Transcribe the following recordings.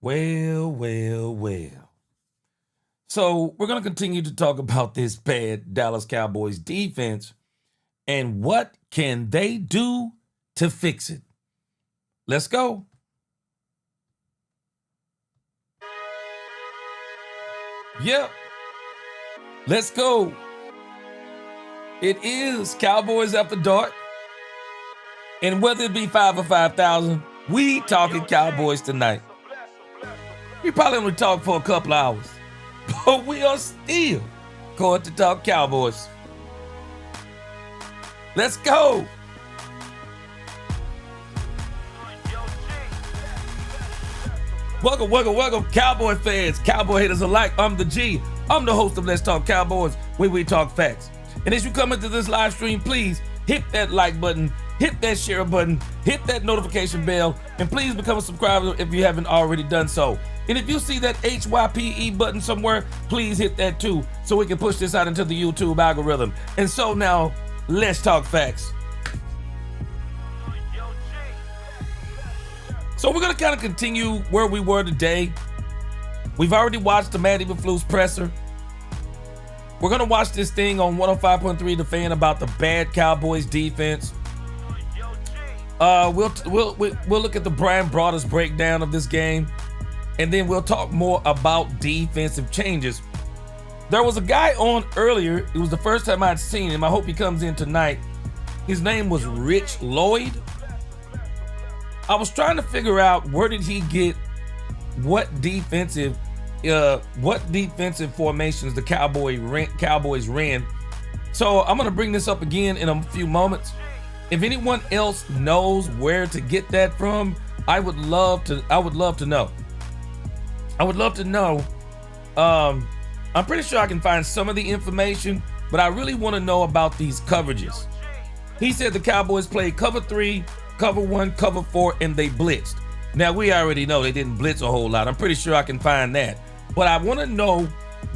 Well, well, well. So we're going to continue to talk about this bad Dallas Cowboys defense and what can they do to fix it. Let's go. Yep. Let's go. It is Cowboys After Dark. And whether it be 5 or 5,000, we talking Cowboys tonight. We probably only talk for a couple hours, but we are still going to talk Cowboys. Let's go. Welcome, Cowboy fans, Cowboy haters alike. I'm the G. I'm the host of Let's Talk Cowboys, where we talk facts. And as you come into this live stream, please hit that like button, hit that share button, hit that notification bell, and please become a subscriber if you haven't already done so. And if you see that HYPE button somewhere, please hit that too, so we can push this out into the YouTube algorithm. And so now, let's talk facts. So we're going to kind of continue where we were today. We've already watched the Matt Eberflus presser. We're going to watch this thing on 105.3 The Fan about the bad Cowboys defense. We'll look at the Brian Broaddus breakdown of this game, and then we'll talk more about defensive changes. There was a guy on earlier. It was the first time I'd seen him. I hope he comes in tonight. His name was Rich Lloyd. I was trying to figure out where did he get what defensive formations the Cowboys ran. So I'm going to bring this up again in a few moments. If anyone else knows where to get that from, I would love to know. I would love to know. I'm pretty sure I can find some of the information, but I really want to know about these coverages. He said the Cowboys played cover 3, cover 1, cover 4, and they blitzed. Now, we already know they didn't blitz a whole lot. I'm pretty sure I can find that. But I want to know,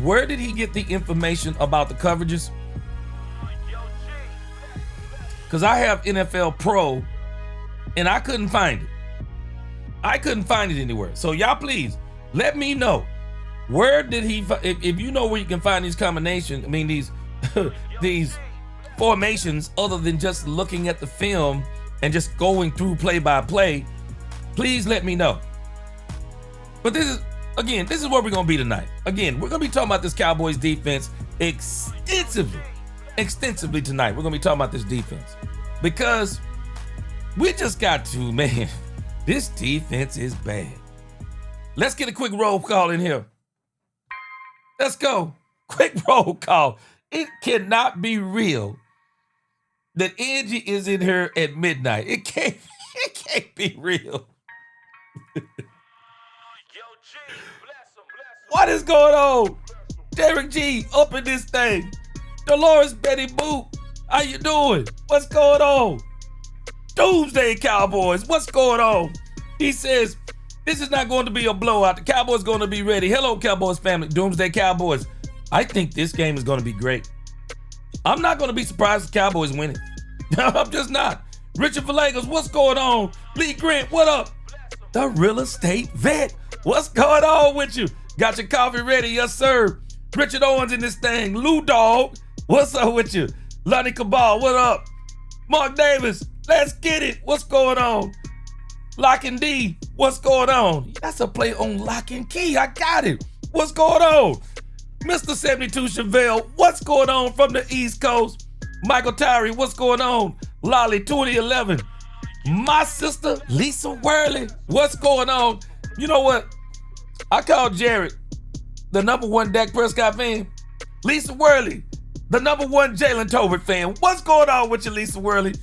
where did he get the information about the coverages? Because I have NFL Pro, and I couldn't find it. I couldn't find it anywhere. So y'all please, let me know. Where did he, if you know where you can find these combinations, these formations, other than just looking at the film and just going through play by play, please let me know. But this is where we're going to be tonight. Again, we're going to be talking about this Cowboys defense extensively tonight. We're going to be talking about this defense because we just got to, man, this defense is bad. Let's get a quick roll call in here. Let's go. Quick roll call. It cannot be real that Angie is in here at midnight. It can't be real. What is going on? Derek G up in this thing. Dolores Betty Boop, how you doing? What's going on? Doomsday Cowboys, what's going on? He says, this is not going to be a blowout. The Cowboys going to be ready. Hello, Cowboys family. Doomsday Cowboys. I think this game is going to be great. I'm not going to be surprised if the Cowboys winning. I'm just not. Richard Villegas, what's going on? Lee Grant, what up? The real estate vet, what's going on with you? Got your coffee ready? Yes, sir. Richard Owens in this thing. Lou Dog, what's up with you? Lonnie Cabal, what up? Mark Davis, let's get it. What's going on? Lock and D, what's going on? That's a play on Lock and Key. I got it. What's going on? Mr. 72 Chevelle, what's going on from the East Coast? Michael Tyree, what's going on? Lolly 2011. My sister, Lisa Worley, what's going on? You know what? I called Jared the #1 Dak Prescott fan. Lisa Worley, the #1 Jalen Tolbert fan. What's going on with you, Lisa Worley?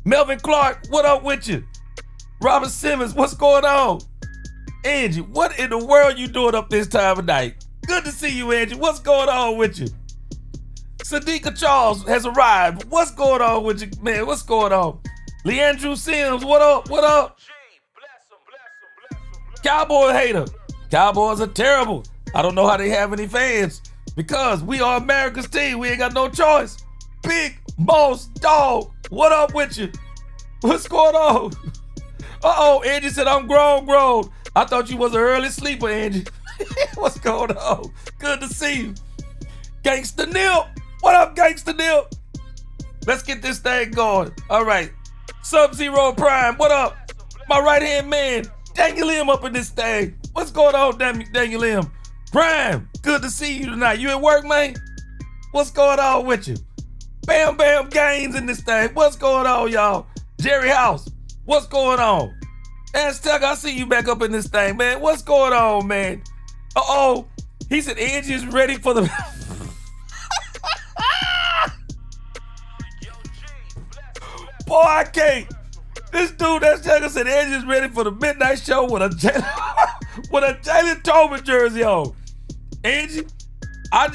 Melvin Clark, what up with you? Robert Simmons, what's going on? Angie, what in the world you doing up this time of night? Good to see you, Angie. What's going on with you? Sadiqa Charles has arrived. What's going on with you, man? What's going on? Leandrew Sims, what up? What up? Cowboy hater. Cowboys are terrible. I don't know how they have any fans because we are America's team. We ain't got no choice. Big Boss Dog, what up with you? What's going on? Uh-oh, Angie said I'm grown. I thought you was an early sleeper, Angie. What's going on? Good to see you. Gangsta Nip. What up, Gangsta Nip? Let's get this thing going. All right. Sub-Zero Prime, what up? My right-hand man, Daniel M up in this thing. What's going on, Daniel M? Prime, good to see you tonight. You at work, man? What's going on with you? Bam Bam Gaines in this thing. What's going on, y'all? Jerry House, what's going on? Aztec, I see you back up in this thing, man. What's going on, man? Uh-oh. He said Angie is ready for the... Boy, I can't. This dude, Aztec, said Angie is ready for the midnight show with a Jalen Tolbert jersey on. Angie, I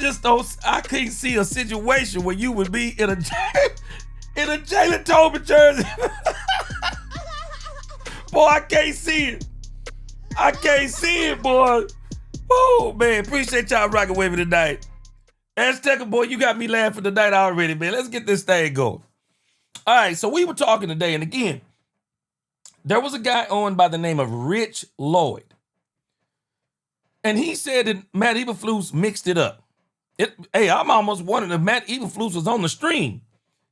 can't see a situation where you would be in a Jalen Tolbert jersey. Boy, I can't see it. I can't see it, boy. Oh, man, appreciate y'all rocking with me tonight. Azteca, boy, you got me laughing tonight already, man. Let's get this thing going. All right, so we were talking today, and again, there was a guy on by the name of Rich Lloyd. And he said that Matt Eberflus mixed it up. Hey, I'm almost wondering if Matt Eberflus was on the stream,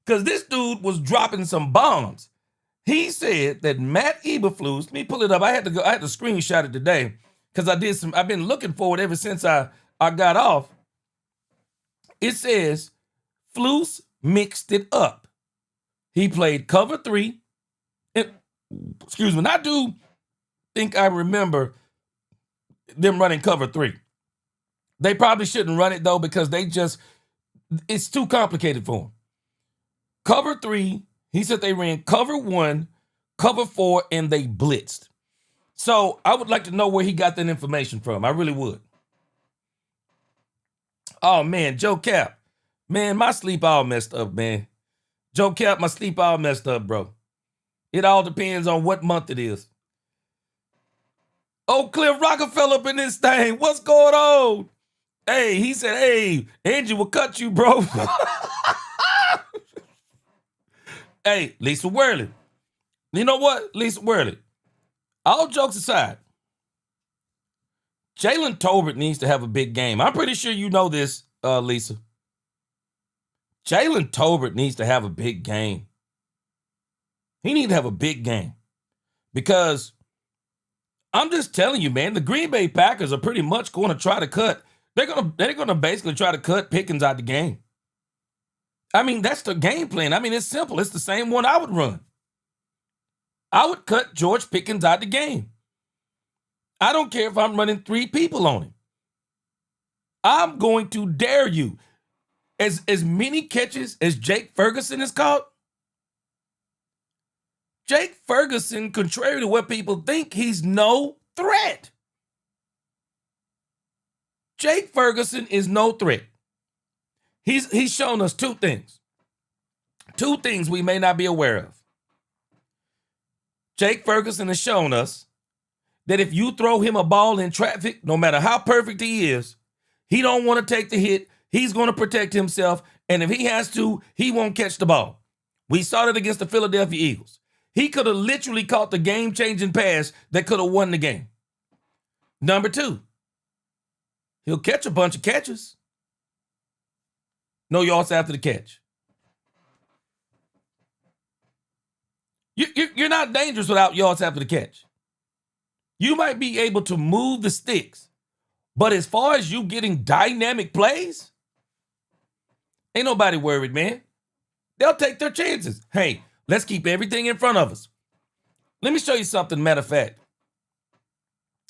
because this dude was dropping some bombs. He said that Matt Eberflus, let me pull it up. I had to screenshot it today because I've been looking for it ever since I got off. It says Flus mixed it up. He played cover 3. And, excuse me, I do think I remember them running cover 3. They probably shouldn't run it though, because it's too complicated for them. Cover 3, he said they ran cover 1, cover 4, and they blitzed. So I would like to know where he got that information from. I really would. Oh, man, Joe Cap. Man, my sleep all messed up, man. Joe Cap, my sleep all messed up, bro. It all depends on what month it is. Oak Cliff Rockefeller up in this thing. What's going on? Hey, he said, hey, Angie will cut you, bro. Hey, Lisa Worley. You know what, Lisa Worley? All jokes aside, Jalen Tolbert needs to have a big game. I'm pretty sure you know this, Lisa. Jalen Tolbert needs to have a big game. He needs to have a big game. Because I'm just telling you, man, the Green Bay Packers are pretty much going to try to cut. They're going to basically try to cut Pickens out the game. I mean, that's the game plan. I mean, it's simple. It's the same one I would run. I would cut George Pickens out the game. I don't care if I'm running 3 people on him. I'm going to dare you. As many catches as Jake Ferguson has caught, Jake Ferguson, contrary to what people think, he's no threat. Jake Ferguson is no threat. He's shown us 2 things. 2 things we may not be aware of. Jake Ferguson has shown us that if you throw him a ball in traffic, no matter how perfect he is, he don't want to take the hit. He's going to protect himself. And if he has to, he won't catch the ball. We saw it against the Philadelphia Eagles. He could have literally caught the game-changing pass that could have won the game. Number 2, he'll catch a bunch of catches. No yards after the catch. You're not dangerous without yards after the catch. You might be able to move the sticks, but as far as you getting dynamic plays, ain't nobody worried, man. They'll take their chances. Hey, let's keep everything in front of us. Let me show you something, matter of fact.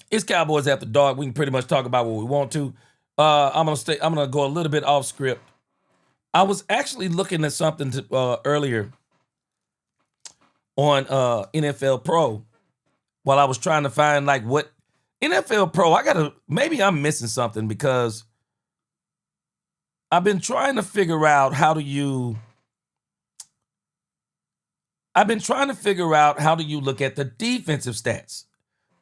It's Cowboys After Dark. We can pretty much talk about what we want to. I'm gonna go a little bit off script. I was actually looking at something earlier on NFL Pro while I was trying to find like what NFL Pro. Maybe I'm missing something because I've been trying to figure out how do you look at the defensive stats.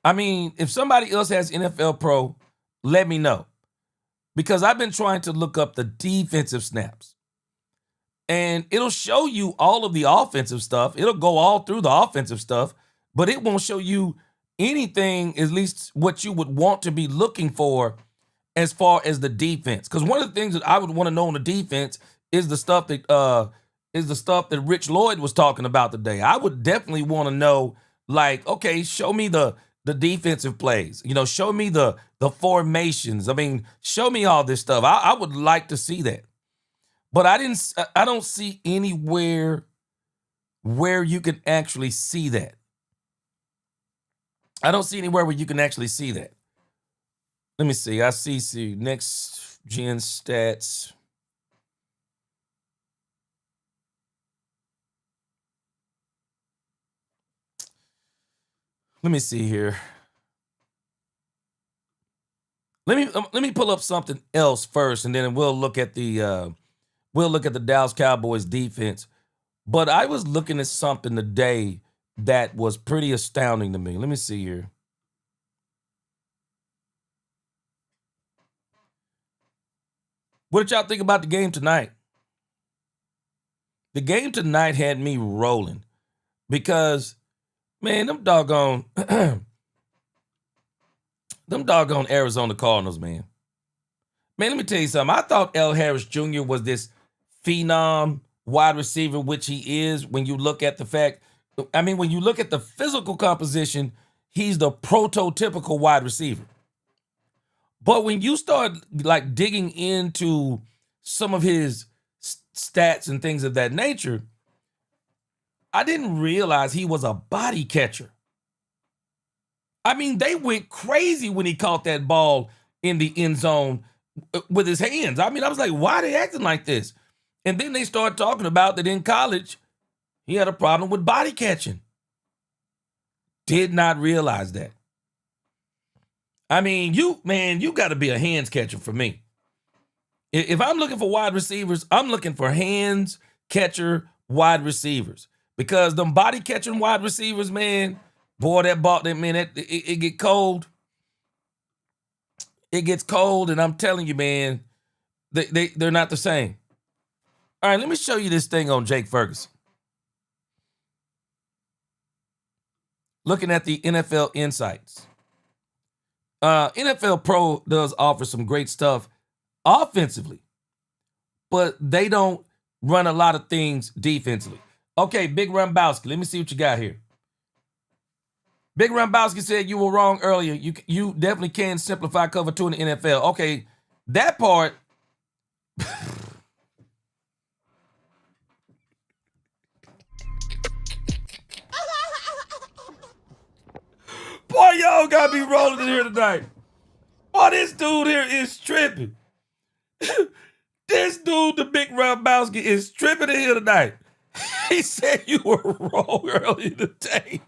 I mean, if somebody else has NFL Pro, let me know. Because I've been trying to look up the defensive snaps. And it'll show you all of the offensive stuff. It'll go all through the offensive stuff, but it won't show you anything, at least what you would want to be looking for as far as the defense. Because one of the things that I would want to know on the defense is the stuff that Rich Lloyd was talking about today. I would definitely want to know, like, okay, show me the defensive plays. Show me the formations. I mean, show me all this stuff. I would like to see that. But I don't see anywhere where you can actually see that. I don't see anywhere where you can actually see that. Let me see. I see next gen stats. Let me see here. Let me pull up something else first, and then we'll look at the Dallas Cowboys defense. But I was looking at something today that was pretty astounding to me. Let me see here. What did y'all think about the game tonight? The game tonight had me rolling because, man, them doggone Arizona Cardinals, man. Man, let me tell you something. I thought L. Harris Jr. was this phenom wide receiver, which he is when you look at when you look at the physical composition, he's the prototypical wide receiver. But when you start like digging into some of his stats and things of that nature, I didn't realize he was a body catcher. I mean, they went crazy when he caught that ball in the end zone with his hands. I mean, I was like, why are they acting like this? And then they started talking about that in college, he had a problem with body catching. Did not realize that. I mean, you got to be a hands catcher for me. If I'm looking for wide receivers, I'm looking for hands catcher wide receivers. Because them body catching wide receivers, man, boy, that ball, it get cold. It gets cold, and I'm telling you, man, they're not the same. All right, let me show you this thing on Jake Ferguson. Looking at the NFL insights. NFL Pro does offer some great stuff offensively, but they don't run a lot of things defensively. Okay, Big Rumbowski, let me see what you got here. Big Rumbowski said you were wrong earlier. You definitely can simplify cover 2 in the NFL. Okay, that part. Boy, y'all got me rolling in here tonight. Boy, this dude here is tripping. This dude, the Big Rumbowski, is tripping in here tonight. He said you were wrong earlier today.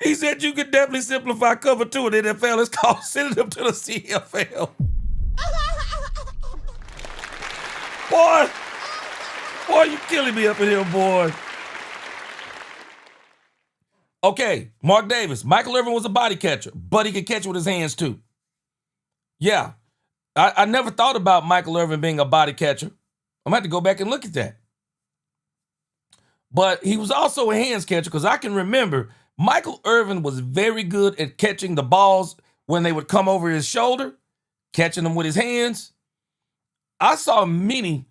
He said you could definitely simplify cover 2 in the NFL. It's called sending them to the CFL. Boy, you killing me up in here, boy. Okay, Mark Davis. Michael Irvin was a body catcher, but he could catch with his hands too. Yeah, I never thought about Michael Irvin being a body catcher. I'm going to have to go back and look at that. But he was also a hands catcher because I can remember Michael Irvin was very good at catching the balls when they would come over his shoulder, catching them with his hands. I saw many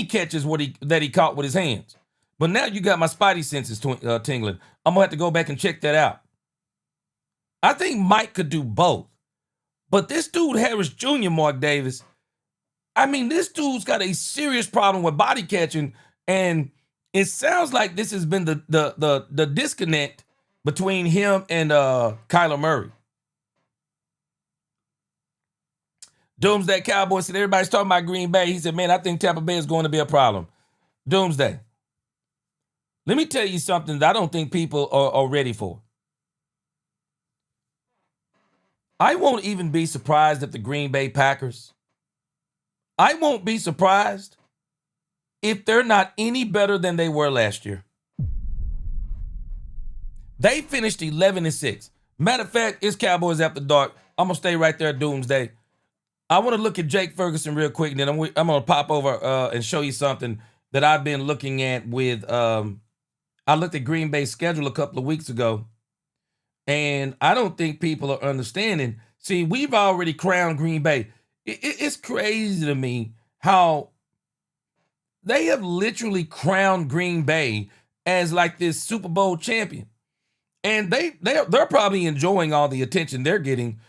catches that he caught with his hands. But now you got my spidey senses tingling. I'm going to have to go back and check that out. I think Mike could do both. But this dude, Harris Jr., Mark Davis, I mean, this dude's got a serious problem with body catching, and it sounds like this has been the disconnect between him and Kyler Murray. Doomsday Cowboy said, everybody's talking about Green Bay. He said, man, I think Tampa Bay is going to be a problem. Doomsday. Let me tell you something that I don't think people are ready for. I won't even be surprised if the Green Bay Packers, I won't be surprised if they're not any better than they were last year. They finished 11-6. Matter of fact, it's Cowboys After Dark. I'm going to stay right there at Doomsday. I want to look at Jake Ferguson real quick, and then I'm going to pop over and show you something that I've been looking at with I looked at Green Bay's schedule a couple of weeks ago, And I don't think people are understanding. See, we've already crowned Green Bay. It's crazy to me how they have literally crowned Green Bay as like this Super Bowl champion. And they're probably enjoying all the attention they're getting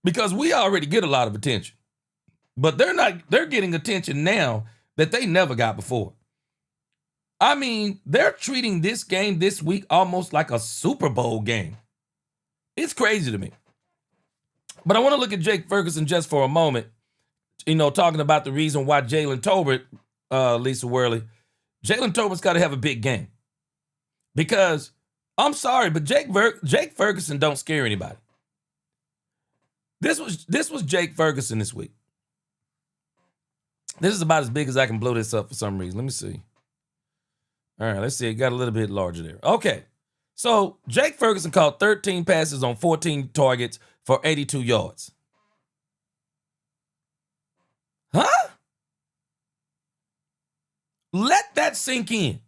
because we already get a lot of attention. But they're getting attention now that they never got before. I mean, they're treating this game this week almost like a Super Bowl game. It's crazy to me. But I want to look at Jake Ferguson just for a moment, talking about the reason why Jalen Tolbert, Lisa Worley, Jalen Tolbert's got to have a big game. Because, I'm sorry, but Jake Ferguson don't scare anybody. This was Jake Ferguson this week. This is about as big as I can blow this up for some reason. Let me see. All right, let's see. It got a little bit larger there. Okay. So Jake Ferguson caught 13 passes on 14 targets for 82 yards. Huh? Let that sink in.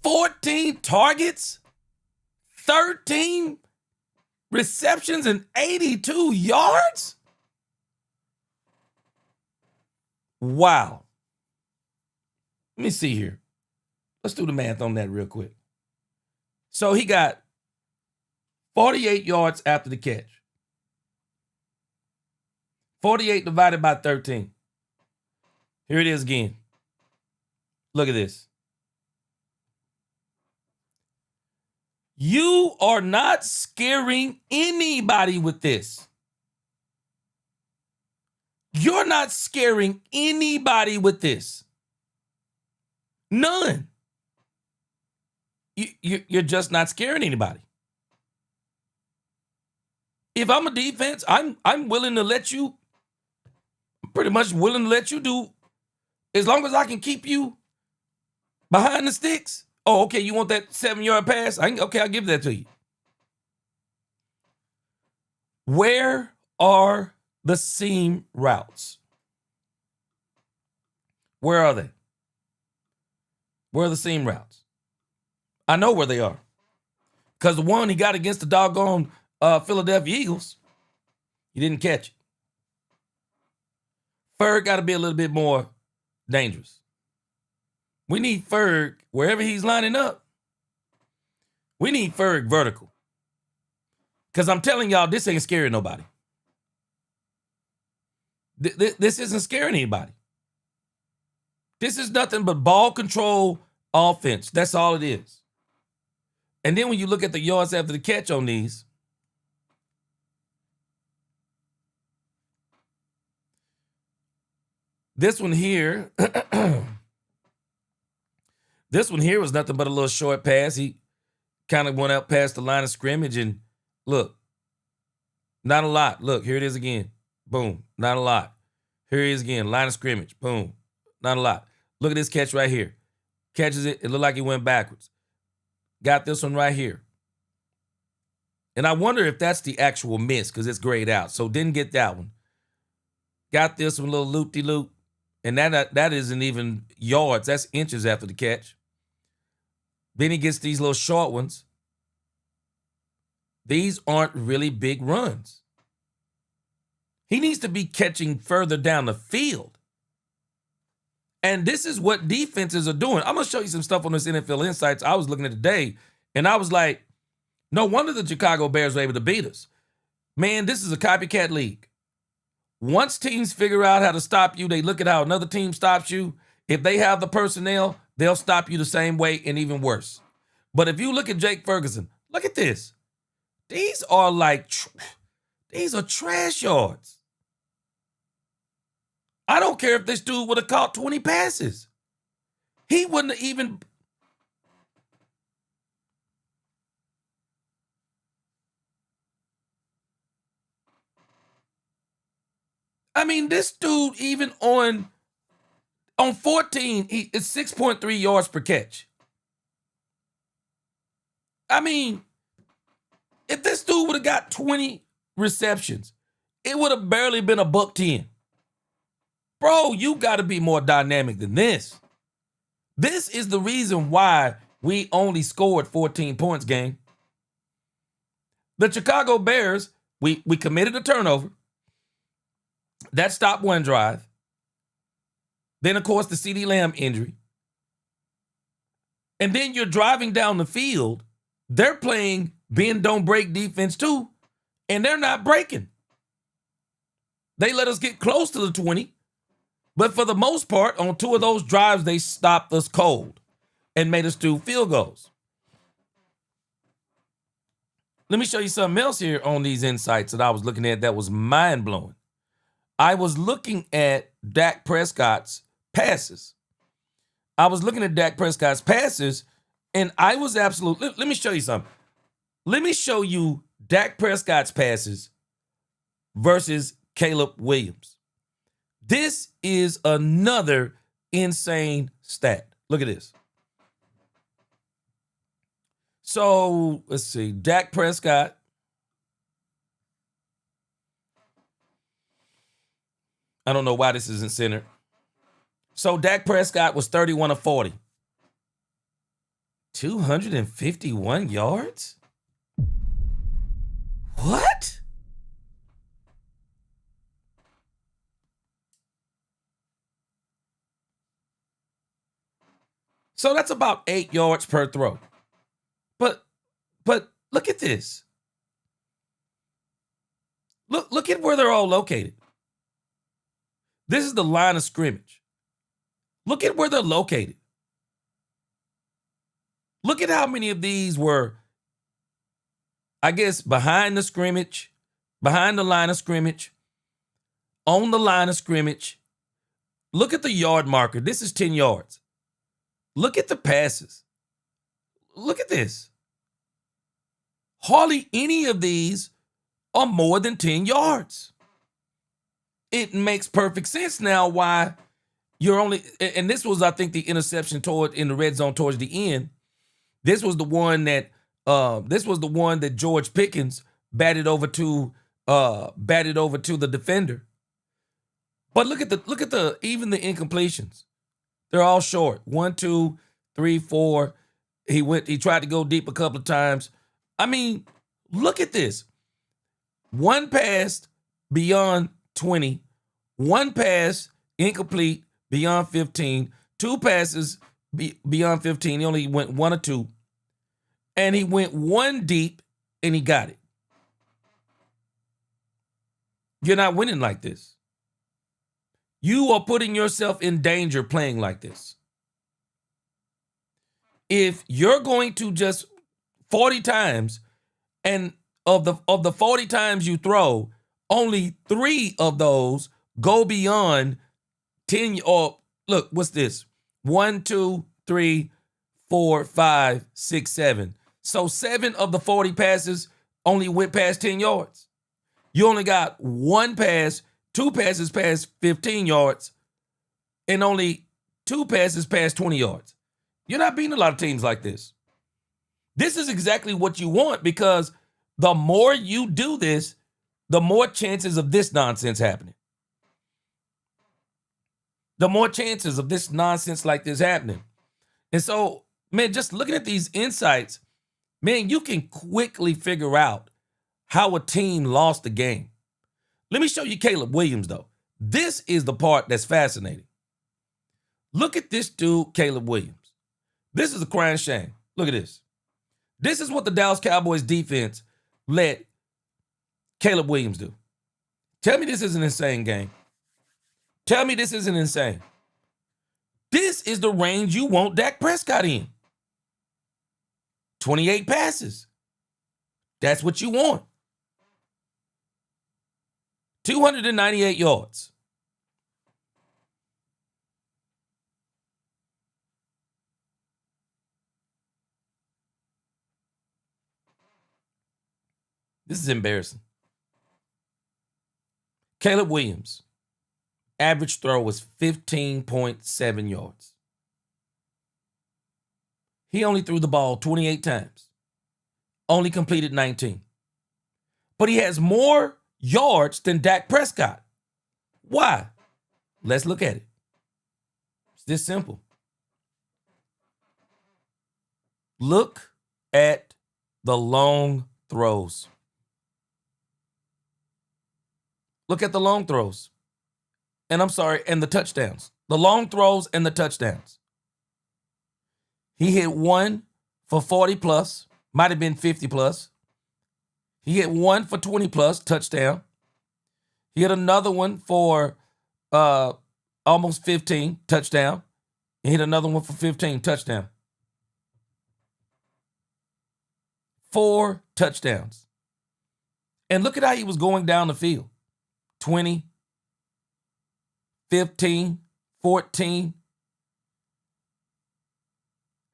14 targets, 13 receptions, and 82 yards? Wow. Let me see here. Let's do the math on that real quick. So he got 48 yards after the catch. 48 divided by 13. Here it is again. Look at this. You are not scaring anybody with this. You're not scaring anybody with this. None. You're just not scaring anybody. If I'm a defense, I'm willing to let you, pretty much willing to let you do, as long as I can keep you behind the sticks. Oh, okay, you want that 7-yard pass? Okay, I'll give that to you. Where are the seam routes? Where are they? Where are the seam routes? I know where they are. Because the one he got against the doggone Philadelphia Eagles, he didn't catch it. Ferg got to be a little bit more dangerous. We need Ferg, wherever he's lining up, we need Ferg vertical. Because I'm telling y'all, this ain't scaring nobody. This isn't scaring anybody. This is nothing but ball control offense. That's all it is. And then when you look at the yards after the catch on these, this one here, this one here was nothing but a little short pass. He kind of went out past the line of scrimmage and look, not a lot. Look, here it is again. Boom, not a lot. Here he is again, line of scrimmage. Boom, not a lot. Look at this catch right here. Catches it. It looked like he went backwards. Got this one right here. And I wonder if that's the actual miss because it's grayed out. So didn't get that one. Got this one, little loop-de-loop. And that isn't even yards. That's inches after the catch. Then he gets these little short ones. These aren't really big runs. He needs to be catching further down the field. And this is what defenses are doing. I'm going to show you some stuff on this NFL Insights I was looking at today, and I was like, no wonder the Chicago Bears were able to beat us. Man, this is a copycat league. Once teams figure out how to stop you, they look at how another team stops you. If they have the personnel, they'll stop you the same way and even worse. But if you look at Jake Ferguson, look at this. These are these are trash yards. I don't care if this dude would have caught 20 passes. He wouldn't have even. I mean, this dude, even on 14, it's 6.3 yards per catch. I mean, if this dude would have got 20 receptions, it would have barely been $110. Bro, you got to be more dynamic than this. This is the reason why we only scored 14 points, gang. The Chicago Bears, we committed a turnover. That stopped one drive. Then, of course, the CeeDee Lamb injury. And then you're driving down the field. They're playing bend, don't break defense too, and they're not breaking. They let us get close to the 20, but for the most part, on 2 of those drives, they stopped us cold and made us do field goals. Let me show you something else here on these insights that I was looking at that was mind-blowing. I was looking at Dak Prescott's passes. And I was absolutely, let me show you something. Let me show you Dak Prescott's passes versus Caleb Williams. This is another insane stat. Look at this. So, let's see. Dak Prescott. I don't know why this isn't centered. So, Dak Prescott was 31 of 40. 251 yards? What? So that's about 8 yards per throw. But look at this. Look at where they're all located. This is the line of scrimmage. Look at where they're located. Look at how many of these were, I guess, behind the scrimmage, behind the line of scrimmage, on the line of scrimmage. Look at the yard marker. This is 10 yards. Look at the passes. Look at this. Hardly any of these are more than 10 yards. It makes perfect sense now why you're only, and this was, I think, the interception in the red zone towards the end. This was the one that George Pickens batted over to the defender. But look at even the incompletions. They're all short. 1, 2, 3, 4. He tried to go deep a couple of times. I mean, look at this. 1 pass beyond 20. 1 pass incomplete beyond 15. 2 passes beyond 15. He only went 1 or 2. And he went 1 deep and he got it. You're not winning like this. You are putting yourself in danger playing like this. If you're going to just 40 times, and of the 40 times you throw, only 3 of those go beyond 10, or look, what's this? 1, 2, 3, 4, 5, 6, 7. So 7 of the 40 passes only went past 10 yards. You only got 1 pass, 2 passes past 15 yards, and only 2 passes past 20 yards. You're not beating a lot of teams like this. This is exactly what you want, because the more you do this, the more chances of this nonsense happening. The more chances of this nonsense like this happening. And so, man, just looking at these insights, man, you can quickly figure out how a team lost the game. Let me show you Caleb Williams, though. This is the part that's fascinating. Look at this dude, Caleb Williams. This is a crying shame. Look at this. This is what the Dallas Cowboys defense let Caleb Williams do. Tell me this isn't insane, gang. Tell me this isn't insane. This is the range you want Dak Prescott in. 28 passes. That's what you want. 298 yards. This is embarrassing. Caleb Williams, average throw was 15.7 yards. He only threw the ball 28 times. Only completed 19. But he has more yards than Dak Prescott. Why? Let's look at it. It's this simple. Look at the long throws. Look at the long throws. And and the touchdowns. The long throws and the touchdowns. He hit one for 40 plus, might have been 50 plus. He hit one for 20 plus, touchdown. He hit another one for almost 15, touchdown. He hit another one for 15, touchdown. 4 touchdowns. And look at how he was going down the field. 20, 15, 14.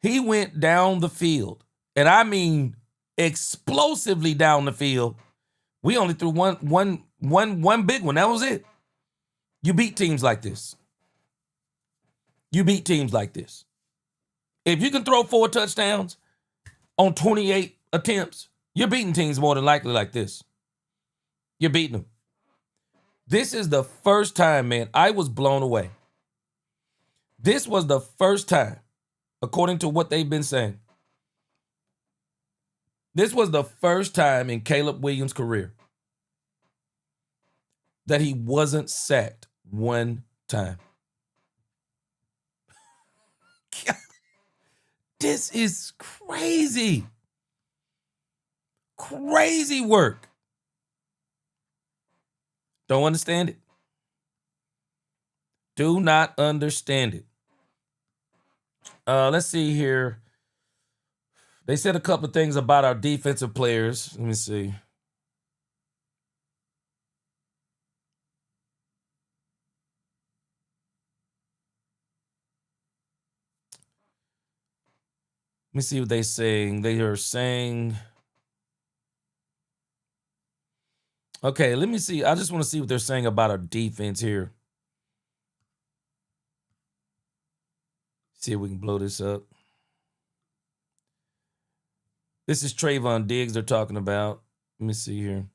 He went down the field, and I mean explosively down the field. We only threw one big one. That was it. You beat teams like this. You beat teams like this. If you can throw 4 touchdowns on 28 attempts, you're beating teams more than likely like this. You're beating them. This is the first time, man, I was blown away. This was the first time, according to what they've been saying. This was the first time in Caleb Williams' career that he wasn't sacked one time. This is crazy. Crazy work. Don't understand it. Do not understand it. Let's see here. They said a couple of things about our defensive players. Let me see. Let me see what they're saying. They are saying, okay, let me see. I just want to see what they're saying about our defense here. See if we can blow this up. This is Trayvon Diggs they're talking about. Let me see here.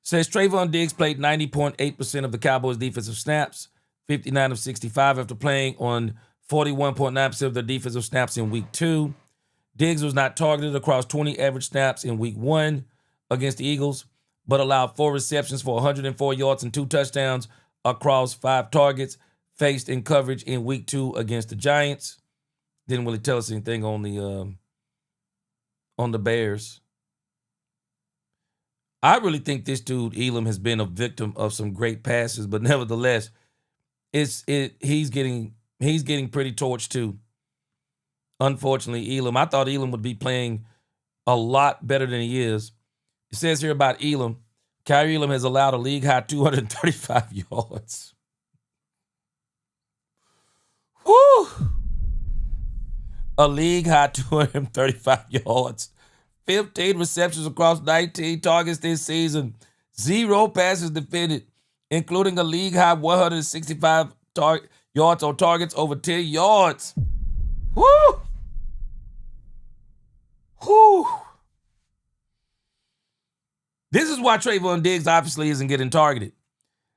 Says Trayvon Diggs played 90.8% of the Cowboys' defensive snaps, 59 of 65 after playing on 41.9% of the defensive snaps in week 2. Diggs was not targeted across 20 average snaps in week 1 against the Eagles, but allowed 4 receptions for 104 yards and 2 touchdowns across 5 targets faced in coverage in week 2 against the Giants. Didn't really tell us anything on the Bears. I really think this dude Elam has been a victim of some great passes, but nevertheless, he's getting pretty torched too. Unfortunately, Elam. I thought Elam would be playing a lot better than he is. It says here about Elam. Kyrie Elam has allowed a league-high 235 yards. Woo! A league-high 235 yards. 15 receptions across 19 targets this season. 0 passes defended, including a league-high 165 yards on targets over 10 yards. Woo! Whew. This is why Trayvon Diggs obviously isn't getting targeted.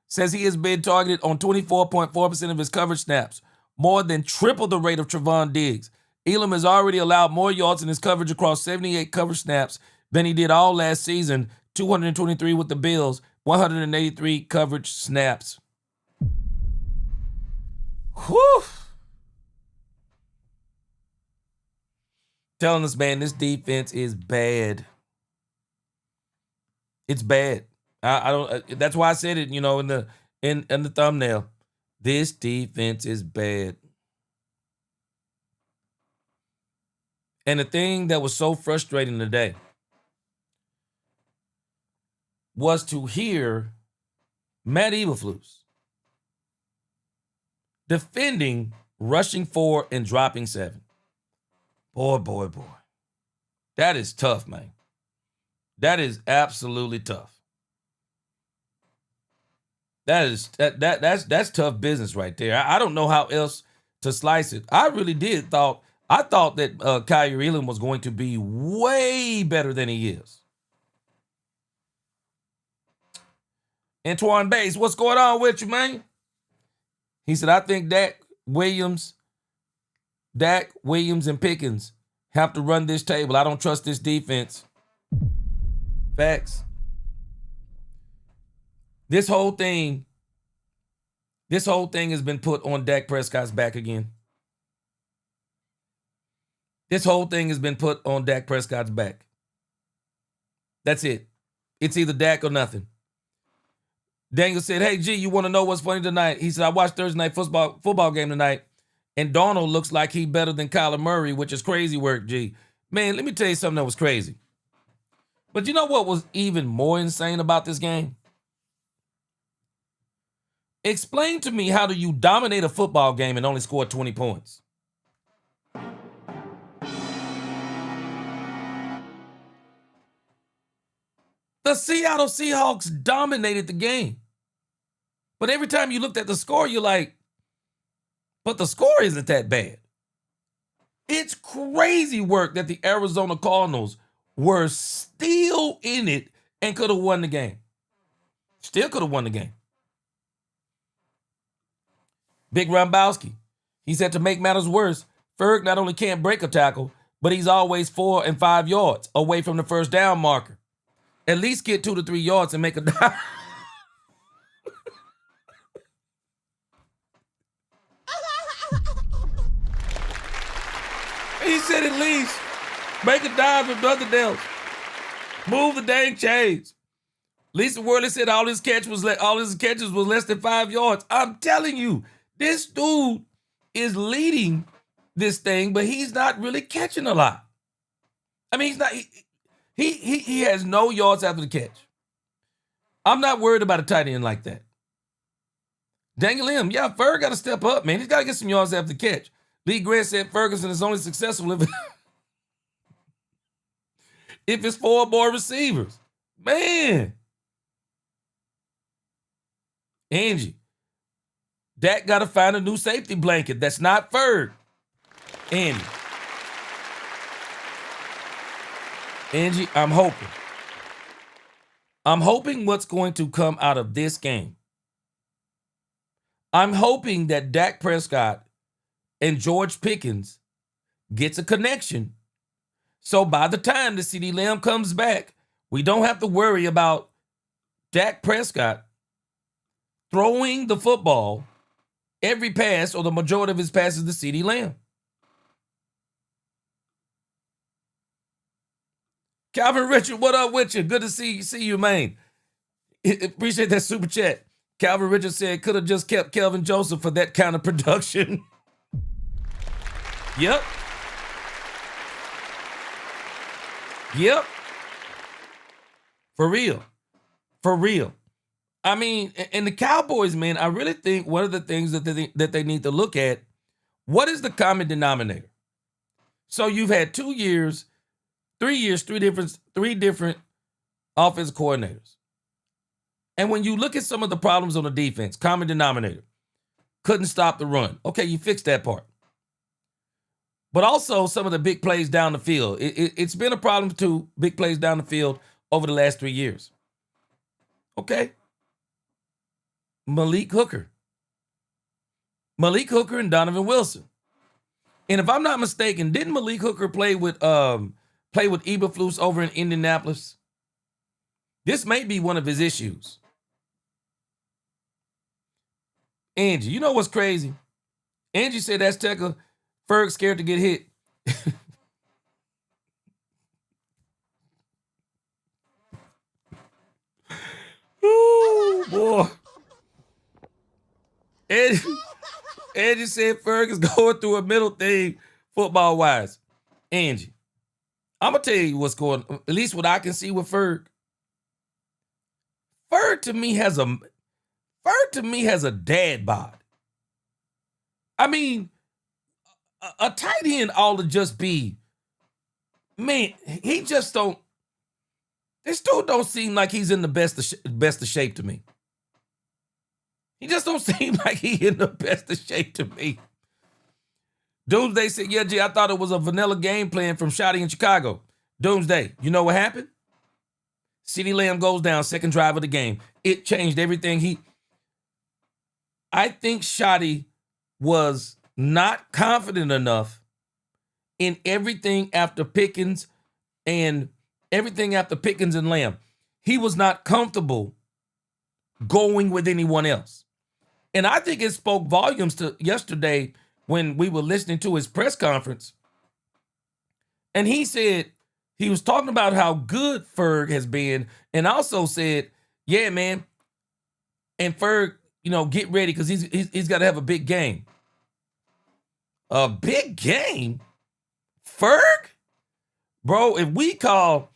Says he has been targeted on 24.4% of his coverage snaps, more than triple the rate of Trayvon Diggs. Elam has already allowed more yards in his coverage across 78 coverage snaps than he did all last season, 223 with the Bills, 183 coverage snaps. Whew. Telling us, man, this defense is bad. It's bad. I don't. That's why I said it. In the thumbnail. This defense is bad. And the thing that was so frustrating today was to hear Matt Eberflus defending rushing 4 and dropping 7. Boy. That is tough, man. That is absolutely tough. That's tough business right there. I don't know how else to slice it. I really I thought that Kyrie Elam was going to be way better than he is. Antoine Bates, what's going on with you, man? He said, I think Dak Williams Dak, Williams, and Pickens have to run this table. I don't trust this defense. Facts. This whole thing has been put on Dak Prescott's back again. This whole thing has been put on Dak Prescott's back. That's it. It's either Dak or nothing. Daniel said, hey, G, you want to know what's funny tonight? He said, I watched Thursday night football game tonight, and Darnold looks like he better than Kyler Murray, which is crazy work, G. Man, let me tell you something that was crazy. But you know what was even more insane about this game? Explain to me, how do you dominate a football game and only score 20 points? The Seattle Seahawks dominated the game. But every time you looked at the score, you're like, but the score isn't that bad. It's crazy work that the Arizona Cardinals were still in it and could have won the game. Still could have won the game. Big Rambowski, he said, to make matters worse, Ferg not only can't break a tackle, but he's always 4 and 5 yards away from the first down marker. At least get 2 to 3 yards and make a dive. He said at least make a dive if nothing else. Move the dang chains. Lisa Worley said all his catches was less than 5 yards. I'm telling you, this dude is leading this thing, but he's not really catching a lot. I mean, he's not. He has no yards after the catch. I'm not worried about a tight end like that. Daniel M. Yeah, Ferg got to step up, man. He's got to get some yards after the catch. Lee Grant said Ferguson is only successful if it's 4 more receivers. Man. Angie. Dak got to find a new safety blanket. That's not Ferg. Angie, I'm hoping. I'm hoping what's going to come out of this game. I'm hoping that Dak Prescott and George Pickens gets a connection. So by the time the CeeDee Lamb comes back, we don't have to worry about Dak Prescott throwing the football every pass or the majority of his passes to CeeDee Lamb. Calvin Richard, what up with you? Good to see you, man. Appreciate that super chat. Calvin Richard said could have just kept Kelvin Joseph for that kind of production. Yep. For real. I mean, and the Cowboys, man, I really think one of the things that they need to look at, what is the common denominator? So you've had 2 years, 3 years, three different offensive coordinators. And when you look at some of the problems on the defense, common denominator, couldn't stop the run. Okay, you fixed that part. But also some of the big plays down the field. It's been a problem too, big plays down the field over the last 3 years. Okay. Malik Hooker and Donovan Wilson. And if I'm not mistaken, didn't Malik Hooker play with Eberflus over in Indianapolis? This may be one of his issues. Angie, you know what's crazy? Angie said that's Tecker. Ferg scared to get hit. Ooh, boy. Angie said Ferg is going through a middle thing football-wise. Angie, I'm going to tell you what's going on, at least what I can see with Ferg. Ferg to me has a dad bod. I mean, a tight end ought to just be, man, he just don't, this dude don't seem like he's in the best of shape to me. He just don't seem like he in the best of shape to me. Doomsday said, yeah, G, I thought it was a vanilla game plan from Shotty in Chicago. Doomsday, you know what happened? CeeDee Lamb goes down, second drive of the game. It changed everything. I think Shotty was not confident enough in everything after Pickens and Lamb. He was not comfortable going with anyone else. And I think it spoke volumes to yesterday when we were listening to his press conference. And he said, he was talking about how good Ferg has been, and also said, yeah, man, and Ferg, get ready because he's got to have a big game. A big game? Ferg? Bro, if we call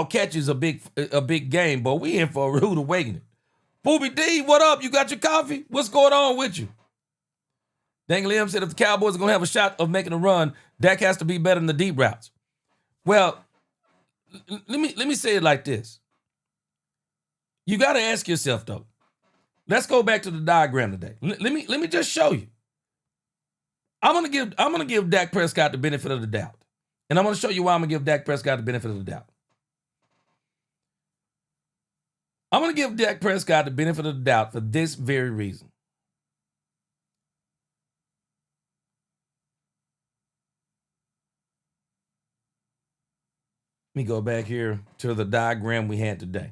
catches a big game, boy, we in for a rude awakening. Booby D, what up? You got your coffee? What's going on with you? Dang Liam said if the Cowboys are going to have a shot of making a run, Dak has to be better than the deep routes. Well, let me say it like this. You got to ask yourself, though. Let's go back to the diagram today. Let me just show you. I'm gonna give Dak Prescott the benefit of the doubt. And I'm going to show you why I'm going to give Dak Prescott the benefit of the doubt. I'm going to give Dak Prescott the benefit of the doubt for this very reason. Let me go back here to the diagram we had today.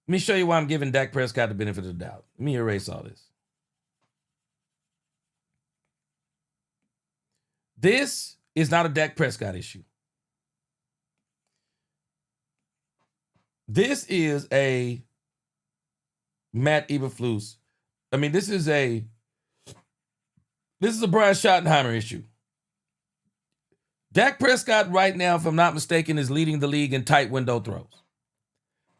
Let me show you why I'm giving Dak Prescott the benefit of the doubt. Let me erase all this. This is not a Dak Prescott issue. This is a Matt Eberflus. I mean, this is a Brian Schottenheimer issue. Dak Prescott right now, if I'm not mistaken, is leading the league in tight window throws.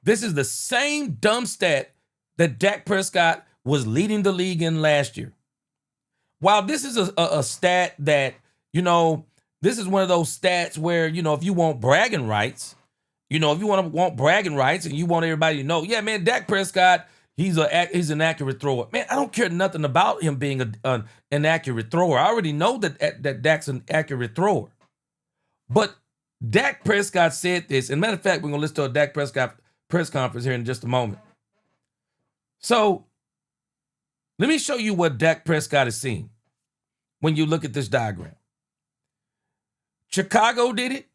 This is the same dumb stat that Dak Prescott was leading the league in last year. While this is a stat that, this is one of those stats where, if you want bragging rights, if you want bragging rights and you want everybody to know, yeah, man, Dak Prescott, he's an accurate thrower. Man, I don't care nothing about him being an accurate thrower. I already know that Dak's an accurate thrower. But Dak Prescott said this. And matter of fact, we're going to listen to a Dak Prescott press conference here in just a moment. So let me show you what Dak Prescott is seeing when you look at this diagram. Chicago did it.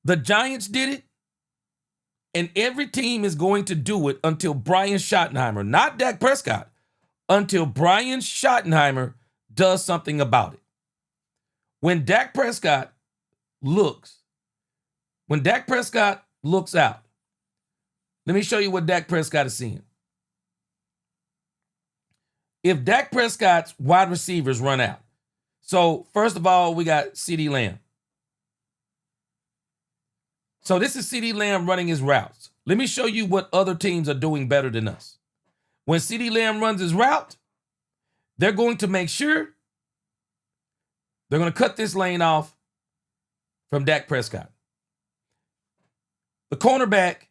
The Giants did it. And every team is going to do it until Brian Schottenheimer, not Dak Prescott, until Brian Schottenheimer does something about it. When Dak Prescott looks out, let me show you what Dak Prescott is seeing. If Dak Prescott's wide receivers run out, so first of all, we got CeeDee Lamb. So this is CeeDee Lamb running his routes. Let me show you what other teams are doing better than us. When CeeDee Lamb runs his route, they're going to make sure they're going to cut this lane off from Dak Prescott. The cornerback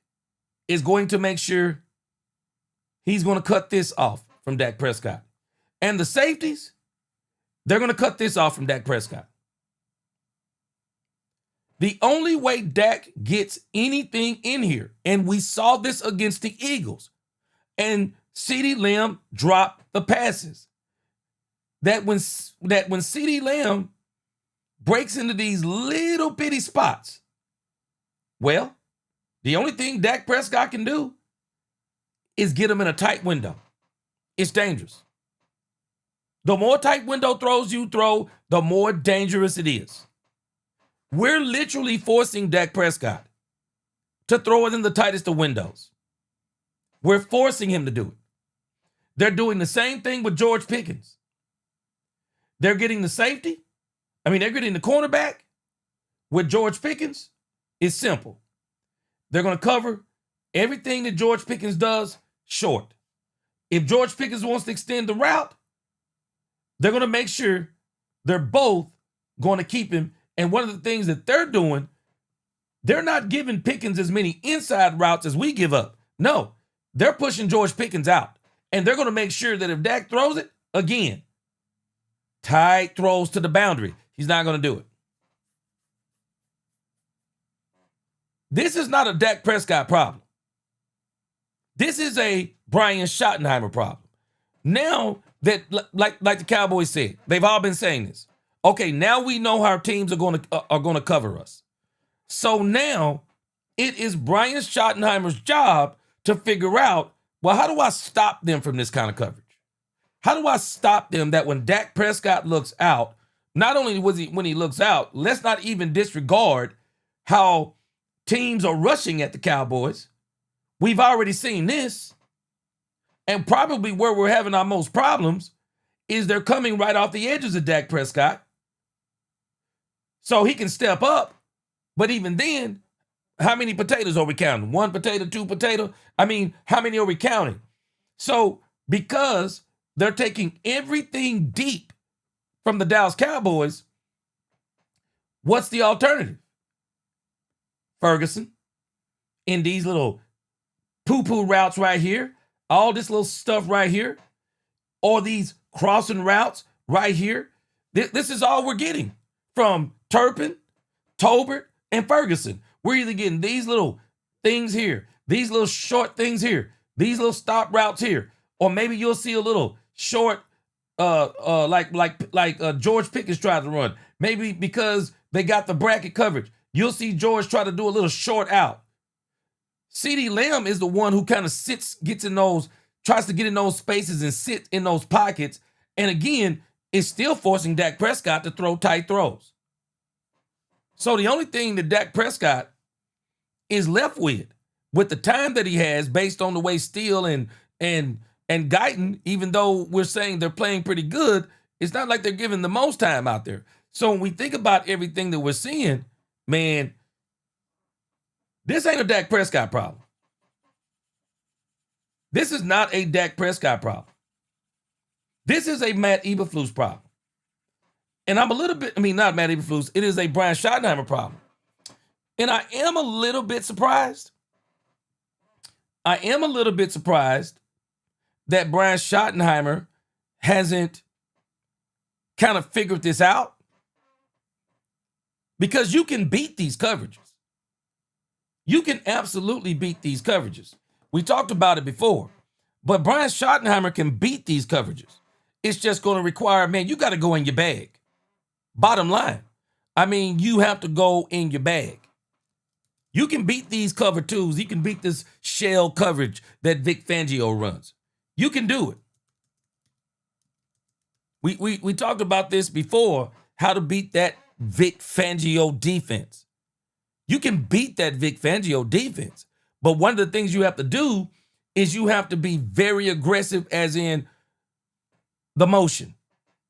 is going to make sure he's going to cut this off from Dak Prescott. And the safeties, they're going to cut this off from Dak Prescott. The only way Dak gets anything in here, and we saw this against the Eagles, and CeeDee Lamb dropped the passes. That when CeeDee Lamb breaks into these little bitty spots, well, the only thing Dak Prescott can do is get him in a tight window. It's dangerous. The more tight window throws you throw, the more dangerous it is. We're literally forcing Dak Prescott to throw it in the tightest of windows. We're forcing him to do it. They're doing the same thing with George Pickens. They're getting the safety. They're getting the cornerback. With George Pickens, it's simple. They're going to cover everything that George Pickens does short. If George Pickens wants to extend the route, they're going to make sure they're both going to keep him. And one of the things that they're doing, they're not giving Pickens as many inside routes as we give up. No, they're pushing George Pickens out. And they're going to make sure that if Dak throws it, again, tight throws to the boundary. He's not going to do it. This is not a Dak Prescott problem. This is a Brian Schottenheimer problem. Now that, like the Cowboys said, they've all been saying this. Okay, now we know how teams are going to cover us. So now it is Brian Schottenheimer's job to figure out, well, how do I stop them from this kind of coverage? How do I stop them that when Dak Prescott looks out, not only when he looks out, let's not even disregard how teams are rushing at the Cowboys. We've already seen this. And probably where we're having our most problems is they're coming right off the edges of Dak Prescott. So he can step up. But even then, how many potatoes are we counting? 1 potato, 2 potato? I mean, how many are we counting? So because they're taking everything deep from the Dallas Cowboys, what's the alternative? Ferguson, in these little poo-poo routes right here, all this little stuff right here, or these crossing routes right here. This is all we're getting from Turpin, Tolbert, and Ferguson. We're either getting these little things here, these little short things here, these little stop routes here, or maybe you'll see a little short, like George Pickens tried to run. Maybe because they got the bracket coverage, you'll see George try to do a little short out. CeeDee Lamb is the one who kind of tries to get in those spaces and sit in those pockets. And again, is still forcing Dak Prescott to throw tight throws. So the only thing that Dak Prescott is left with the time that he has, based on the way Steele and Guyton, even though we're saying they're playing pretty good, it's not like they're giving the most time out there. So when we think about everything that we're seeing, man, this ain't a Dak Prescott problem. This is not a Dak Prescott problem. This is a Matt Eberflus problem. And I'm a little bit, not Matt Eberflus, it is a Brian Schottenheimer problem. And I am a little bit surprised. that Brian Schottenheimer hasn't kind of figured this out, because you can beat these coverages. You can absolutely beat these coverages. We talked about it before, but Brian Schottenheimer can beat these coverages. It's just going to require, man, you got to go in your bag. Bottom line. You have to go in your bag. You can beat these cover twos. You can beat this shell coverage that Vic Fangio runs. You can do it. We talked about this before, how to beat that Vic Fangio defense. You can beat that Vic Fangio defense. But one of the things you have to do is you have to be very aggressive, as in the motion.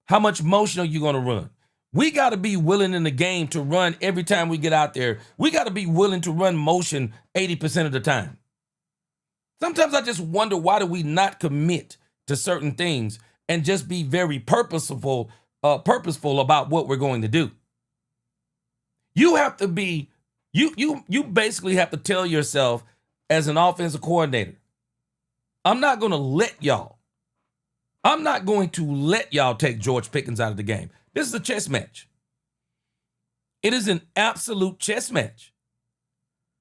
How much motion are you going to run? We got to be willing in the game to run every time we get out there. We got to be willing to run motion 80% of the time. Sometimes I just wonder, why do we not commit to certain things and just be very purposeful about what we're going to do? You have to be, you basically have to tell yourself, as an offensive coordinator, I'm not going to let y'all take George Pickens out of the game. This is a chess match. It is an absolute chess match.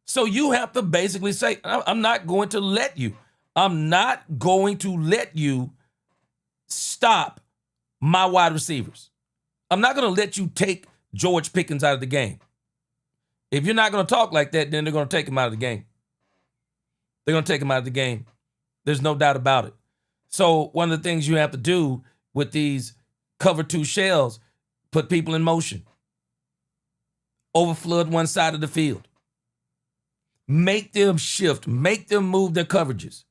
So you have to basically say, I'm not going to let you. I'm not going to let you stop my wide receivers. I'm not going to let you take George Pickens out of the game. If you're not going to talk like that, then they're going to take him out of the game. They're going to take him out of the game. There's no doubt about it. So one of the things you have to do with these cover two shells, put people in motion. Overflood one side of the field. Make them shift. Make them move their coverages.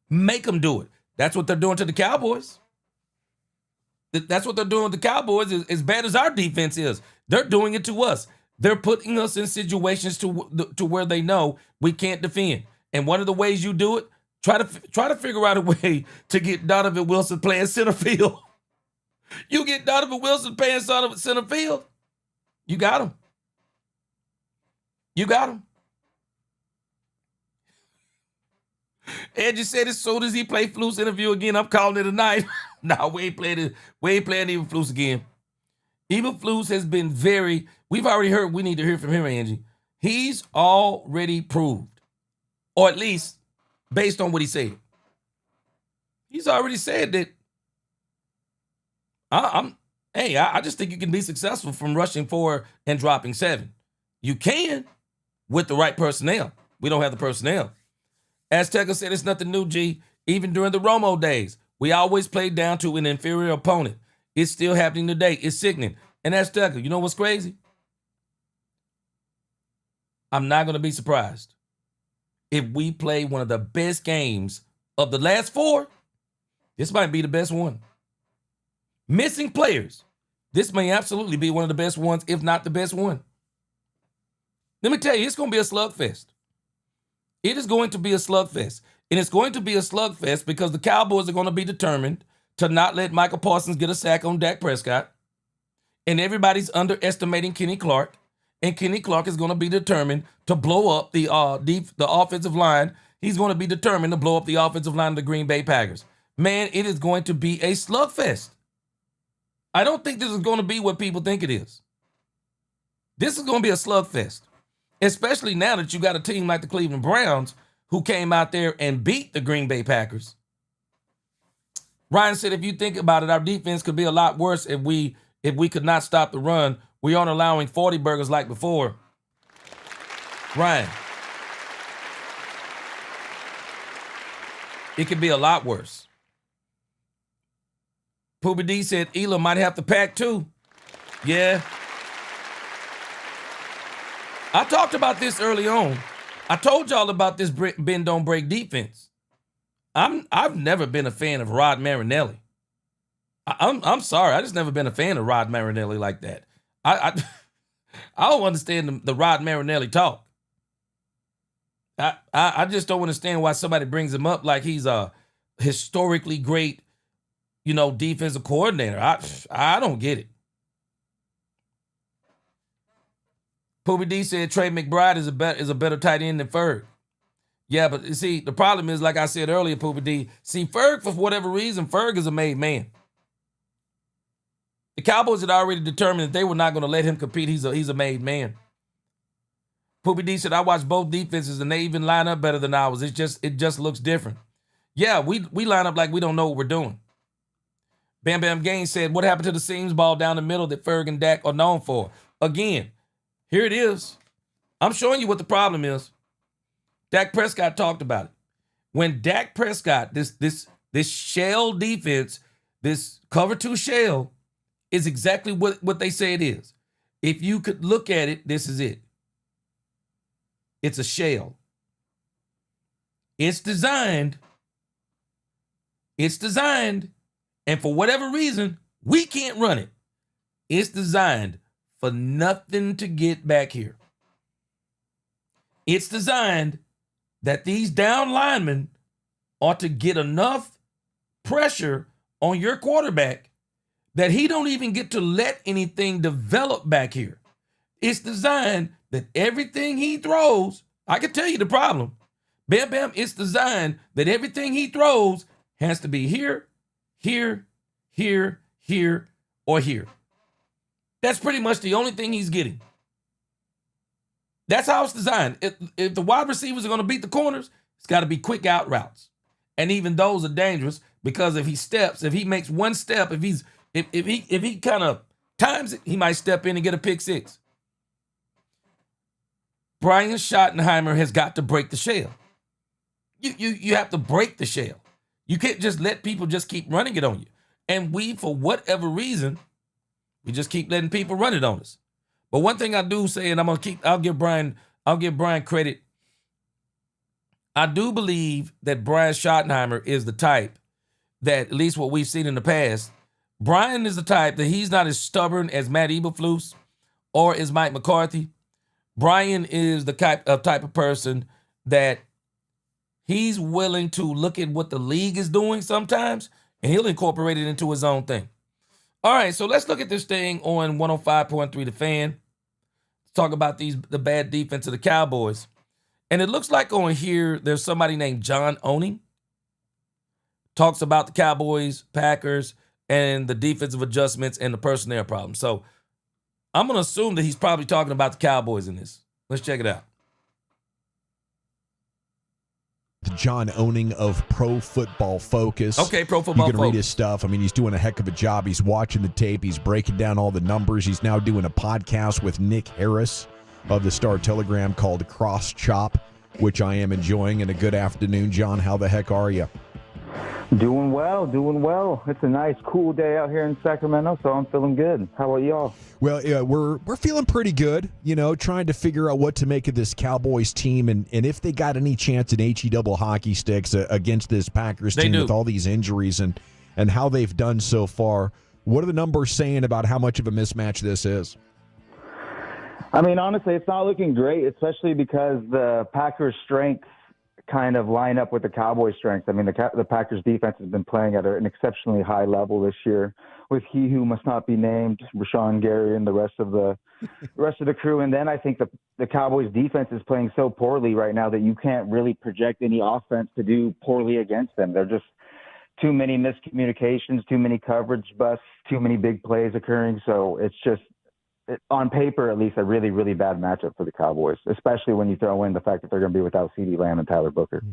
Make them do it. That's what they're doing to the Cowboys. That's what they're doing to the Cowboys. As bad as our defense is, they're doing it to us. They're putting us in situations to where they know we can't defend. And one of the ways you do it, try to figure out a way to get Donovan Wilson playing center field. You get Donovan Wilson playing center field, you got him. You got him. Angie said as soon as he play Flus interview again, I'm calling it a night. No, we ain't playing Eberflus again. Eberflus has been we've already heard, we need to hear from him, Angie. He's already proved, or at least based on what he said. He's already said that Hey, I just think you can be successful from rushing 4 and dropping 7. You can with the right personnel. We don't have the personnel. Azteca said it's nothing new, G. Even during the Romo days, we always played down to an inferior opponent. It's still happening today. It's sickening. And Azteca, you know what's crazy? I'm not going to be surprised if we play one of the best games of the last 4. This might be the best one. Missing players. This may absolutely be one of the best ones, if not the best one. Let me tell you, it's going to be a slugfest. It is going to be a slugfest. And it's going to be a slugfest because the Cowboys are going to be determined to not let Michael Parsons get a sack on Dak Prescott. And everybody's underestimating Kenny Clark. And Kenny Clark is going to be determined to blow up the offensive line. He's going to be determined to blow up the offensive line of the Green Bay Packers. Man, it is going to be a slugfest. I don't think this is going to be what people think it is. This is going to be a slugfest, especially now that you got a team like the Cleveland Browns who came out there and beat the Green Bay Packers. Ryan said, if you think about it, our defense could be a lot worse if we could not stop the run. We aren't allowing 40 burgers like before. Ryan, it could be a lot worse. Poobie D said Elam might have to pack too. Yeah. I talked about this early on. I told y'all about this bend don't break defense. I've never been a fan of Rod Marinelli. I'm sorry. I just never been a fan of Rod Marinelli like that. I don't understand the Rod Marinelli talk. I just don't understand why somebody brings him up like he's a historically great, defensive coordinator. I don't get it. Poobie D said Trey McBride is a better tight end than Ferg. Yeah, but see, the problem is, like I said earlier, Poobie D, see, Ferg, for whatever reason, Ferg is a made man. The Cowboys had already determined that they were not going to let him compete. He's a made man. Poobie D said, I watched both defenses and they even line up better than ours. It just looks different. Yeah, we line up like we don't know what we're doing. Bam Bam Gaines said, what happened to the seams ball down the middle that Ferg and Dak are known for? Again, here it is. I'm showing you what the problem is. Dak Prescott talked about it. When Dak Prescott, this shell defense, this cover 2 shell, is exactly what they say it is. If you could look at it, this is it. It's a shell. It's designed, and for whatever reason, we can't run it. It's designed for nothing to get back here. It's designed that these down linemen ought to get enough pressure on your quarterback that he don't even get to let anything develop back here. It's designed that everything he throws, I can tell you the problem. Bam Bam, it's designed that everything he throws has to be here, here, here, here, or here. That's pretty much the only thing he's getting. That's how it's designed. If the wide receivers are going to beat the corners, it's got to be quick out routes. And even those are dangerous because if he makes one step, if he kind of times it, he might step in and get a pick 6. Brian Schottenheimer has got to break the shell. You have to break the shell. You can't just let people just keep running it on you. And we, for whatever reason, we just keep letting people run it on us. But one thing I do say, and I'll give Brian credit. I do believe that Brian Schottenheimer is the type that, at least what we've seen in the past, Brian is the type that he's not as stubborn as Matt Eberflus or as Mike McCarthy. Brian is the type of person that he's willing to look at what the league is doing sometimes, and he'll incorporate it into his own thing. All right, so let's look at this thing on 105.3 The Fan. Let's talk about the bad defense of the Cowboys. And it looks like on here there's somebody named John Owning. Talks about the Cowboys, Packers, and the defensive adjustments and the personnel problems. So I'm going to assume that he's probably talking about the Cowboys in this. Let's check it out. John Owning of Pro Football Focus. Okay, Pro Football You can read Focus. his stuff. I mean, he's doing a heck of a job. He's watching the tape. He's breaking down all the numbers. He's now doing a podcast with Nick Harris of the Star Telegram called Cross Chop, which I am enjoying. And a good afternoon, John. How the heck are you? Doing well, doing well. It's a nice, cool day out here in Sacramento, so I'm feeling good. How about y'all? Well, yeah, we're feeling pretty good, you know, trying to figure out what to make of this Cowboys team and if they got any chance in HE double hockey sticks against this Packers team with all these injuries and how they've done so far. What are the numbers saying about how much of a mismatch this is? I mean, honestly, it's not looking great, especially because the Packers' strengths kind of line up with the Cowboys' strengths. I mean, the Packers' defense has been playing at an exceptionally high level this year with he who must not be named, Rashawn Gary, and the rest of the crew. And then I think the Cowboys' defense is playing so poorly right now that you can't really project any offense to do poorly against them. They're just too many miscommunications, too many coverage busts, too many big plays occurring. So it's just, on paper, at least, a really, really bad matchup for the Cowboys, especially when you throw in the fact that they're going to be without CeeDee Lamb and Tyler Booker.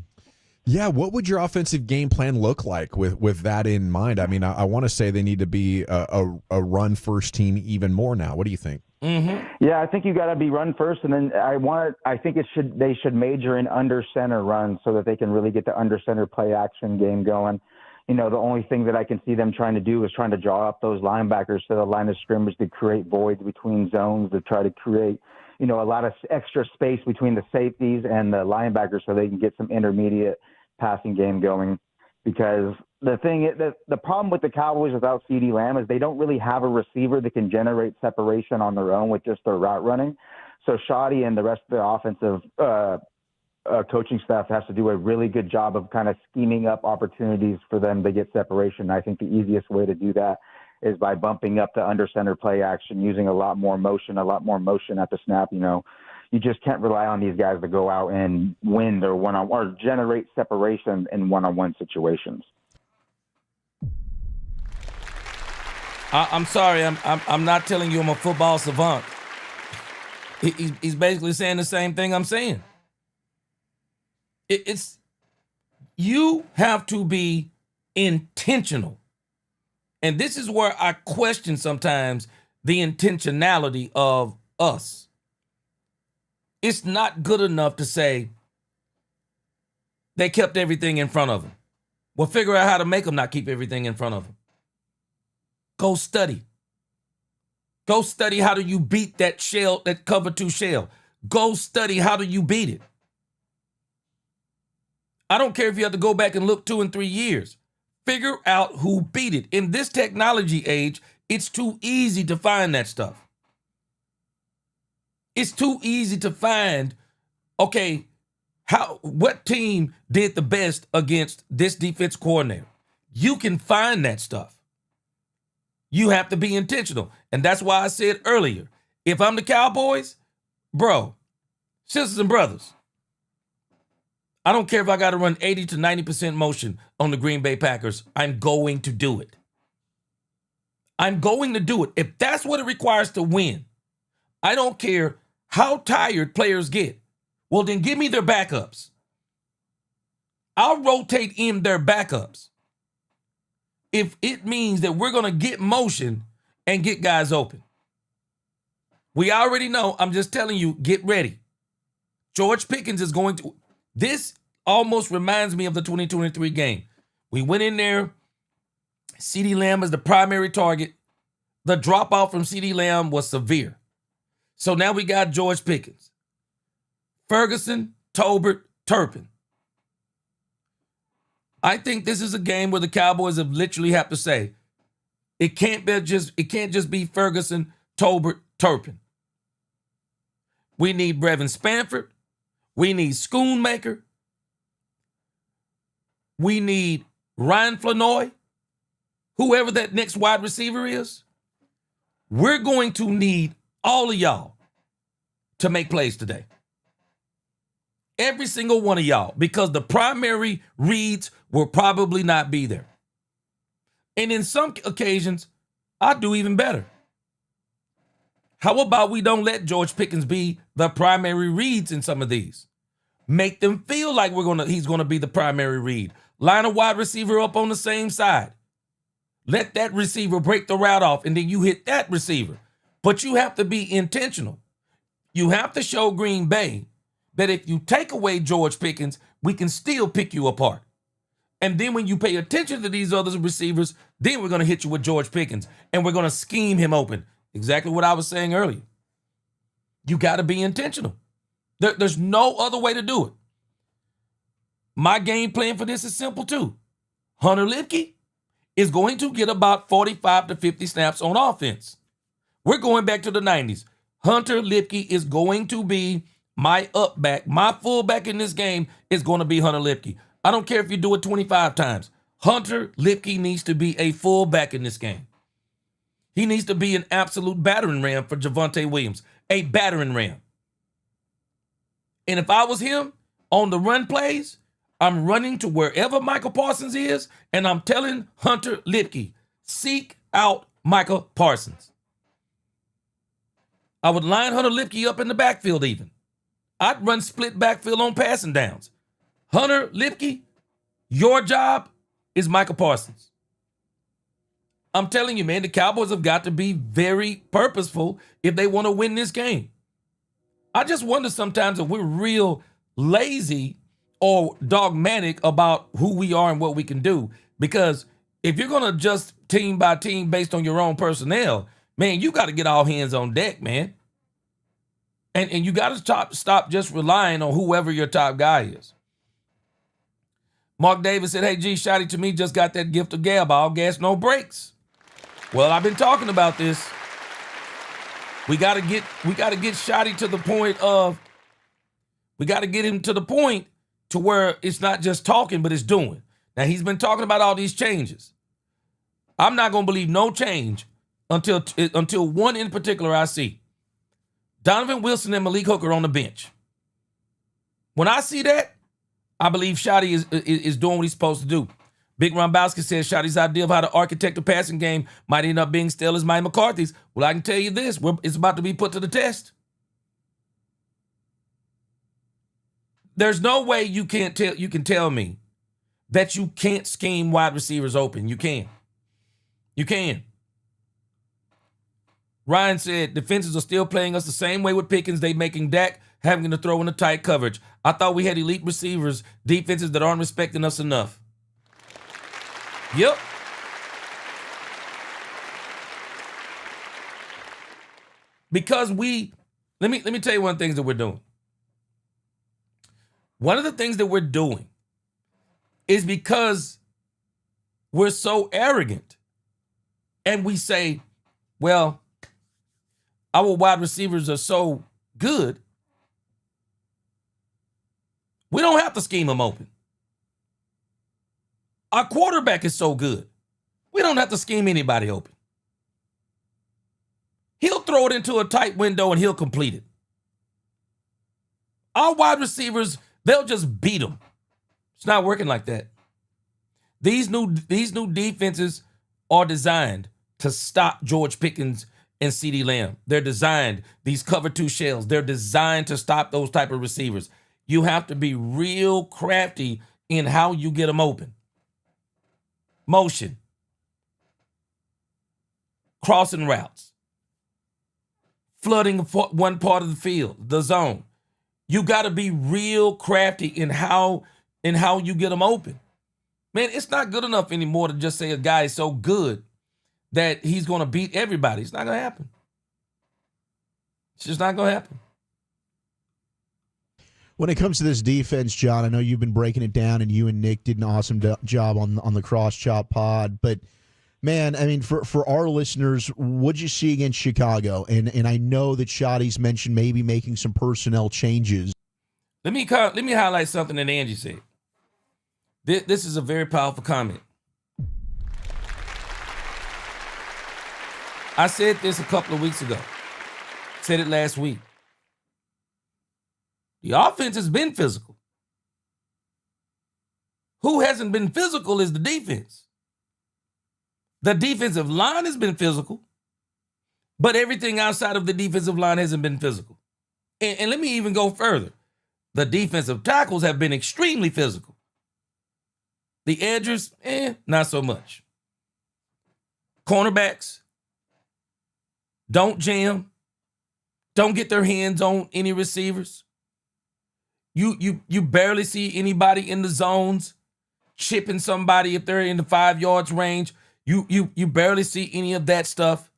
Yeah, what would your offensive game plan look like with that in mind? I mean, I want to say they need to be a run-first team even more now. What do you think? Mm-hmm. Yeah, I think you got to be run first, and then I think they should major in under center runs so that they can really get the under center play action game going. You know, the only thing that I can see them trying to do is trying to draw up those linebackers to the line of scrimmage to create voids between zones, to try to create, you know, a lot of extra space between the safeties and the linebackers so they can get some intermediate passing game going. Because the problem with the Cowboys without CeeDee Lamb is they don't really have a receiver that can generate separation on their own with just their route running. So Shoddy and the rest of the offensive coaching staff has to do a really good job of kind of scheming up opportunities for them to get separation. I think the easiest way to do that is by bumping up the under center play action, using a lot more motion at the snap. You know, you just can't rely on these guys to go out and win their or generate separation in one-on-one situations. I'm sorry, I'm not telling you I'm a football savant. He's basically saying the same thing I'm saying. It's you have to be intentional. And this is where I question sometimes the intentionality of us. It's not good enough to say they kept everything in front of them. Well, figure out how to make them not keep everything in front of them. Go study. Go study how do you beat that shell, that cover two shell. Go study how do you beat it. I don't care if you have to go back and look 2 and 3 years. Figure out who beat it. In this technology age, it's too easy to find that stuff. It's too easy to find, okay, what team did the best against this defense coordinator? You can find that stuff. You have to be intentional. And that's why I said earlier, if I'm the Cowboys, bro, sisters and brothers, I don't care if I got to run 80 to 90% motion on the Green Bay Packers. I'm going to do it. I'm going to do it. If that's what it requires to win, I don't care how tired players get. Well, then give me their backups. I'll rotate in their backups if it means that we're going to get motion and get guys open. We already know. I'm just telling you, get ready. George Pickens is going to... This almost reminds me of the 2023 game. We went in there. CeeDee Lamb is the primary target. The drop-off from CeeDee Lamb was severe. So now we got George Pickens. Ferguson, Tolbert, Turpin. I think this is a game where the Cowboys have literally have to say, it can't just be Ferguson, Tolbert, Turpin. We need Brevin Spanford. We need Schoonmaker. We need Ryan Flanoy. Whoever that next wide receiver is. We're going to need all of y'all to make plays today. Every single one of y'all, because the primary reads will probably not be there. And in some occasions, I'll do even better. How about we don't let George Pickens be the primary reads in some of these? Make them feel like he's gonna be the primary read. Line a wide receiver up on the same side. Let that receiver break the route off, and then you hit that receiver. But you have to be intentional. You have to show Green Bay that if you take away George Pickens, we can still pick you apart. And then when you pay attention to these other receivers, then we're going to hit you with George Pickens, and we're going to scheme him open. Exactly what I was saying earlier. You got to be intentional. There's no other way to do it. My game plan for this is simple too. Hunter Lipke is going to get about 45 to 50 snaps on offense. We're going back to the 90s. Hunter Lipke is going to be my up back. My fullback in this game is going to be Hunter Lipke. I don't care if you do it 25 times. Hunter Lipke needs to be a fullback in this game. He needs to be an absolute battering ram for Javonte Williams. A battering ram. And if I was him on the run plays, I'm running to wherever Michael Parsons is, and I'm telling Hunter Lipke, seek out Michael Parsons. I would line Hunter Lipke up in the backfield even. I'd run split backfield on passing downs. Hunter Lipke, your job is Michael Parsons. I'm telling you, man, the Cowboys have got to be very purposeful if they want to win this game. I just wonder sometimes if we're real lazy or dogmatic about who we are and what we can do. Because if you're going to adjust team by team based on your own personnel, man, you got to get all hands on deck, man. And you got to stop just relying on whoever your top guy is. Mark Davis said, hey, G, Shotty to me just got that gift of gab. All gas, no brakes. Well, I've been talking about this. We got to get Shotty to the point of, we got to get him to the point to where it's not just talking, but it's doing. Now, he's been talking about all these changes. I'm not going to believe no change until one in particular I see. Donovan Wilson and Malik Hooker on the bench. When I see that, I believe Shotty is doing what he's supposed to do. Big Rombowski says Shotty's idea of how to architect a passing game might end up being stale as Mike McCarthy's. Well, I can tell you this, it's about to be put to the test. There's no way you can tell me that you can't scheme wide receivers open. You can. You can. Ryan said defenses are still playing us the same way with Pickens. They making Dak having to throw in a tight coverage. I thought we had elite receivers, defenses that aren't respecting us enough. Yep. Because let me tell you one of the things that we're doing. One of the things that we're doing is because we're so arrogant and we say, well, our wide receivers are so good, we don't have to scheme them open. Our quarterback is so good, we don't have to scheme anybody open. He'll throw it into a tight window and he'll complete it. Our wide receivers, they'll just beat them. It's not working like that. These new defenses are designed to stop George Pickens and CeeDee Lamb. They're designed, these cover two shells, they're designed to stop those type of receivers. You have to be real crafty in how you get them open. Motion. Crossing routes. Flooding one part of the field, the zone. You got to be real crafty in how you get them open. Man, it's not good enough anymore to just say a guy is so good that he's going to beat everybody. It's not going to happen. It's just not going to happen. When it comes to this defense, John, I know you've been breaking it down, and you and Nick did an awesome job on the Cross Chop Pod. But, man, I mean, for our listeners, what'd you see against Chicago? And I know that Shotty's mentioned maybe making some personnel changes. Let me highlight something that Angie said. This is a very powerful comment. I said this a couple of weeks ago. Said it last week. The offense has been physical. Who hasn't been physical is the defense. The defensive line has been physical, but everything outside of the defensive line hasn't been physical. And let me even go further. The defensive tackles have been extremely physical. The edgers, not so much. Cornerbacks don't jam, don't get their hands on any receivers. You barely see anybody in the zones chipping somebody if they're in the 5 yards range. You barely see any of that stuff.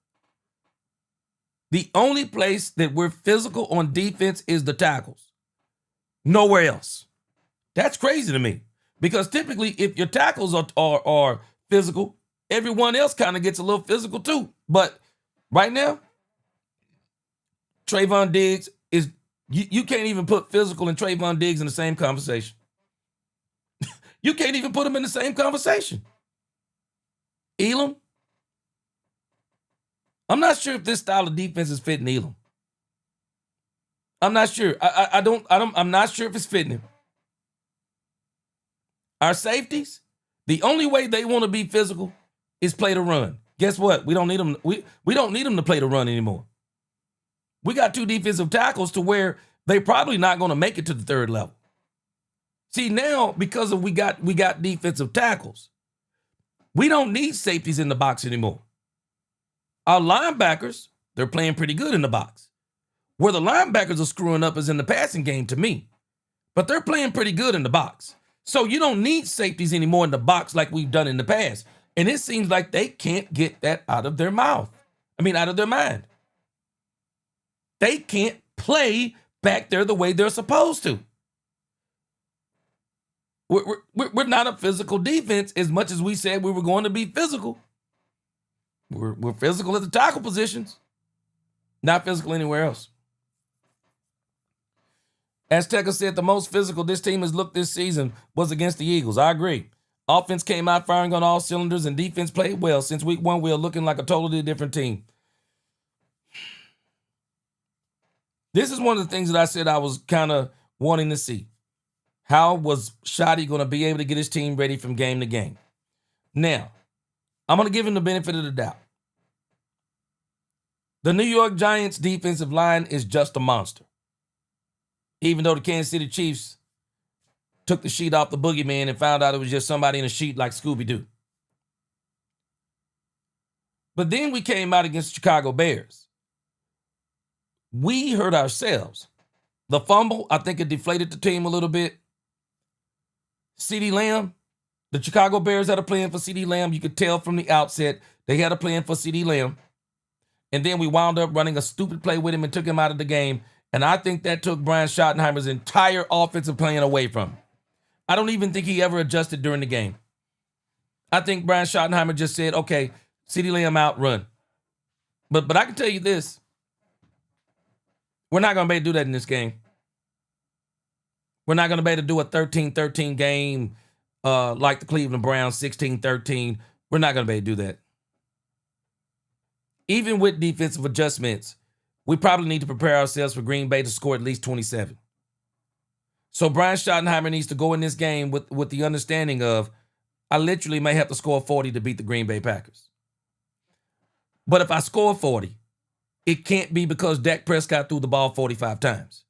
The only place that we're physical on defense is the tackles. Nowhere else. That's crazy to me. Because typically, if your tackles are physical, everyone else kind of gets a little physical too. But right now, Trayvon Diggs is, you can't even put physical and Trayvon Diggs in the same conversation. You can't even put them in the same conversation. Elam, I'm not sure if this style of defense is fitting Elam. I'm not sure. I'm not sure if it's fitting him. Our safeties, the only way they want to be physical is play the run. Guess what? We don't need them. We don't need them to play the run anymore. We got 2 defensive tackles to where they're probably not going to make it to the 3rd level. See, now, because we got defensive tackles, we don't need safeties in the box anymore. Our linebackers, they're playing pretty good in the box. Where the linebackers are screwing up is in the passing game to me. But they're playing pretty good in the box. So you don't need safeties anymore in the box like we've done in the past. And it seems like they can't get that out of their mouth. Out of their mind. They can't play back there the way they're supposed to. We're not a physical defense as much as we said we were going to be physical. We're physical at the tackle positions, not physical anywhere else. Azteca said the most physical this team has looked this season was against the Eagles. I agree. Offense came out firing on all cylinders and defense played well. Since week 1, we are looking like a totally different team. This is one of the things that I said I was kind of wanting to see. How was Shotty going to be able to get his team ready from game to game? Now, I'm going to give him the benefit of the doubt. The New York Giants defensive line is just a monster. Even though the Kansas City Chiefs took the sheet off the boogeyman and found out it was just somebody in a sheet like Scooby-Doo. But then we came out against the Chicago Bears. We hurt ourselves. The fumble, I think it deflated the team a little bit. CeeDee Lamb, the Chicago Bears had a plan for CeeDee Lamb. You could tell from the outset they had a plan for CeeDee Lamb. And then we wound up running a stupid play with him and took him out of the game. And I think that took Brian Schottenheimer's entire offensive plan away from him. I don't even think he ever adjusted during the game. I think Brian Schottenheimer just said, okay, CeeDee Lamb out, run. But I can tell you this. We're not going to be able to do that in this game. We're not going to be able to do a 13-13 game like the Cleveland Browns, 16-13. We're not going to be able to do that. Even with defensive adjustments, we probably need to prepare ourselves for Green Bay to score at least 27. So Brian Schottenheimer needs to go in this game with the understanding of, I literally may have to score 40 to beat the Green Bay Packers. But if I score 40, it can't be because Dak Prescott threw the ball 45 times.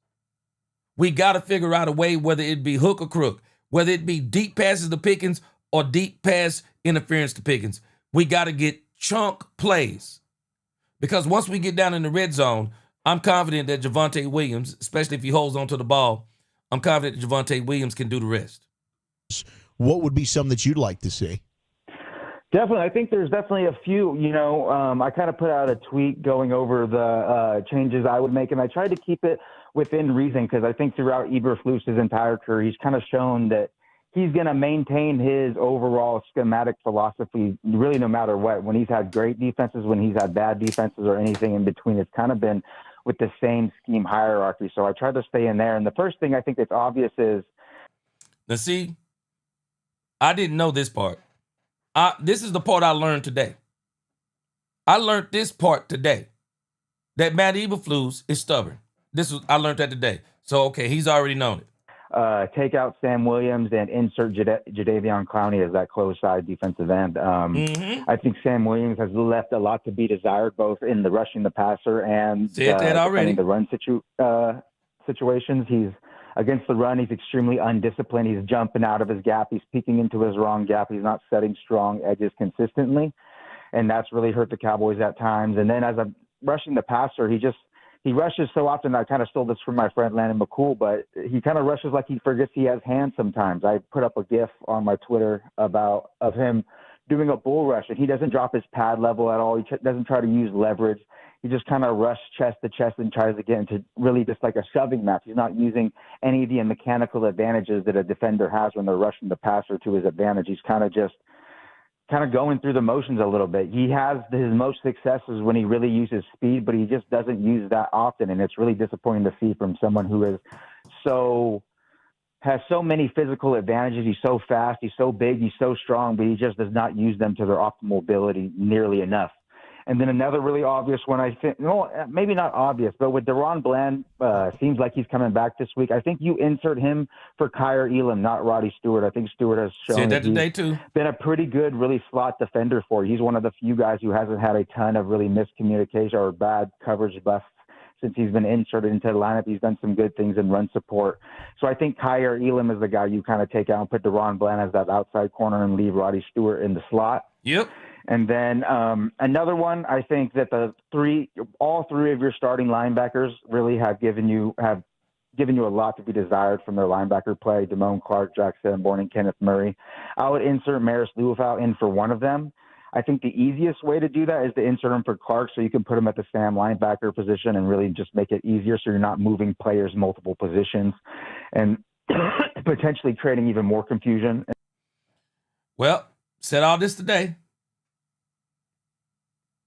We got to figure out a way, whether it be hook or crook, whether it be deep passes to Pickens or deep pass interference to Pickens. We got to get chunk plays. Because once we get down in the red zone, I'm confident that Javonte Williams, especially if he holds onto the ball, I'm confident that Javonte Williams can do the rest. What would be something that you'd like to see? Definitely. I think there's definitely a few, I kind of put out a tweet going over the changes I would make, and I tried to keep it within reason because I think throughout Eberflus's entire career, he's kind of shown that he's going to maintain his overall schematic philosophy really no matter what. When he's had great defenses, when he's had bad defenses, or anything in between, it's kind of been with the same scheme hierarchy. So I tried to stay in there. And the first thing I think that's obvious is... Now, see, I didn't know this part. This is the part I learned today. I learned this part today, that Matt Eberflus is stubborn. I learned that today. So, okay, he's already known it. Take out Sam Williams and insert Jadeveon Clowney as that close side defensive end. I think Sam Williams has left a lot to be desired, both in the rushing the passer and the run situations. Against the run, he's extremely undisciplined. He's jumping out of his gap. He's peeking into his wrong gap. He's not setting strong edges consistently, and that's really hurt the Cowboys at times. And then as I'm rushing the passer, he rushes so often. I kind of stole this from my friend Landon McCool, but he kind of rushes like he forgets he has hands sometimes. I put up a GIF on my Twitter of him doing a bull rush, and he doesn't drop his pad level at all. He doesn't try to use leverage. He just kind of rushes chest to chest and tries to get into really just like a shoving match. He's not using any of the mechanical advantages that a defender has when they're rushing the passer to his advantage. He's kind of going through the motions a little bit. He has his most successes when he really uses speed, but he just doesn't use that often, and it's really disappointing to see from someone who has so many physical advantages. He's so fast, he's so big, he's so strong, but he just does not use them to their optimal ability nearly enough. And then another really obvious one, I think, no, maybe not obvious, but with Deron Bland, seems like he's coming back this week. I think you insert him for Kyer Elam, not Roddy Stewart. I think Stewart has shown that today too. Been a pretty good, really slot defender for you. He's one of the few guys who hasn't had a ton of really miscommunication or bad coverage busts since he's been inserted into the lineup. He's done some good things in run support. So I think Kyer Elam is the guy you kind of take out and put Deron Bland as that outside corner and leave Roddy Stewart in the slot. Yep. And then another one, I think that all three of your starting linebackers really have given you a lot to be desired from their linebacker play. Damone Clark, Jack Sanborn, and Kenneth Murray. I would insert Maris Luafau in for one of them. I think the easiest way to do that is to insert him for Clark, so you can put him at the Sam linebacker position and really just make it easier, so you're not moving players multiple positions and potentially creating even more confusion. Well, said all this today.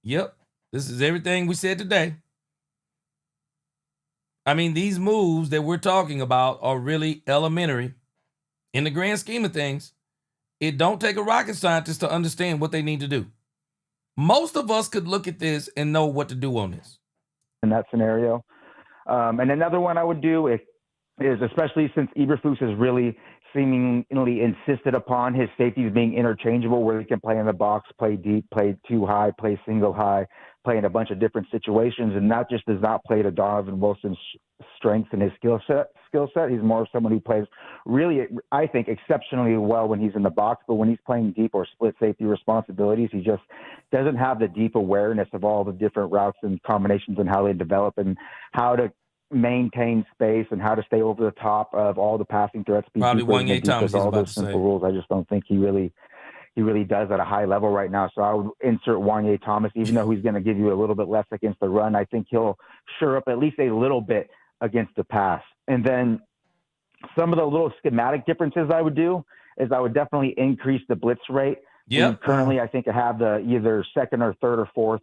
Yep, this is everything we said today. I mean, these moves that we're talking about are really elementary in the grand scheme of things. It don't take a rocket scientist to understand what they need to do. Most of us could look at this and know what to do on this. In that scenario. And another one I would do is especially since Eberflus has really seemingly insisted upon his safeties being interchangeable, where he can play in the box, play deep, play two high, play single high, play in a bunch of different situations, and that just does not play to Donovan Wilson's strengths and his skill set. He's more of someone who plays really, I think, exceptionally well when he's in the box, but when he's playing deep or split safety responsibilities, he just doesn't have the deep awareness of all the different routes and combinations and how they develop and how to maintain space and how to stay over the top of all the passing threats. Probably Wanye Thomas. All those simple rules. I just don't think he really does at a high level right now. So I would insert Wanye Thomas, even though he's going to give you a little bit less against the run. I think he'll shore up at least a little bit against the pass. And then some of the little schematic differences I would do is I would definitely increase the blitz rate. Yeah. Currently, I think I have the either second or third or fourth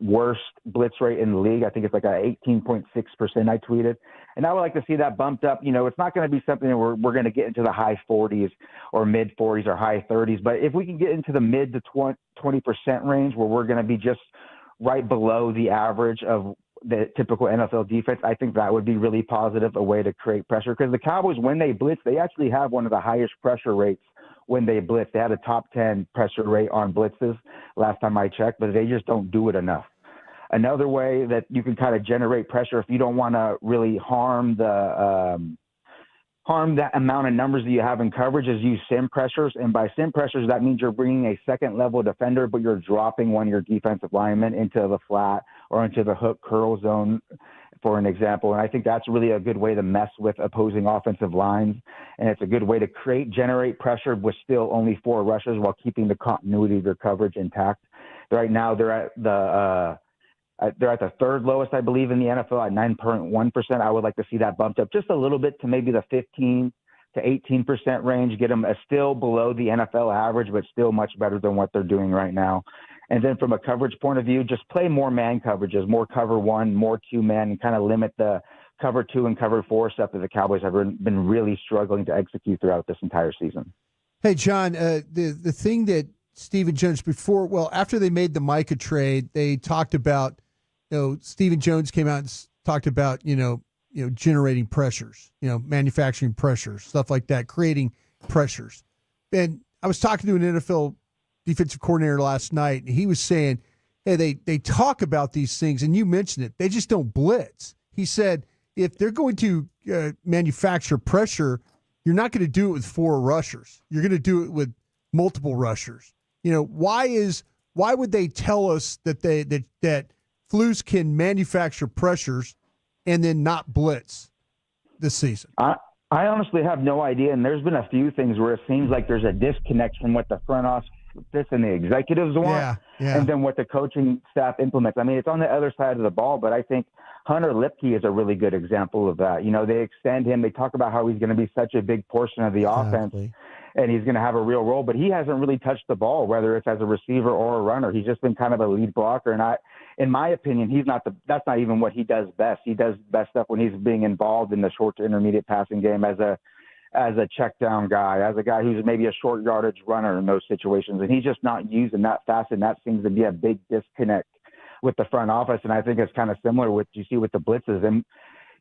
worst blitz rate in the league. I think it's like a 18.6% I tweeted. And I would like to see that bumped up. You know, it's not going to be something that we're going to get into the high 40s or mid 40s or high 30s. But if we can get into the mid to 20% range where we're going to be just right below the average of the typical NFL defense, I think that would be really positive, a way to create pressure. Because the Cowboys, when they blitz, they actually have one of the highest pressure rates when they blitz. They had a top 10 pressure rate on blitzes last time I checked, but they just don't do it enough. Another way that you can kind of generate pressure if you don't want to really harm that amount of numbers that you have in coverage is use sim pressures. And by sim pressures, that means you're bringing a second level defender, but you're dropping one of your defensive linemen into the flat or into the hook curl zone, for an example. And I think that's really a good way to mess with opposing offensive lines. And it's a good way to generate pressure with still only 4 rushes while keeping the continuity of your coverage intact. Right now they're at the third lowest, I believe, in the NFL at 9.1%. I would like to see that bumped up just a little bit to maybe the 15 to 18% range, get them still below the NFL average, but still much better than what they're doing right now. And then from a coverage point of view, just play more man coverages, more cover 1, more 2-man, and kind of limit the cover 2 and cover 4 stuff that the Cowboys have been really struggling to execute throughout this entire season. Hey, John, the thing that Stephen Jones after they made the Micah trade, they talked about, Stephen Jones came out and talked about, generating pressures, manufacturing pressures, stuff like that, creating pressures. And I was talking to an NFL defensive coordinator last night, and he was saying, hey, they talk about these things, and you mentioned it. They just don't blitz. He said if they're going to manufacture pressure, you're not going to do it with 4 rushers. You're going to do it with multiple rushers. Why would they tell us that that Flus can manufacture pressures and then not blitz this season? I honestly have no idea, and there's been a few things where it seems like there's a disconnect from what the front office and the executives want, and then what the coaching staff implements. I mean, it's on the other side of the ball, but I think Hunter Lipke is a really good example of that. They extend him. They talk about how he's going to be such a big portion of the offense, and he's going to have a real role, but he hasn't really touched the ball, whether it's as a receiver or a runner. He's just been kind of a lead blocker, and in my opinion, that's not even what he does best. He does best stuff when he's being involved in the short to intermediate passing game as a check down guy, as a guy who's maybe a short yardage runner in those situations. And he's just not used in that fast, and that seems to be a big disconnect with the front office. And I think it's kind of similar with you see with the blitzes. And,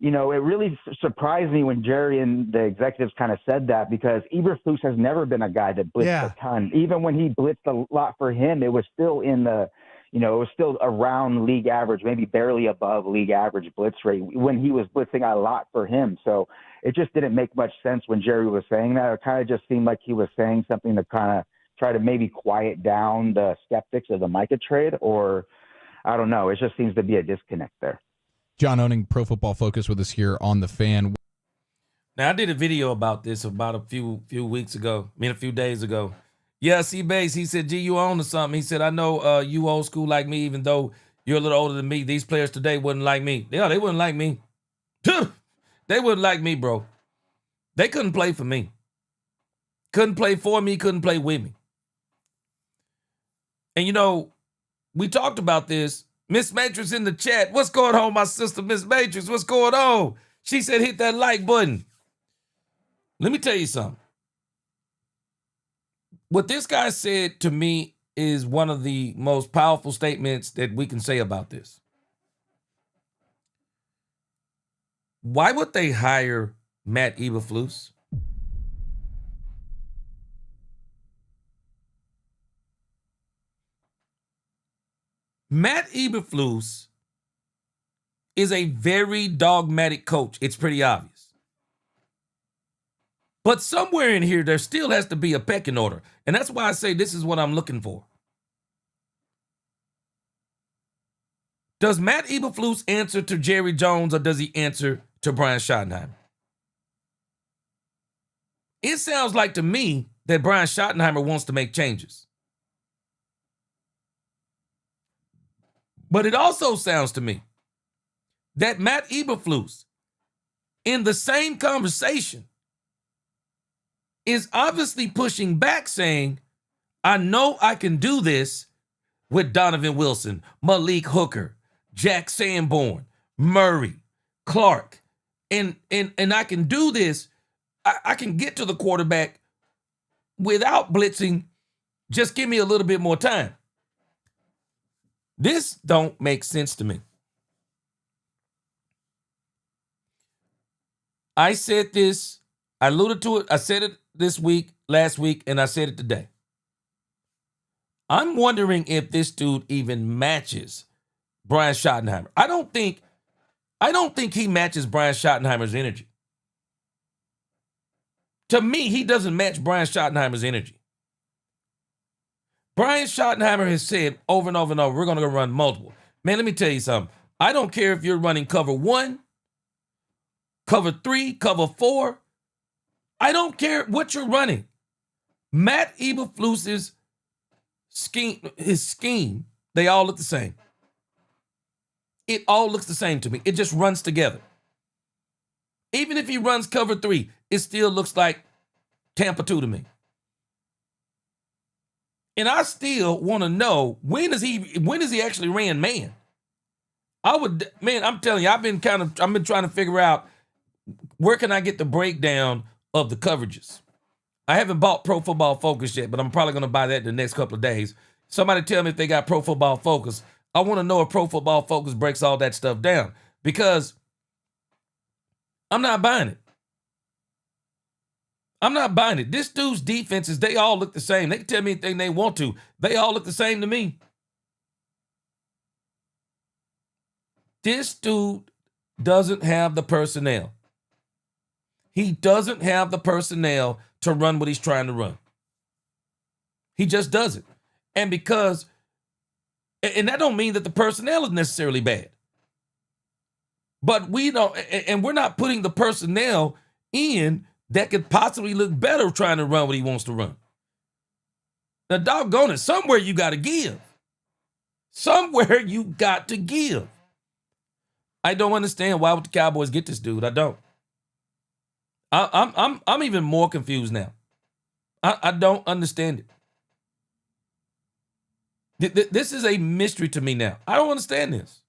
it really surprised me when Jerry and the executives kind of said that, because Eberflus has never been a guy that blitzed a ton. Even when he blitzed a lot for him, it was still in the it was still around league average, maybe barely above league average blitz rate when he was blitzing a lot for him. So it just didn't make much sense when Jerry was saying that. It kind of just seemed like he was saying something to kind of try to maybe quiet down the skeptics of the Micah trade, or I don't know. It just seems to be a disconnect there. John Owning, Pro Football Focus, with us here on The Fan. Now, I did a video about this about a few days ago. Yeah, C-Base, he said, G, you on to something. He said, I know you old school like me, even though you're a little older than me. These players today wouldn't like me. Yeah, they wouldn't like me. They wouldn't like me, bro. They couldn't play for me. Couldn't play for me, couldn't play with me. And, we talked about this. Miss Matrix in the chat. What's going on, my sister, Miss Matrix? What's going on? She said, hit that like button. Let me tell you something. What this guy said to me is one of the most powerful statements that we can say about this. Why would they hire Matt Eberflus? Matt Eberflus is a very dogmatic coach. It's pretty obvious. But somewhere in here, there still has to be a pecking order. And that's why I say this is what I'm looking for. Does Matt Eberflus answer to Jerry Jones, or does he answer to Brian Schottenheimer? It sounds like to me that Brian Schottenheimer wants to make changes. But it also sounds to me that Matt Eberflus, in the same conversation, is obviously pushing back, saying, I know I can do this with Donovan Wilson, Malik Hooker, Jack Sanborn, Murray, Clark, and I can do this. I can get to the quarterback without blitzing. Just give me a little bit more time. This don't make sense to me. I said this, I alluded to it, I said it last week, and I said it today. I'm wondering if this dude even matches Brian Schottenheimer. I don't think he matches Brian Schottenheimer's energy. To me, he doesn't match Brian Schottenheimer's energy. Brian Schottenheimer has said over and over and over, we're going to run multiple. Man, let me tell you something. I don't care if you're running cover 1, cover 3, cover 4. I don't care what you're running. Matt Eberflus's scheme, they all look the same. It all looks the same to me. It just runs together. Even if he runs cover 3, it still looks like Tampa 2 to me. And I still want to know, when is he actually ran man? I'm telling you, I've been trying to figure out where can I get the breakdown of the coverages. I haven't bought Pro Football Focus yet, but I'm probably going to buy that in the next couple of days. Somebody tell me if they got Pro Football Focus. I want to know if Pro Football Focus breaks all that stuff down, because I'm not buying it. I'm not buying it. This dude's defenses, they all look the same. They can tell me anything they want to. They all look the same to me. This dude doesn't have the personnel. He doesn't have the personnel to run what he's trying to run. He just doesn't. And that don't mean that the personnel is necessarily bad. But we don't, and we're not putting the personnel in that could possibly look better trying to run what he wants to run. Now, doggone it, somewhere you got to give. Somewhere you got to give. I don't understand why would the Cowboys get this dude. I don't. I'm even more confused now. I don't understand it. This is a mystery to me now. I don't understand this.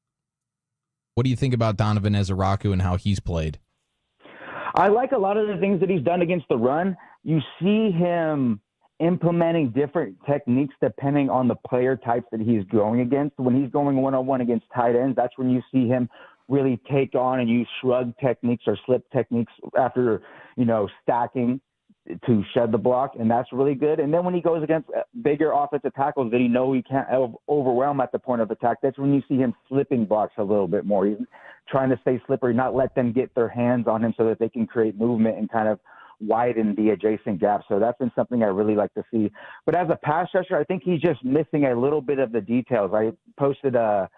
What do you think about Donovan Ezeraku and how he's played? I like a lot of the things that he's done against the run. You see him implementing different techniques depending on the player types that he's going against. When he's going one-on-one against tight ends, that's when you see him really take on and use shrug techniques or slip techniques after, stacking to shed the block, and that's really good. And then when he goes against bigger offensive tackles that he can't overwhelm at the point of attack, that's when you see him slipping blocks a little bit more. He's trying to stay slippery, not let them get their hands on him so that they can create movement and kind of widen the adjacent gap. So that's been something I really like to see. But as a pass rusher, I think he's just missing a little bit of the details. I posted a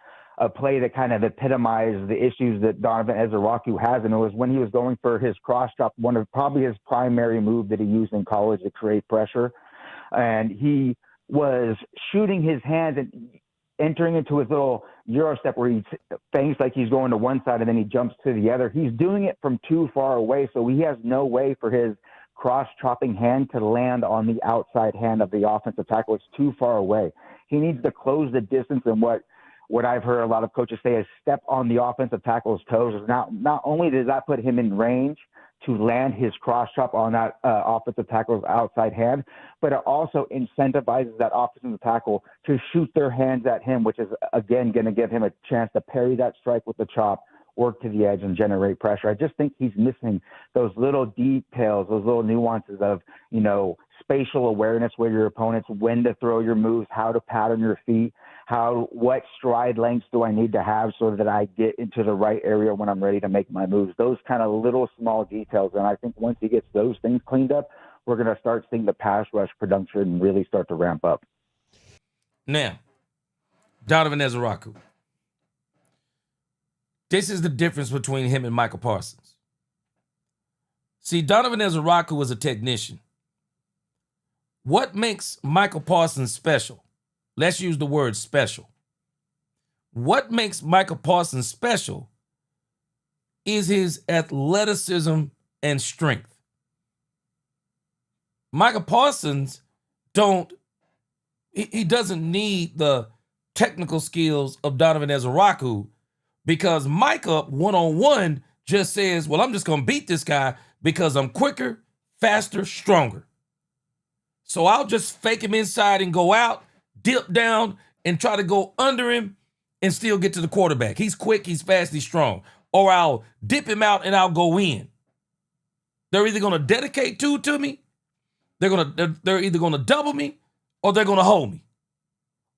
play that kind of epitomized the issues that Donovan Ezeraku has, and it was when he was going for his cross chop, one of probably his primary move that he used in college to create pressure. And he was shooting his hands and entering into his little Euro step where he thinks like he's going to one side and then he jumps to the other. He's doing it from too far away, so he has no way for his cross-chopping hand to land on the outside hand of the offensive tackle. It's too far away. He needs to close the distance, and what I've heard a lot of coaches say is step on the offensive tackle's toes. Not only does that put him in range to land his cross chop on that offensive tackle's outside hand, but it also incentivizes that offensive tackle to shoot their hands at him, which is, again, going to give him a chance to parry that strike with the chop, work to the edge, and generate pressure. I just think he's missing those little details, those little nuances of, spatial awareness with your opponents, when to throw your moves, how to pattern your feet, what stride lengths do I need to have so that I get into the right area when I'm ready to make my moves. Those kind of little small details. And I think once he gets those things cleaned up, we're going to start seeing the pass rush production really start to ramp up. Now, Donovan Ezeraku. This is the difference between him and Michael Parsons. See, Donovan Ezeraku was a technician. What makes Michael Parsons special? Let's use the word special. What makes Michael Parsons special is his athleticism and strength. Michael Parsons he doesn't need the technical skills of Donovan Ezeraku, because Micah one-on-one just says, well, I'm just going to beat this guy because I'm quicker, faster, stronger. So I'll just fake him inside and go out, dip down, and try to go under him and still get to the quarterback. He's quick, he's fast, he's strong. Or I'll dip him out and I'll go in. They're either going to dedicate two to me, they're either going to double me, or they're going to hold me.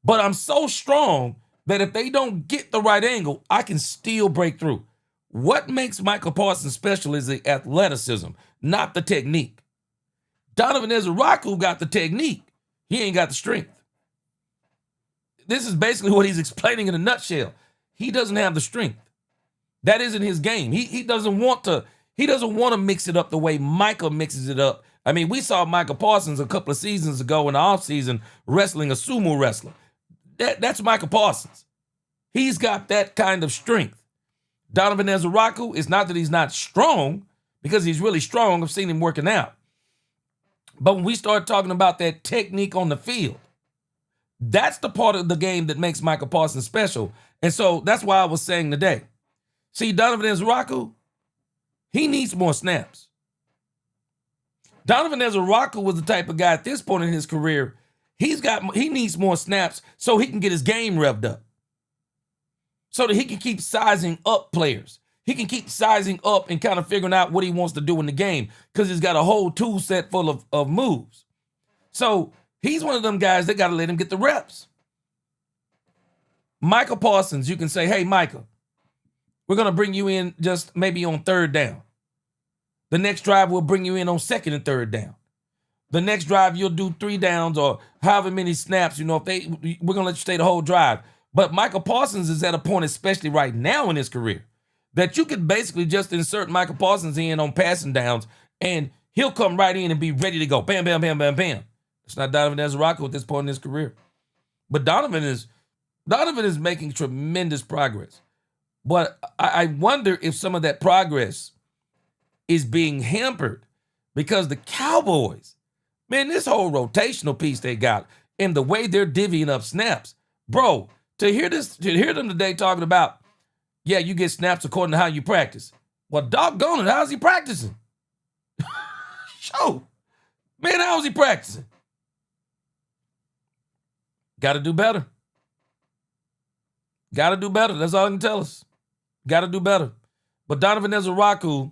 But I'm so strong that if they don't get the right angle, I can still break through. What makes Michael Parsons special is the athleticism, not the technique. Donovan Ezeraku got the technique. He ain't got the strength. This is basically what he's explaining in a nutshell. He doesn't have the strength. That isn't his game. He doesn't want to mix it up the way Michael mixes it up. I mean, we saw Michael Parsons a couple of seasons ago in the offseason wrestling a sumo wrestler. That's Michael Parsons. He's got that kind of strength. Donovan Ezeraku, it's not that he's not strong, because he's really strong. I've seen him working out. But when we start talking about that technique on the field, that's the part of the game that makes Michael Parsons special. And so that's why I was saying today, see, Donovan Ezeraku, he needs more snaps. Donovan Ezeraku was the type of guy at this point in his career, he needs more snaps so he can get his game revved up, so that he can keep sizing up players. He can keep sizing up and kind of figuring out what he wants to do in the game, because he's got a whole tool set full of moves. So he's one of them guys that got to let him get the reps. Michael Parsons, you can say, hey, Michael, We're going to bring you in just maybe on third down. The next drive, we'll bring you in on second and third down. The next drive, you'll do 3 downs or however many snaps. We're going to let you stay the whole drive. But Michael Parsons is at a point, especially right now in his career, that you could basically just insert Michael Parsons in on passing downs, and he'll come right in and be ready to go. Bam, bam, bam, bam, bam. It's not Donovan Ezra at this point in his career. But Donovan is making tremendous progress. But I wonder if some of that progress is being hampered because the Cowboys, man, this whole rotational piece they got and the way they're divvying up snaps, bro, to hear them today talking about, yeah, you get snaps according to how you practice. Well, doggone it, how's he practicing? Show. Man, how's he practicing? Got to do better. Got to do better. That's all I can tell us. Got to do better. But Donovan Ezra,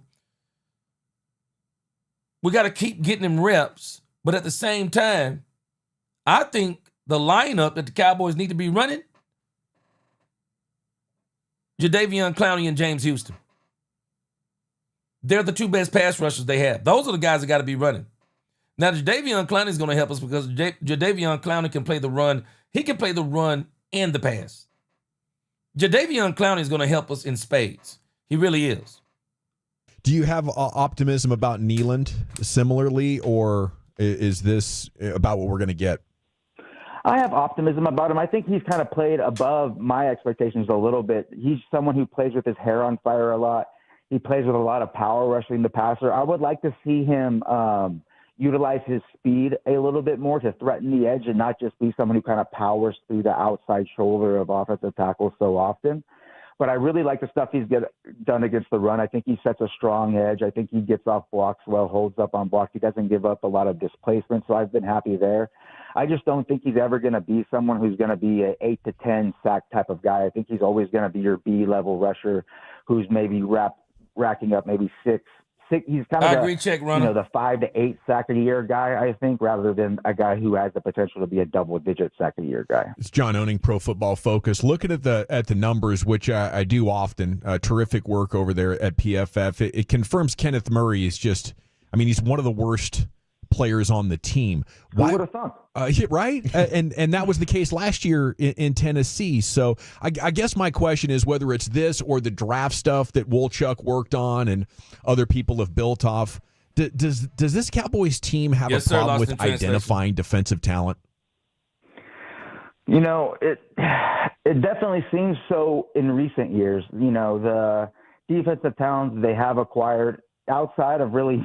we got to keep getting him reps. But at the same time, I think the lineup that the Cowboys need to be running, Jadeveon Clowney and James Houston. They're the 2 best pass rushers they have. Those are the guys that got to be running. Now, Jadeveon Clowney is going to help us because Jadeveon Clowney can play the run. He can play the run and the pass. Jadeveon Clowney is going to help us in spades. He really is. Do you have optimism about Nealand similarly, or is this about what we're going to get? I have optimism about him. I think he's kind of played above my expectations a little bit. He's someone who plays with his hair on fire a lot. He plays with a lot of power rushing the passer. I would like to see him utilize his speed a little bit more to threaten the edge and not just be someone who kind of powers through the outside shoulder of offensive tackles so often. But I really like the stuff he's done against the run. I think he sets a strong edge. I think he gets off blocks well, holds up on blocks. He doesn't give up a lot of displacement, so I've been happy there. I just don't think he's ever going to be someone who's going to be an 8 to 10 sack type of guy. I think he's always going to be your B-level rusher who's maybe racking up maybe six. He's kind of the 5 to 8 sack a year guy, I think, rather than a guy who has the potential to be a double-digit sack a year guy. It's John Owning, Pro Football Focus. Looking at the numbers, which I do often, terrific work over there at PFF. It confirms Kenneth Murray is just, he's one of the worst players on the team. Who would have thought? Right? and that was the case last year in Tennessee. So I guess my question is whether it's this or the draft stuff that Wolchuk worked on and other people have built off. Does this Cowboys team have a problem with identifying defensive talent? It definitely seems so in recent years. The defensive talents they have acquired outside of really,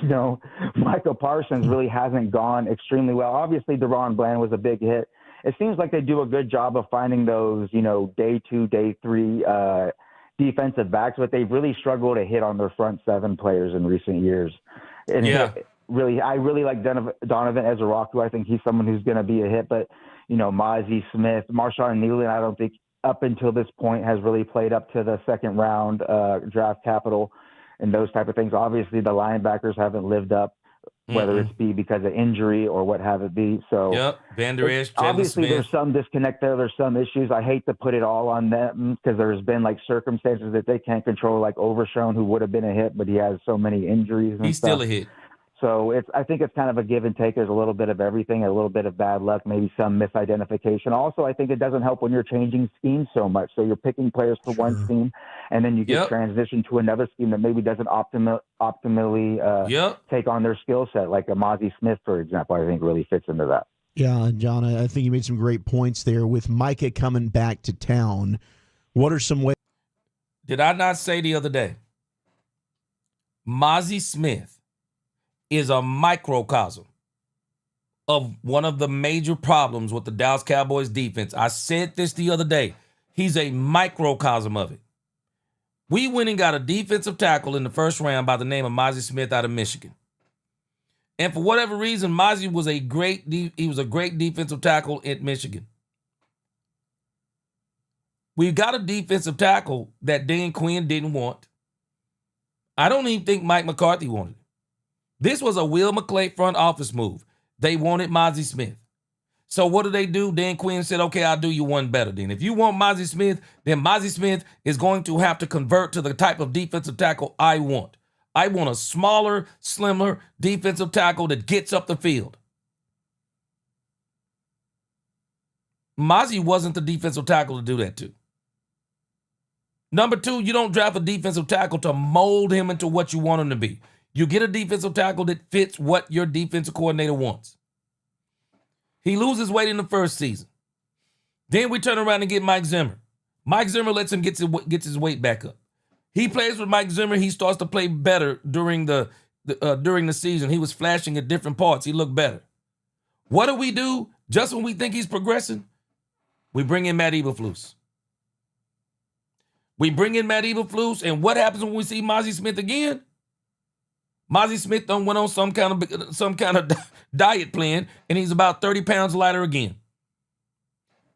Michael Parsons really hasn't gone extremely well. Obviously, Deron Bland was a big hit. It seems like they do a good job of finding those, day 2, day 3 defensive backs, but they've really struggled to hit on their front 7 players in recent years. And I really like Donovan Ezra. I think he's someone who's going to be a hit, but, Mozzie Smith, Marshawn Newland, I don't think up until this point has really played up to the second round draft capital and those type of things. Obviously, the linebackers haven't lived up, whether it's because of injury or what have it be. So, Van Der Esch, obviously, Smith. there's some disconnect there. There's some issues. I hate to put it all on them because there's been circumstances that they can't control, like Overshown, who would have been a hit, but he has so many injuries. And He's stuff. still a hit. So I think it's kind of a give and take. There's a little bit of everything, a little bit of bad luck, maybe some misidentification. Also, I think it doesn't help when you're changing schemes so much. So you're picking players for one scheme, and then you get transition to another scheme that maybe doesn't optimally take on their skill set, like a Mozzie Smith, for example, I think really fits into that. Yeah, John, I think you made some great points there with Micah coming back to town. What are some ways? Did I not say the other day, Mozzie Smith is a microcosm of one of the major problems with the Dallas Cowboys defense. I said this the other day. He's a microcosm of it. We went and got a defensive tackle in the first round by the name of Mozzie Smith out of Michigan. And for whatever reason, Mozzie was a great defensive tackle at Michigan. We got a defensive tackle that Dan Quinn didn't want. I don't even think Mike McCarthy wanted it. This was a Will McClay front office move. They wanted Mozzie Smith. So what do? Dan Quinn said, okay, I'll do you one better then. If you want Mozzie Smith, then Mozzie Smith is going to have to convert to the type of defensive tackle I want. I want a smaller, slimmer defensive tackle that gets up the field. Mozzie wasn't the defensive tackle to do that to. Number two, you don't draft a defensive tackle to mold him into what you want him to be. You get a defensive tackle that fits what your defensive coordinator wants. He loses weight in the first season. Then we turn around and get Mike Zimmer. Mike Zimmer lets him get his weight back up. He plays with Mike Zimmer. He starts to play better during the season. He was flashing at different parts. He looked better. What do? Just when we think he's progressing, we bring in Matt Eberflus. And what happens when we see Mozzie Smith again? Mozzie Smith done went on some kind of diet plan, and he's about 30 pounds lighter again.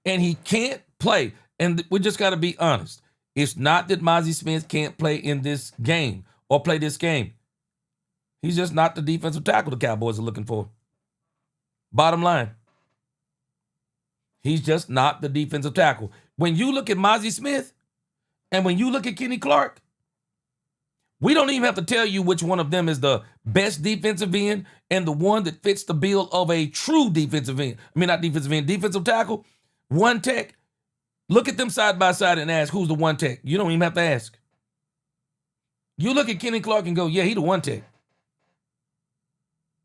And he can't play. And we just got to be honest. It's not that Mozzie Smith can't play in this game or play this game. He's just not the defensive tackle the Cowboys are looking for. Bottom line. He's just not the defensive tackle. When you look at Mozzie Smith and when you look at Kenny Clark, we don't even have to tell you which one of them is the best defensive end and the one that fits the bill of a true defensive end. I mean, not defensive end, defensive tackle, one tech. Look at them side by side and ask who's the one tech. You don't even have to ask. You look at Kenny Clark and go, yeah, he the one tech.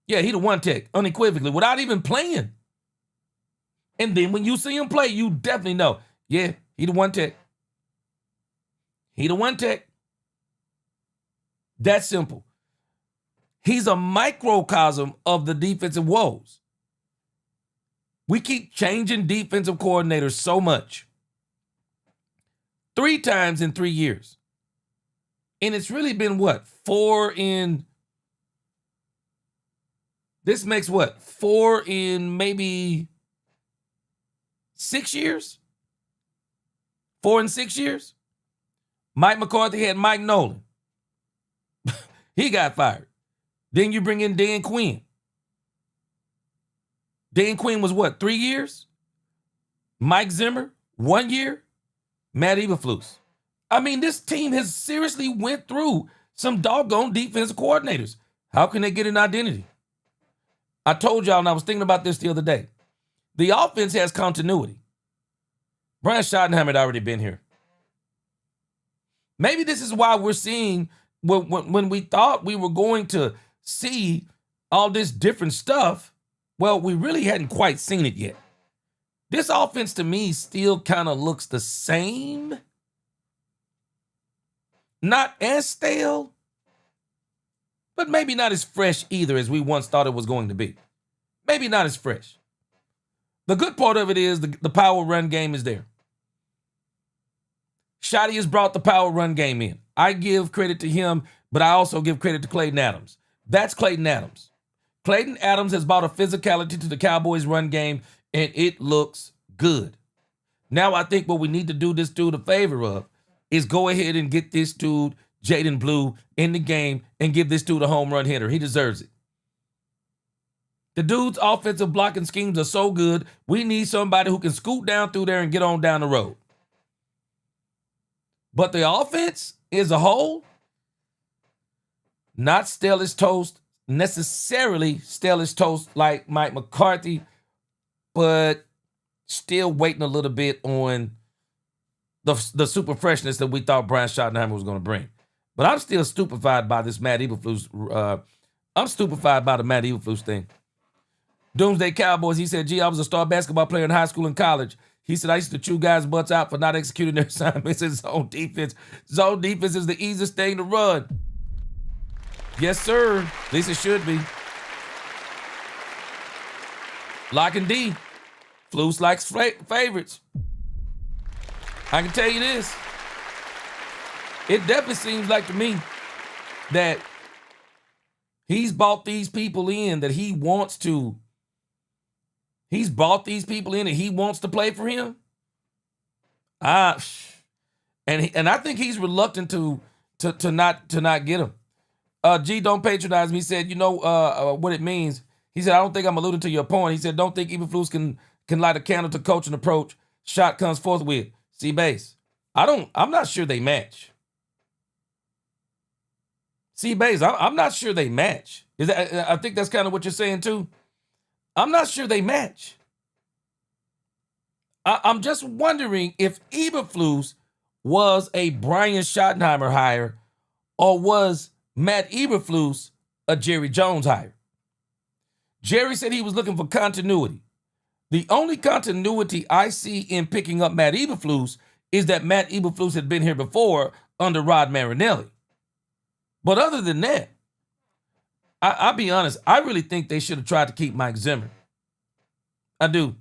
Yeah, he the one tech, unequivocally, without even playing. And then when you see him play, you definitely know, yeah, he the one tech. He the one tech. That's simple. He's a microcosm of the defensive woes. We keep changing defensive coordinators so much. 3 times in 3 years. And it's really been what? 4 in... This makes what? 4 in maybe 6 years? 4 in 6 years? Mike McCarthy had Mike Nolan. He got fired. Then you bring in Dan Quinn. Dan Quinn was what, 3 years? Mike Zimmer, 1 year? Matt Eberflus. I mean, this team has seriously went through some doggone defensive coordinators. How can they get an identity? I told y'all, and I was thinking about this the other day. The offense has continuity. Brian Schottenheimer had already been here. Maybe this is why we're seeing, when we thought we were going to see all this different stuff, well, we really hadn't quite seen it yet. This offense to me still kind of looks the same. Not as stale, but maybe not as fresh either as we once thought it was going to be. Maybe not as fresh. The good part of it is the power run game is there. Shotty has brought the power run game in. I give credit to him, but I also give credit to Clayton Adams. That's Clayton Adams. Clayton Adams has brought a physicality to the Cowboys run game, and it looks good. Now I think what we need to do this dude a favor of is go ahead and get this dude, Jaden Blue, in the game and give this dude a home run hitter. He deserves it. The dude's offensive blocking schemes are so good, we need somebody who can scoot down through there and get on down the road. But the offense as a whole, not stale as toast, necessarily stale as toast like Mike McCarthy, but still waiting a little bit on the super freshness that we thought Brian Schottenheimer was going to bring. But I'm still stupefied by this Matt Eberflus. I'm stupefied by the Matt Eberflus thing. Doomsday Cowboys, he said, gee, I was a star basketball player in high school and college. He said, I used to chew guys' butts out for not executing their assignments in zone defense. Zone defense is the easiest thing to run. Yes, sir. At least it should be. Lock and D. Flus likes favorites. I can tell you this. It definitely seems like to me that he's bought these people in that he wants to. He's brought these people in and he wants to play for him. And I think he's reluctant to not get him. G, don't patronize me. He said, you know what it means. He said, I don't think I'm alluding to your point. He said, don't think Eberflus can light a candle to coaching approach. Shot comes forth with C-Base. I'm not sure they match. C-Base, I'm not sure they match. I think that's kind of what you're saying too. I'm not sure they match. I'm just wondering if Eberflus was a Brian Schottenheimer hire or was Matt Eberflus a Jerry Jones hire. Jerry said he was looking for continuity. The only continuity I see in picking up Matt Eberflus is that Matt Eberflus had been here before under Rod Marinelli. But other than that, I'll be honest, I really think they should have tried to keep Mike Zimmer. I do.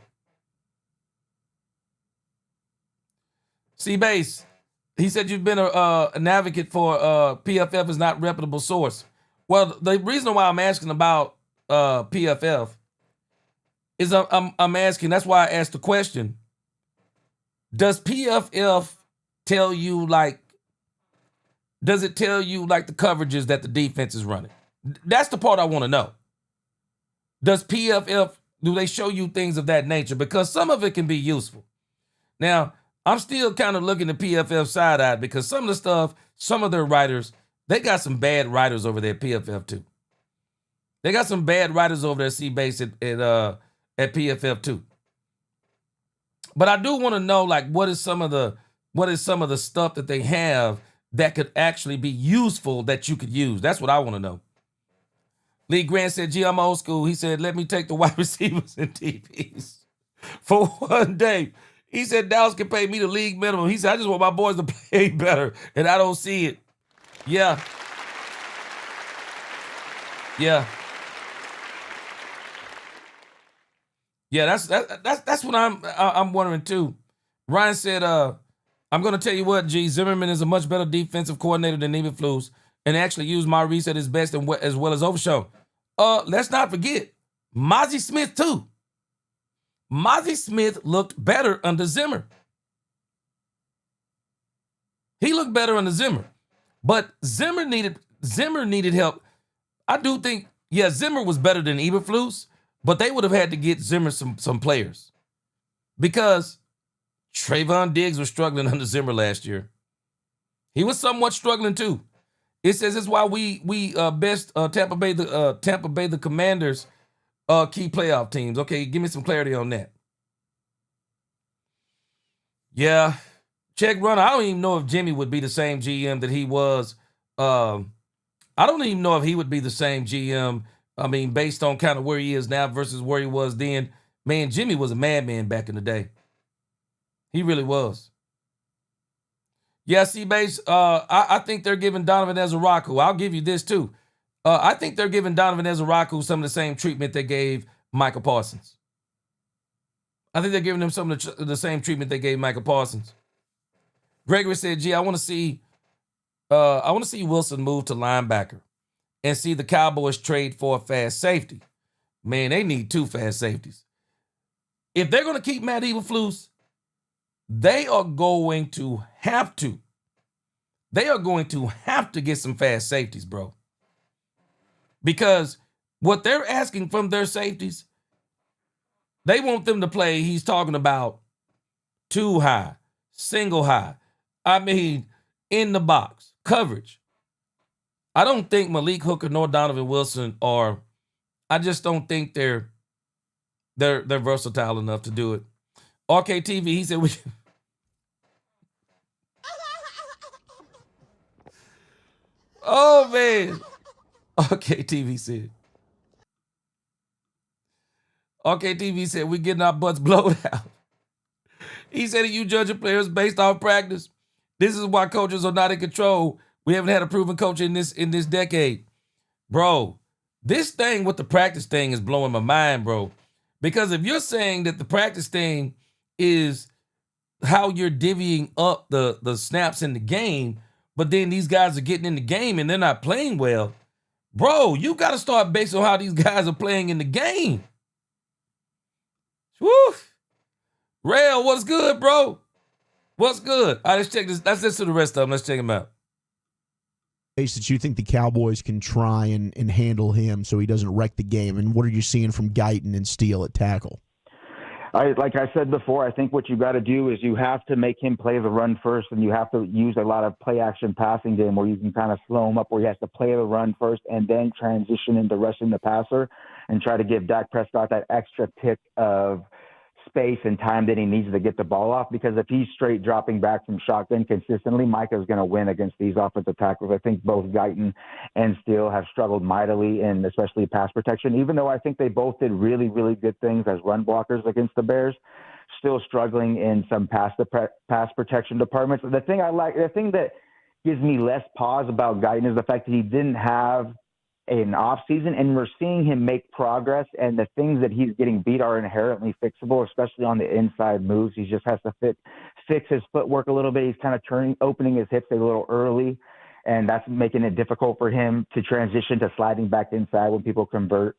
C-Base, he said you've been an advocate for PFF is not a reputable source. Well, the reason why I'm asking about PFF is I'm asking, that's why I asked the question, does PFF tell you does it tell you the coverages that the defense is running? That's the part I want to know. Does PFF, do they show you things of that nature? Because some of it can be useful. Now, I'm still kind of looking at PFF side-eyed because some of the stuff, some of their writers, they got some bad writers over there at PFF too. They got some bad writers over there, C-Base at PFF too. But I do want to know, what is some of the stuff that they have that could actually be useful that you could use? That's what I want to know. Lee Grant said, gee, I'm old school. He said, let me take the wide receivers and DBs for one day. He said, Dallas can pay me the league minimum. He said, I just want my boys to play better, and I don't see it. Yeah. Yeah. Yeah, that's what I'm wondering too. Ryan said, I'm going to tell you what, G, Zimmerman is a much better defensive coordinator than Eberflus and actually used Maurice at his best and as well as Overshown. Let's not forget, Mozzie Smith too. Mozzie Smith looked better under Zimmer. He looked better under Zimmer. But Zimmer needed help. I do think, Zimmer was better than Eberflus, but they would have had to get Zimmer some players. Because Trayvon Diggs was struggling under Zimmer last year. He was somewhat struggling too. It says it's why we best Tampa Bay the Commanders key playoff teams. Okay, give me some clarity on that. Yeah, check runner. I don't even know if Jimmy would be the same GM that he was. I don't even know if he would be the same GM. I mean, based on kind of where he is now versus where he was then. Man, Jimmy was a madman back in the day. He really was. Yeah, C-Base, I think they're giving Donovan Ezaraku. I'll give you this too. I think they're giving Donovan Ezaraku some of the same treatment they gave Michael Parsons. I think they're giving him some of the same treatment they gave Michael Parsons. Gregory said, gee, I want to see Wilson move to linebacker and see the Cowboys trade for a fast safety. Man, they need 2 fast safeties. If they're going to keep Matt Eberflus, they are going to have to. They are going to have to get some fast safeties, bro. Because what they're asking from their safeties, they want them to play, he's talking about 2 high, single high. I mean, in the box, coverage. I don't think Malik Hooker nor Donovan Wilson are, I just don't think they're versatile enough to do it. RKTV, he said we. Oh man. RKTV said. RKTV said we getting our butts blown out. He said you judging players based off practice. This is why coaches are not in control. We haven't had a proven coach in this decade. Bro, this thing with the practice thing is blowing my mind, bro. Because if you're saying that the practice thing is how you're divvying up the snaps in the game, but then these guys are getting in the game and they're not playing well, bro, you got to start based on how these guys are playing in the game. Woo! Rail, what's good, bro? What's good? All right, let's check this. Let's listen to the rest of them. Let's check them out. That you think the Cowboys can try and handle him so he doesn't wreck the game? And what are you seeing from Guyton and Steele at tackle? Like I said before, I think what you got to do is you have to make him play the run first, and you have to use a lot of play action passing game where you can kind of slow him up, where he has to play the run first and then transition into rushing the passer and try to give Dak Prescott that extra tick of space and time that he needs to get the ball off. Because if he's straight dropping back from shotgun consistently, Micah's going to win against these offensive tackles. I think both Guyton and Steele have struggled mightily in especially pass protection, even though I think they both did really, really good things as run blockers against the Bears, still struggling in some pass protection departments. The thing that gives me less pause about Guyton is the fact that he didn't have an off season, and we're seeing him make progress, and the things that he's getting beat are inherently fixable, especially on the inside moves. He just has to fix his footwork a little bit. He's kind of opening his hips a little early, and that's making it difficult for him to transition to sliding back inside when people convert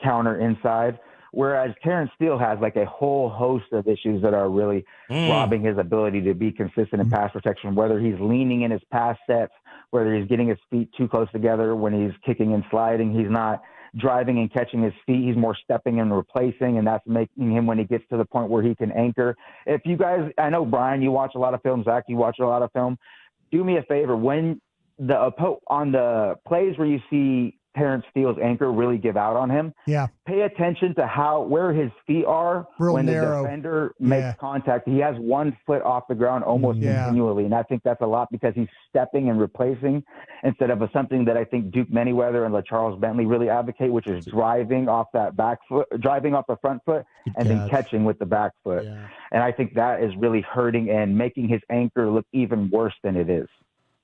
counter inside. Whereas Terrence Steele has like a whole host of issues that are really robbing his ability to be consistent in pass protection, whether he's leaning in his pass sets, whether he's getting his feet too close together when he's kicking and sliding. He's not driving and catching his feet. He's more stepping and replacing, and that's making him, when he gets to the point where he can anchor. If you guys, I know, Brian, you watch a lot of film. Zach, you watch a lot of film. Do me a favor. When on the plays where you see Terrence Steele's anchor really give out on him, pay attention to where his feet are when narrow. The defender makes contact. He has 1 foot off the ground almost continually, and I think that's a lot because he's stepping and replacing instead of something that I think Duke Manyweather and LaCharles Bentley really advocate, which is driving off the front foot and then catching with the back foot. And I think that is really hurting and making his anchor look even worse than it is.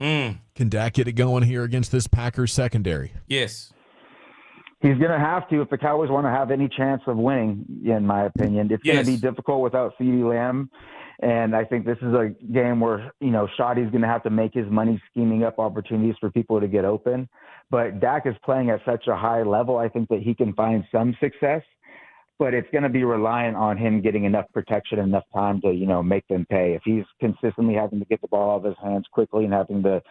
Can Dak get it going here against this Packers secondary? Yes. He's going to have to if the Cowboys want to have any chance of winning, in my opinion. It's going to be difficult without CeeDee Lamb, and I think this is a game where, Shoddy's going to have to make his money scheming up opportunities for people to get open. But Dak is playing at such a high level, I think that he can find some success. But it's going to be reliant on him getting enough protection, enough time to, make them pay. If he's consistently having to get the ball out of his hands quickly and having to,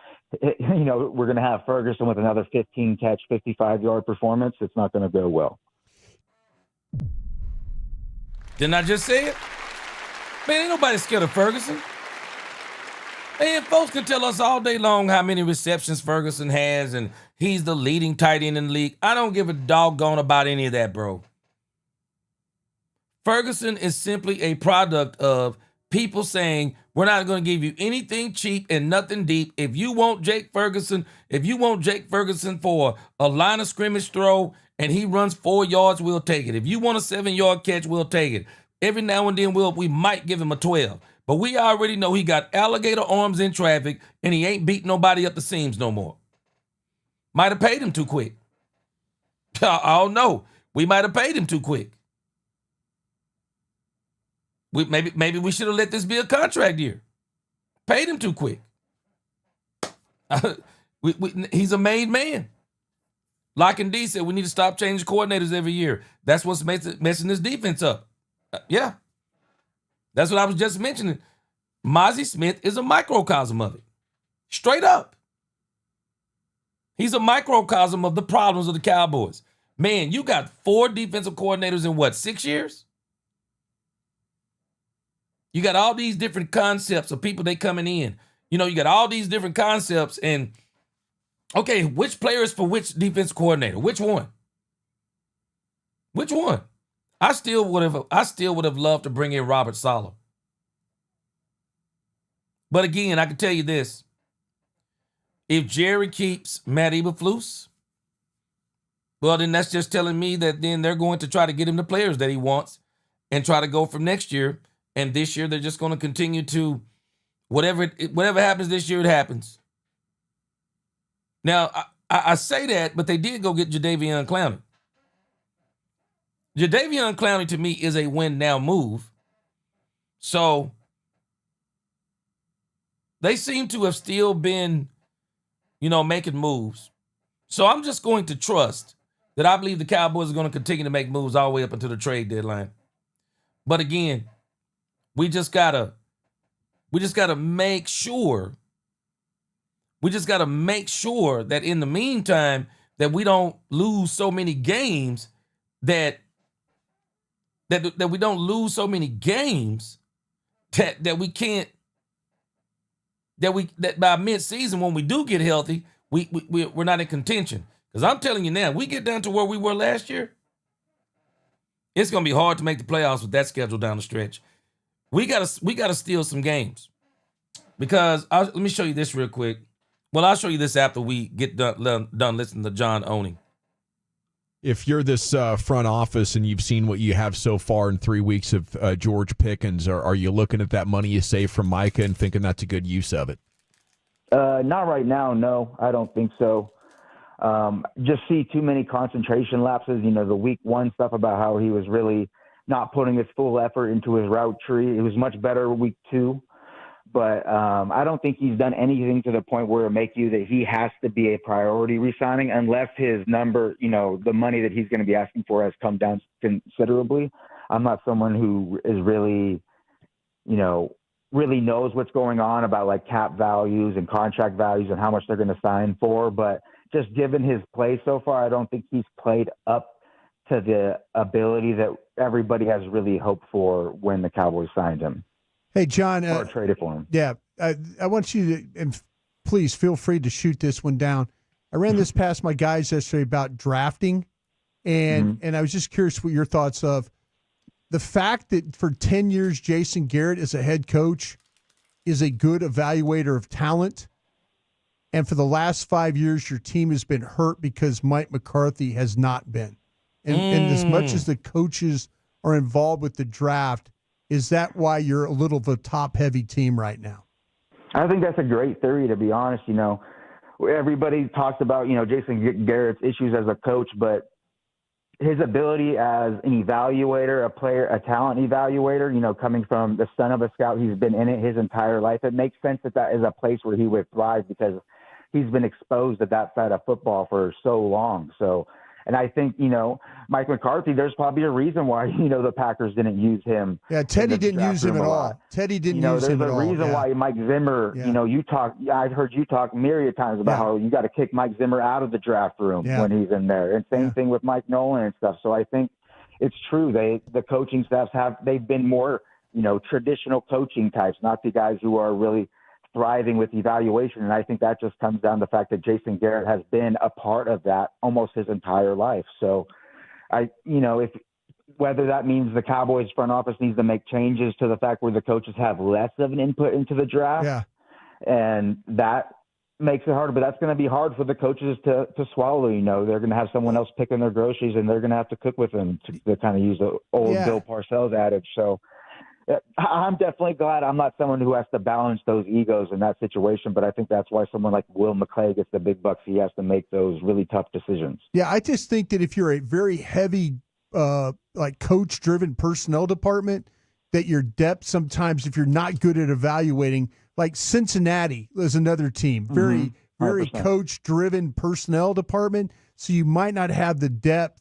we're going to have Ferguson with another 15-catch, 55-yard performance, it's not going to go well. Didn't I just say it? Man, ain't nobody scared of Ferguson. Man, folks can tell us all day long how many receptions Ferguson has and he's the leading tight end in the league. I don't give a doggone about any of that, bro. Ferguson is simply a product of people saying, we're not going to give you anything cheap and nothing deep. If you want Jake Ferguson for a line of scrimmage throw and he runs 4 yards, we'll take it. If you want a 7-yard catch, we'll take it. Every now and then we might give him a 12. But we already know he got alligator arms in traffic and he ain't beating nobody up the seams no more. Might have paid him too quick. I don't know. We might have paid him too quick. Maybe we should have let this be a contract year. Paid him too quick. He's a made man. Lock and D said we need to stop changing coordinators every year. That's what's messing this defense up. Yeah. That's what I was just mentioning. Mozzie Smith is a microcosm of it. Straight up. He's a microcosm of the problems of the Cowboys. Man, you got 4 defensive coordinators in 6 years? You got all these different concepts of people they coming in. You got all these different concepts and, okay, which player is for which defense coordinator? Which one? Which one? I still would have loved to bring in Robert Saleh. But again, I can tell you this. If Jerry keeps Matt Eberflus, well, then that's just telling me that then they're going to try to get him the players that he wants and try to go from next year. And this year, they're just going to continue to, whatever happens this year, it happens. Now, I say that, but they did go get Jadeveon Clowney. Jadeveon Clowney, to me, is a win-now move. So, they seem to have still been, making moves. So, I'm just going to trust that I believe the Cowboys are going to continue to make moves all the way up until the trade deadline. But again, we just gotta make sure. We just gotta make sure that in the meantime that we don't lose so many games that that we don't lose so many games that we can't that by mid-season when we do get healthy, we're not in contention. Because I'm telling you now, we get down to where we were last year, it's gonna be hard to make the playoffs with that schedule down the stretch. We gotta steal some games. Because let me show you this real quick. Well, I'll show you this after we get done listening to John Owning. If you're this front office and you've seen what you have so far in 3 weeks of George Pickens, are you looking at that money you saved from Micah and thinking that's a good use of it? Not right now, no. I don't think so. Just see too many concentration lapses. The week 1 stuff about how he was really not putting his full effort into his route tree. It was much better week 2. But I don't think he's done anything to the point where it make you that he has to be a priority re-signing unless his number, the money that he's going to be asking for has come down considerably. I'm not someone who is really, really knows what's going on about like cap values and contract values and how much they're going to sign for. But just given his play so far, I don't think he's played up to the ability that everybody has really hoped for when the Cowboys signed him. Hey, John. Or traded for him. Yeah. I want you to, and please feel free to shoot this one down. I ran this past my guys yesterday about drafting, and I was just curious what your thoughts of the fact that for 10 years Jason Garrett as a head coach is a good evaluator of talent, and for the last 5 years your team has been hurt because Mike McCarthy has not been. And as much as the coaches are involved with the draft, is that why you're a little of a top-heavy team right now? I think that's a great theory, to be honest. Everybody talks about, Jason Garrett's issues as a coach, but his ability as an evaluator, a talent evaluator, coming from the son of a scout, he's been in it his entire life. It makes sense that is a place where he would thrive because he's been exposed to that side of football for so long. And I think, Mike McCarthy, there's probably a reason why, the Packers didn't use him. Yeah, Teddy didn't use him at all. Teddy didn't use him at all. There's a reason why Mike Zimmer, I've heard you talk myriad times about how you got to kick Mike Zimmer out of the draft room when he's in there. And same thing with Mike Nolan and stuff. So I think it's true. The coaching staffs they've been more, traditional coaching types, not the guys who are really thriving with evaluation. And I think that just comes down to the fact that Jason Garrett has been a part of that almost his entire life. So if whether that means the Cowboys front office needs to make changes to the fact where the coaches have less of an input into the draft, and that makes it harder, but that's going to be hard for the coaches to swallow. They're going to have someone else picking their groceries and they're going to have to cook with them to kind of use the old Bill Parcells adage. So I'm definitely glad I'm not someone who has to balance those egos in that situation, but I think that's why someone like Will McClay gets the big bucks. He has to make those really tough decisions. Yeah, I just think that if you're a very heavy, coach-driven personnel department, that your depth sometimes, if you're not good at evaluating, like Cincinnati is another team, very, very coach-driven personnel department, so you might not have the depth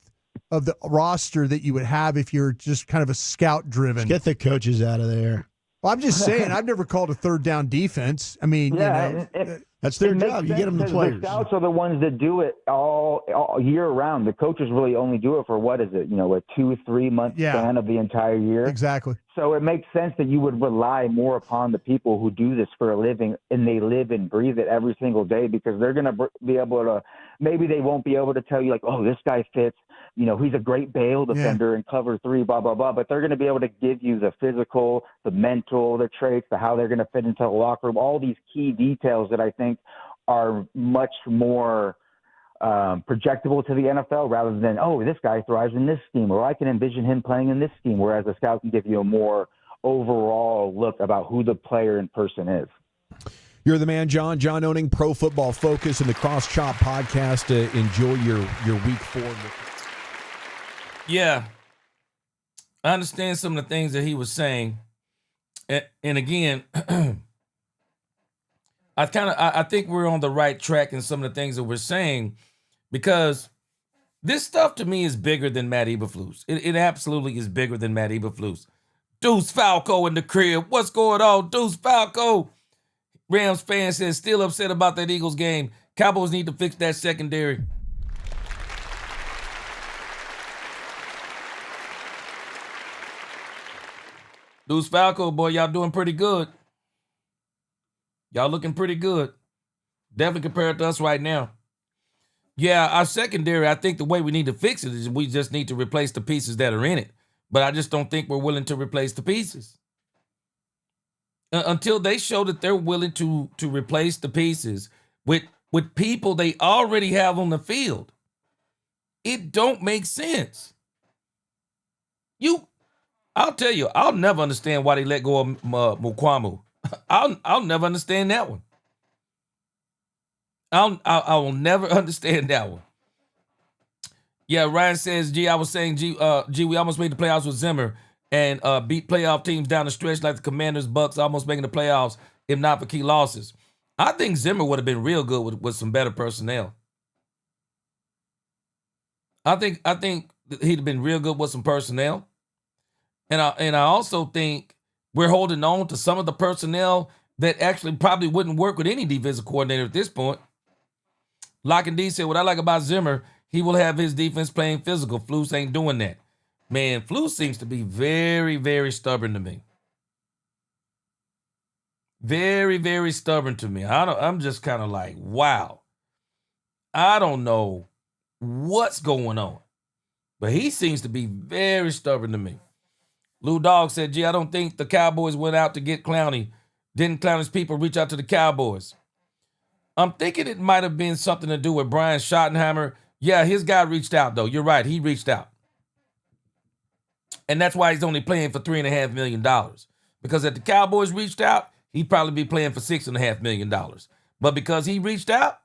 of the roster that you would have if you're just kind of a scout-driven. Get the coaches out of there. Well, I'm just saying, I've never called a third down defense. I mean, that's their job. You get them the players. The scouts are the ones that do it all year round. The coaches really only do it for a 2-3 month span of the entire year. Exactly. So it makes sense that you would rely more upon the people who do this for a living and they live and breathe it every single day, because they're going to be able to, maybe they won't be able to tell you like, oh, this guy fits, he's a great bail defender in cover 3, blah, blah, blah. But they're going to be able to give you the physical, the mental, the traits, how they're going to fit into the locker room, all these key details that I think are much more projectable to the NFL rather than, oh, this guy thrives in this scheme, or I can envision him playing in this scheme, whereas a scout can give you a more overall look about who the player in person is. You're the man, John. John Owning, Pro Football Focus, and the Cross Chop Podcast. Enjoy your week 4. Yeah. I understand some of the things that he was saying. And again, I think we're on the right track in some of the things that we're saying, because this stuff to me is bigger than Matt Eberflus. It absolutely is bigger than Matt Eberflus. Deuce Falco in the crib. What's going on, Deuce Falco? Rams fan says still upset about that Eagles game. Cowboys need to fix that secondary. Deuce Falco, boy, y'all doing pretty good. Y'all looking pretty good. Definitely compared to us right now. Yeah, our secondary, I think the way we need to fix it is we just need to replace the pieces that are in it. But I just don't think we're willing to replace the pieces. Until they show that they're willing to replace the pieces with people they already have on the field, it don't make sense. I'll tell you, I'll never understand why they let go of Mukwamu. I'll never understand that one. I will never understand that one. Yeah, Ryan says, I was saying, we almost made the playoffs with Zimmer and beat playoff teams down the stretch like the Commanders, Bucks, almost making the playoffs if not for key losses. I think Zimmer would have been real good with some better personnel. I think he'd have been real good with some personnel. And I also think we're holding on to some of the personnel that actually probably wouldn't work with any defensive coordinator at this point. Lock and D said, what I like about Zimmer, he will have his defense playing physical. Flus ain't doing that. Man, Flus seems to be very, very stubborn to me. Very, very stubborn to me. I'm just kind of like, wow. I don't know what's going on. But he seems to be very stubborn to me. Lou Dog said, I don't think the Cowboys went out to get Clowney. Didn't Clowney's people reach out to the Cowboys? I'm thinking it might have been something to do with Brian Schottenheimer. Yeah, his guy reached out, though. You're right. He reached out. And that's why he's only playing for $3.5 million. Because if the Cowboys reached out, he'd probably be playing for $6.5 million. But because he reached out,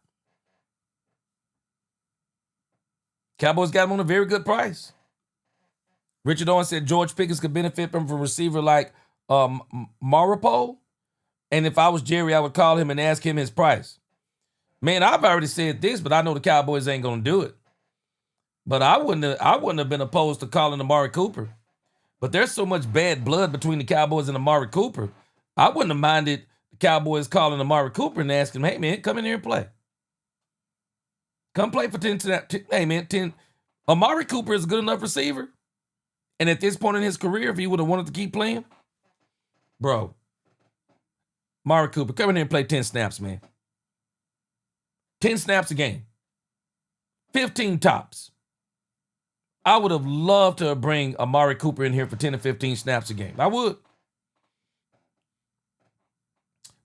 Cowboys got him on a very good price. Richard Owen said George Pickens could benefit from a receiver like Maripol. And if I was Jerry, I would call him and ask him his price. Man, I've already said this, but I know the Cowboys ain't going to do it. But I wouldn't have been opposed to calling Amari Cooper. But there's so much bad blood between the Cowboys and Amari Cooper. I wouldn't have minded the Cowboys calling Amari Cooper and asking him, hey, man, come in here and play. Come play for 10 snaps. Hey, man, 10. Amari Cooper is a good enough receiver. And at this point in his career, if he would have wanted to keep playing, bro, Amari Cooper, come in here and play 10 snaps, man. 10 snaps a game. 15 tops. I would have loved to bring Amari Cooper in here for 10 or 15 snaps a game. I would.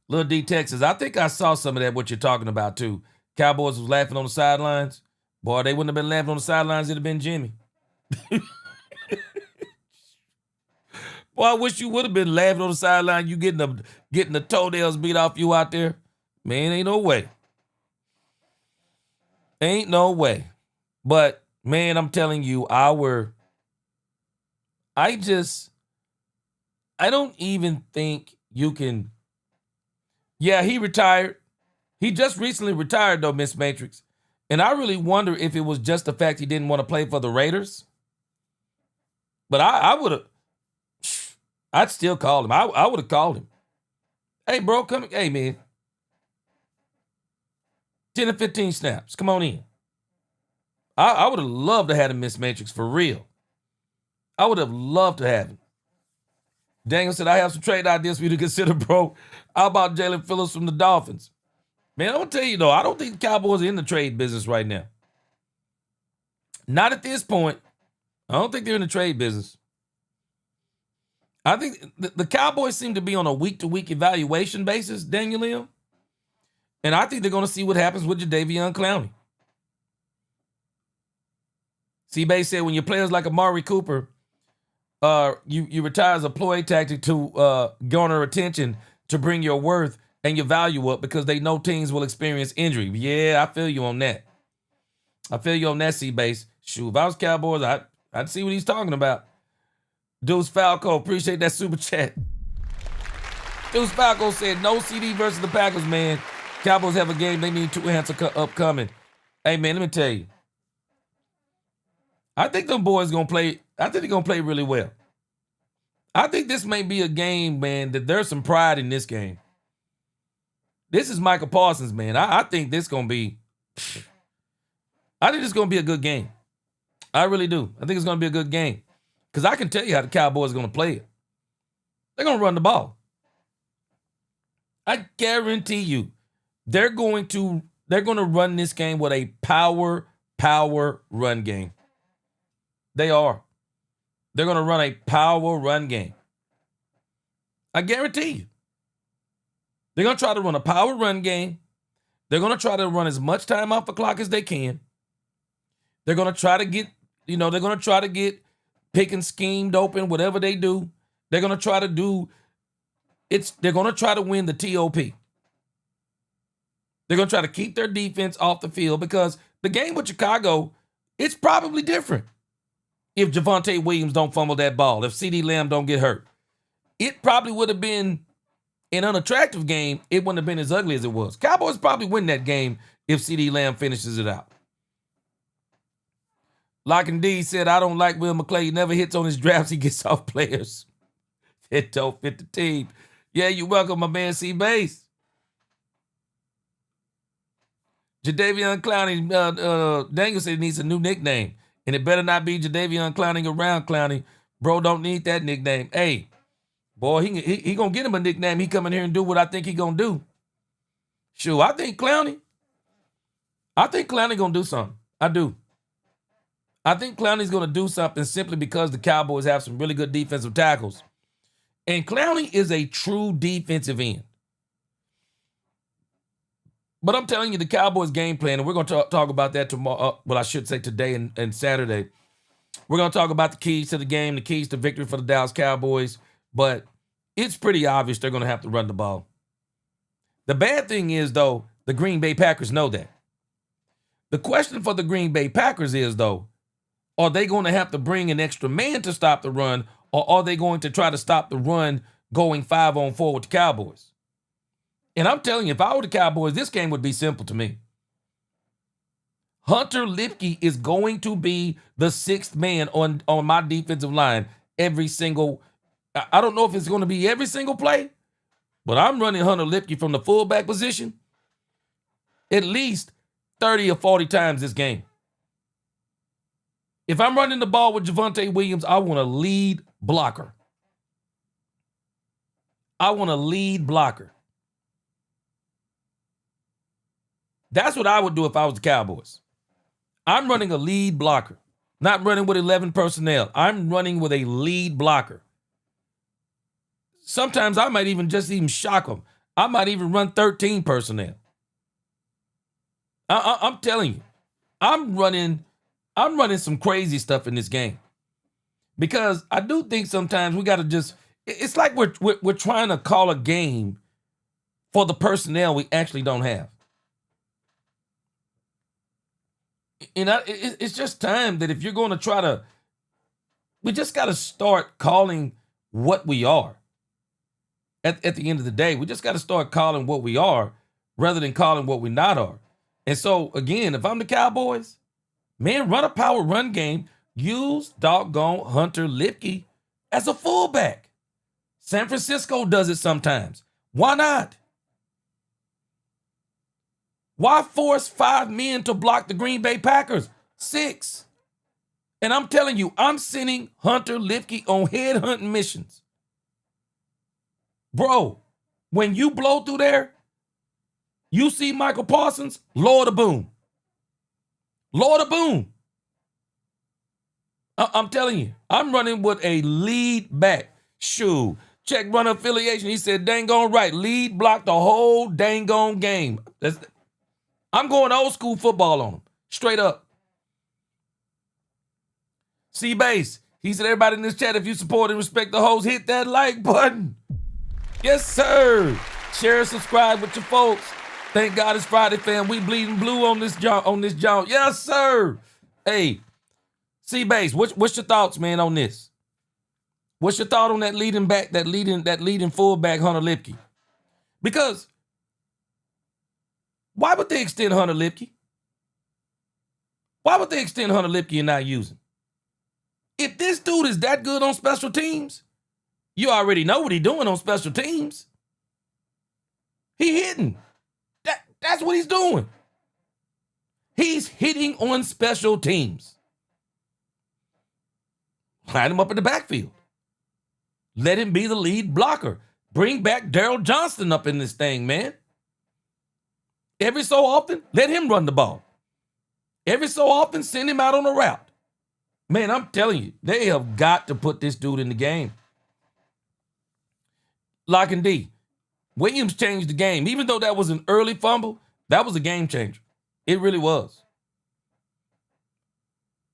Lil D Texas, I think I saw some of that, what you're talking about, too. Cowboys was laughing on the sidelines. Boy, they wouldn't have been laughing on the sidelines. It'd have been Jimmy. Boy, I wish you would have been laughing on the sideline. You getting the toenails beat off you out there. Man, ain't no way. Ain't no way. But, man, I'm telling you, I don't even think you can. Yeah, he retired. He just recently retired, though, Miss Matrix. And I really wonder if it was just the fact he didn't want to play for the Raiders. But I would have. I'd still call him. I would have called him. Hey, bro, come. Hey, man. 10 or 15 snaps. Come on in. I would have loved to have him, Miss Matrix, for real. I would have loved to have him. Daniel said, I have some trade ideas for you to consider, bro. How about Jalen Phillips from the Dolphins? Man, I'm going to tell you, though, I don't think the Cowboys are in the trade business right now. Not at this point. I don't think they're in the trade business. I think the Cowboys seem to be on a week-to-week evaluation basis, Daniel Lim. And I think they're going to see what happens with Jadeveon Clowney. C-Bay said when your players like Amari Cooper, you retire as a ploy tactic to garner attention to bring your worth and your value up because they know teams will experience injury. Yeah, I feel you on that. I feel you on that, C-Base. Shoot, if I was Cowboys, I'd see what he's talking about. Deuce Falco, appreciate that super chat. Deuce Falco said, no CD versus the Packers, man. Cowboys have a game they need 2 hands upcoming. Hey, man, let me tell you. I think them boys going to play. I think they're going to play really well. I think this may be a game, man, that there's some pride in this game. This is Michael Parsons, man. I think this going to be. I think it's going to be a good game. I really do. I think it's going to be a good game. Because I can tell you how the Cowboys are going to play it. They're going to run the ball. I guarantee you, they're going to run this game with a power run game. They are. They're going to run a power run game. I guarantee you. They're going to try to run a power run game. They're going to try to run as much time off the clock as they can. They're going to try to get, pick and schemed open, whatever they do. They're going to try to they're going to try to win the TOP. They're going to try to keep their defense off the field because the game with Chicago, it's probably different if Javonte Williams don't fumble that ball, if CeeDee Lamb don't get hurt. It probably would have been an unattractive game. It wouldn't have been as ugly as it was. Cowboys probably win that game if CeeDee Lamb finishes it out. Lock and D said, I don't like Will McClay. He never hits on his drafts. He gets off players. It don't fit the team. Yeah, you're welcome, my man C-Base. Jadavion Clowney, Daniel said he needs a new nickname. And it better not be Jadavion Clowning around Clowney. Bro, don't need that nickname. Hey, boy, he gonna get him a nickname. He come in here and do what I think he gonna do. Sure, I think Clowney gonna do something. I do. I think Clowney's gonna do something simply because the Cowboys have some really good defensive tackles. And Clowney is a true defensive end. But I'm telling you, the Cowboys game plan, and we're going to talk about that tomorrow. Well, I should say today and Saturday. We're going to talk about the keys to the game, the keys to victory for the Dallas Cowboys. But it's pretty obvious they're going to have to run the ball. The bad thing is, though, the Green Bay Packers know that. The question for the Green Bay Packers is, though, are they going to have to bring an extra man to stop the run, or are they going to try to stop the run going 5-on-4 with the Cowboys? And I'm telling you, if I were the Cowboys, this game would be simple to me. Hunter Lipke is going to be the sixth man on my defensive line every single. I don't know if it's going to be every single play, but I'm running Hunter Lipke from the fullback position at least 30 or 40 times this game. If I'm running the ball with Javonte Williams, I want a lead blocker. I want a lead blocker. That's what I would do if I was the Cowboys. I'm running a lead blocker, not running with 11 personnel. I'm running with a lead blocker. Sometimes I might even shock them. I might even run 13 personnel. I'm telling you, I'm running some crazy stuff in this game because I do think sometimes we got to it's like we're trying to call a game for the personnel we actually don't have. And it's just time that if you're going to try to, we just got to start calling what we are. At the end of the day, we just got to start calling what we are rather than calling what we not are. And so, again, if I'm the Cowboys, man, run a power run game. Use doggone Hunter Lipke as a fullback. San Francisco does it sometimes. Why not? Why force 5 men to block the Green Bay Packers? 6. And I'm telling you, I'm sending Hunter Lipke on headhunting missions. Bro, when you blow through there, you see Michael Parsons, lower the boom. Lower the boom. I'm telling you, I'm running with a lead back. Shoo. Check run affiliation. He said, dang on right. Lead block the whole dang on game. I'm going old school football on him. Straight up. C-Base. He said, everybody in this chat, if you support and respect the host, hit that like button. Yes, sir. Share and subscribe with your folks. Thank God it's Friday, fam. We bleeding blue on this jaunt. Yes, sir. Hey, C-Base, what's your thoughts, man, on this? What's your thought on that leading back, that leading fullback, Hunter Lipke? Because why would they extend Hunter Lipke? Why would they extend Hunter Lipke and not use him? If this dude is that good on special teams, you already know what he's doing on special teams. He hitting. That's what he's doing. He's hitting on special teams. Line him up in the backfield. Let him be the lead blocker. Bring back Daryl Johnston up in this thing, man. Every so often, let him run the ball. Every so often, send him out on a route. Man, I'm telling you, they have got to put this dude in the game. Lock and D. Williams changed the game. Even though that was an early fumble, that was a game changer. It really was.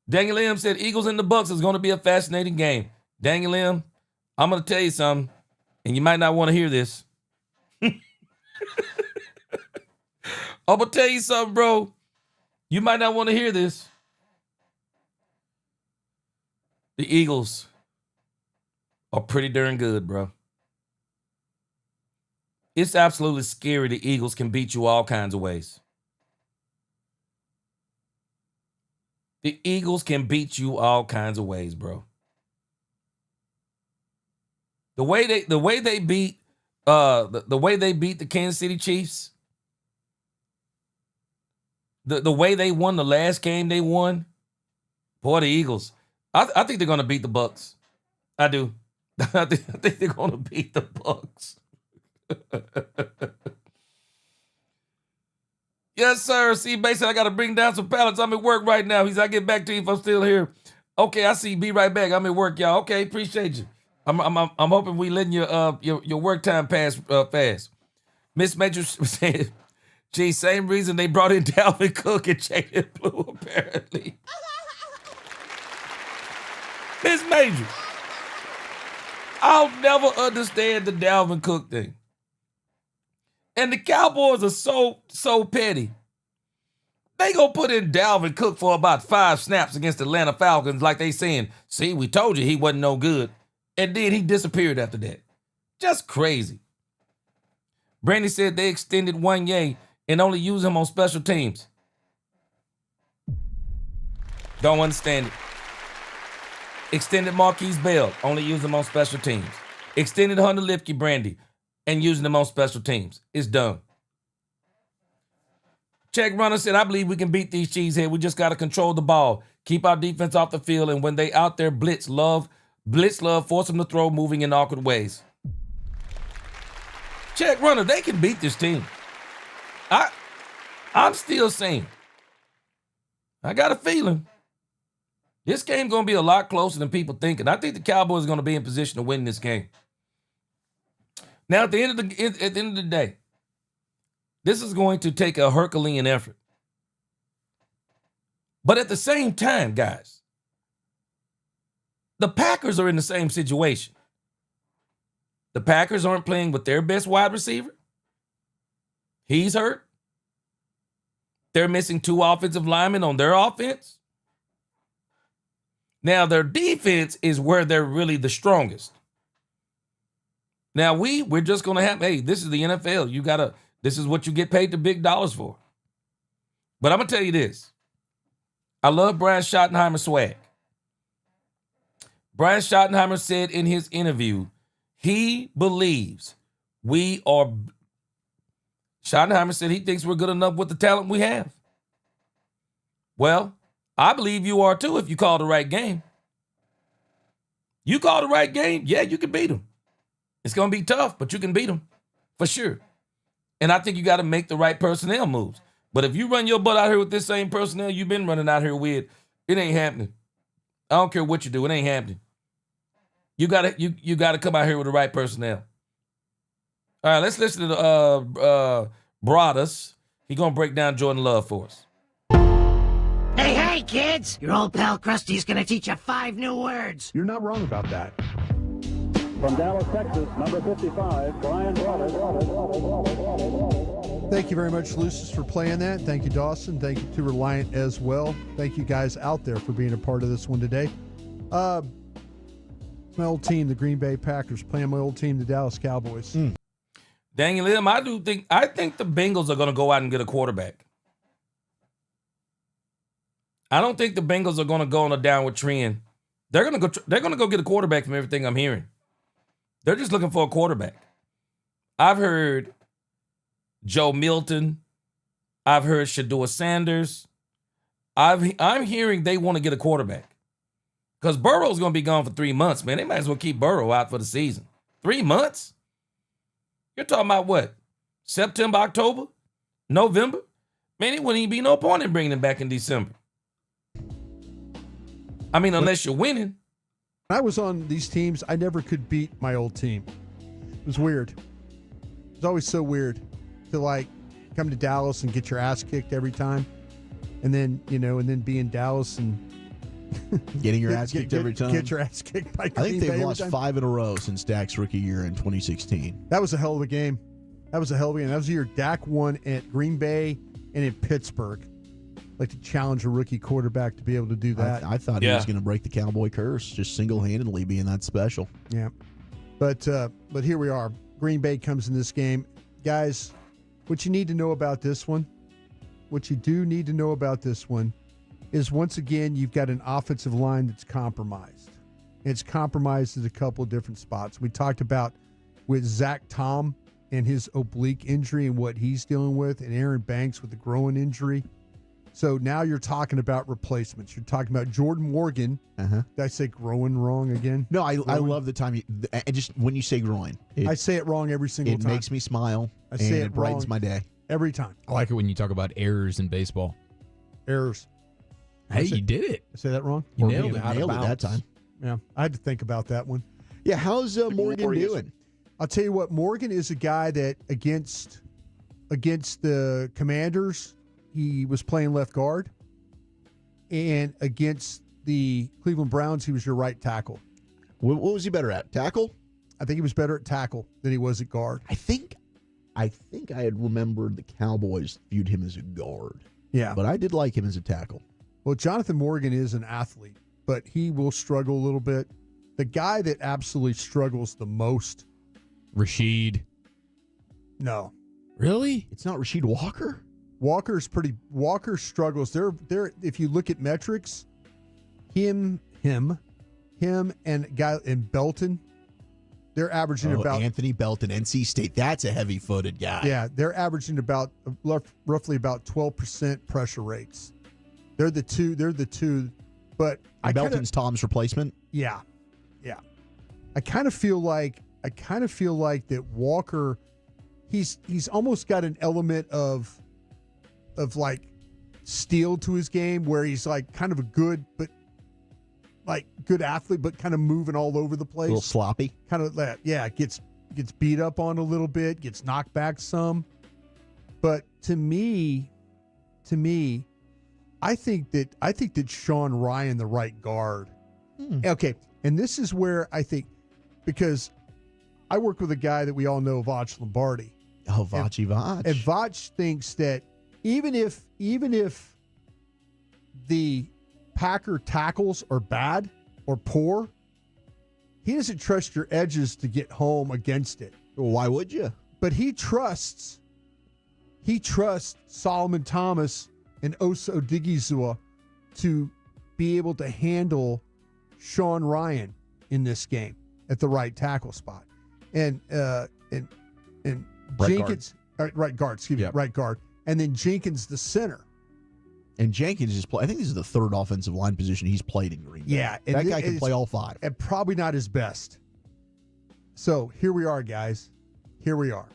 Daniel M said Eagles and the Bucks is going to be a fascinating game. Daniel M, I'm going to tell you something, and you might not want to hear this. I'm going to tell you something, bro. You might not want to hear this. The Eagles are pretty darn good, bro. It's absolutely scary the Eagles can beat you all kinds of ways. The Eagles can beat you all kinds of ways, bro. The way they beat the Kansas City Chiefs, the way they won the last game they won, boy, the Eagles. I think they're gonna beat the Bucks. I do. I think they're gonna beat the Bucks. Yes, sir. See, basically, I got to bring down some pallets. I'm at work right now. I'll get back to you if I'm still here. Okay, I see. Be right back. I'm at work, y'all. Okay, appreciate you. I'm hoping we letting your work time pass fast. Miss Major said, gee, same reason they brought in Dalvin Cook and Jalen Blue, apparently. Miss Major, I'll never understand the Dalvin Cook thing. And the Cowboys are so petty. They gonna put in Dalvin Cook for about 5 snaps against the Atlanta Falcons like they saying, see, we told you he wasn't no good. And then he disappeared after that. Just crazy. Brandy said they extended Wanye and only use him on special teams. Don't understand it. Extended Marquise Bell, only use him on special teams. Extended Hunter Lipke, Brandy, and using them on special teams. It's done. Check Runner said, I believe we can beat these cheeseheads. We just got to control the ball. Keep our defense off the field, and when they out there, blitz love, force them to throw, moving in awkward ways. Check Runner, they can beat this team. I'm still saying, I got a feeling this game going to be a lot closer than people thinking. I think the Cowboys are going to be in position to win this game. Now, at the end of the day, this is going to take a Herculean effort. But at the same time, guys, the Packers are in the same situation. The Packers aren't playing with their best wide receiver. He's hurt. They're missing 2 offensive linemen on their offense. Now, their defense is where they're really the strongest. Now, we're just going to have, hey, this is the NFL. This is what you get paid the big dollars for. But I'm going to tell you this. I love Brian Schottenheimer's swag. Brian Schottenheimer said in his interview, he believes Schottenheimer said he thinks we're good enough with the talent we have. Well, I believe you are too if you call the right game. You call the right game, yeah, you can beat them. It's going to be tough, but you can beat them for sure. And I think you got to make the right personnel moves. But if you run your butt out here with this same personnel you've been running out here with, it ain't happening. I don't care what you do, it ain't happening. You gotta come out here with the right personnel. All right, let's listen to Broadus. He's gonna break down Jordan Love for us. Hey, kids! Your old pal Krusty's gonna teach you 5 new words. You're not wrong about that. From Dallas, Texas, number 55, Brian Broadus. Thank you very much, Lucis, for playing that. Thank you, Dawson. Thank you to Reliant as well. Thank you guys out there for being a part of this one today. My old team, the Green Bay Packers, playing my old team, the Dallas Cowboys. Daniel M, I think the Bengals are going to go out and get a quarterback. I don't think the Bengals are going to go on a downward trend. They're going to go get a quarterback from everything I'm hearing. They're just looking for a quarterback. I've heard Joe Milton. I've heard Shedeur Sanders. I'm hearing they want to get a quarterback. Because Burrow's going to be gone for 3 months, man. They might as well keep Burrow out for the season. 3 months? You're talking about what? September, October? November? Man, it wouldn't even be no point in bringing him back in December. I mean, unless you're winning. When I was on these teams, I never could beat my old team. It was weird. It was always so weird to, like, come to Dallas and get your ass kicked every time. And then, and then be in Dallas and getting your ass kicked every time. Get your ass kicked by Green I think Bay they've lost time. 5 in a row since Dak's rookie year in 2016. That was a hell of a game. That was the year Dak won at Green Bay and in Pittsburgh. Like to challenge a rookie quarterback to be able to do that. I thought he was going to break the Cowboy curse, just single-handedly being that special. Yeah. But here we are. Green Bay comes in this game. Guys, what you need to know about this one, what you do need to know about this one is, once again, you've got an offensive line that's compromised. It's compromised at a couple of different spots. We talked about with Zach Tom and his oblique injury and what he's dealing with, and Aaron Banks with the groin injury. So now you're talking about replacements. You're talking about Jordan Morgan. Did I say groin wrong again? No, I love the time just when you say groin. I say it wrong every single time. It makes me smile. I say it brightens wrong my day. Every time. I like it when you talk about errors in baseball. Errors. Hey, you did it. I say that wrong? You nailed it. Nailed it that time. Yeah, I had to think about that one. Yeah, how's Morgan doing? I'll tell you what, Morgan is a guy that against the Commanders, he was playing left guard, and against the Cleveland Browns, he was your right tackle. What was he better at? Tackle? I think he was better at tackle than he was at guard. I think I had remembered the Cowboys viewed him as a guard. Yeah. But I did like him as a tackle. Well, Jonathan Morgan is an athlete, but he will struggle a little bit. The guy that absolutely struggles the most. Rashid. No. Really? It's not Rashid Walker? Walker struggles. They're if you look at metrics, him and Belton, they're averaging about Anthony Belton, NC State. That's a heavy-footed guy. Yeah, they're averaging about roughly about 12% pressure rates. They're the two, but Belton's Tom's replacement. Yeah. I kind of feel like that Walker, he's almost got an element of like steel to his game, where he's like kind of a good athlete, but kind of moving all over the place. A little sloppy. Kind of that, yeah. Gets beat up on a little bit, gets knocked back some. But to me, I think that Sean Ryan, the right guard. Okay, and this is where I think, because I work with a guy that we all know, Vach Lombardi. Oh, Vach. And Vach thinks that even if the Packer tackles are bad or poor, he doesn't trust your edges to get home against it. Well, why would you? But he trusts Solomon Thomas and Osa Odigizua to be able to handle Sean Ryan in this game at the right tackle spot. And right Jenkins, right guard, excuse me, right guard. And then Jenkins, the center. And Jenkins is I think this is the third offensive line position he's played in Green Bay. Yeah. That guy can play all 5. And probably not his best. So here we are, guys. Here we are.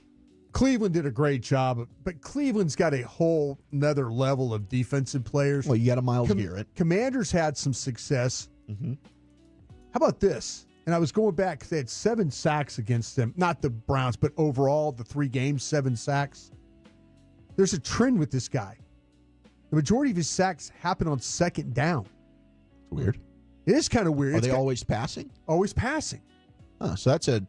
Cleveland did a great job, but Cleveland's got a whole nother level of defensive players. Well, you got a Myles Garrett. Commanders had some success. Mm-hmm. How about this? And I was going back because they had 7 sacks against them. Not the Browns, but overall, the 3 games, 7 sacks. There's a trend with this guy. The majority of his sacks happen on second down. It's weird. It is kind of weird. Are they always passing? Always passing. Oh, so that's a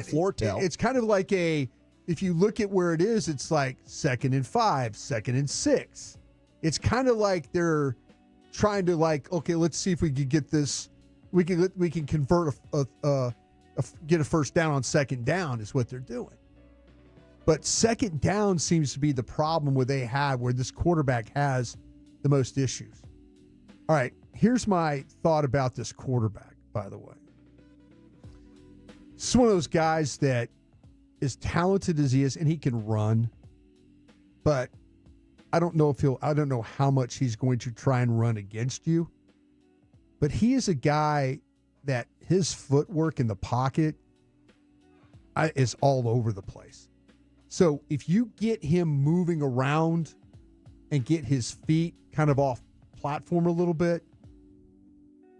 floor tell. It's kind of like if you look at where it is, it's like 2nd and 5, 2nd and 6. It's kind of like they're trying to okay, let's see if we can get this. We can convert get a first down on second down is what they're doing. But second down seems to be the problem where this quarterback has the most issues. All right, here's my thought about this quarterback, by the way. This is one of those guys that, as talented as he is, and he can run, but I don't know how much he's going to try and run against you. But he is a guy that his footwork in the pocket is all over the place. So if you get him moving around and get his feet kind of off platform a little bit,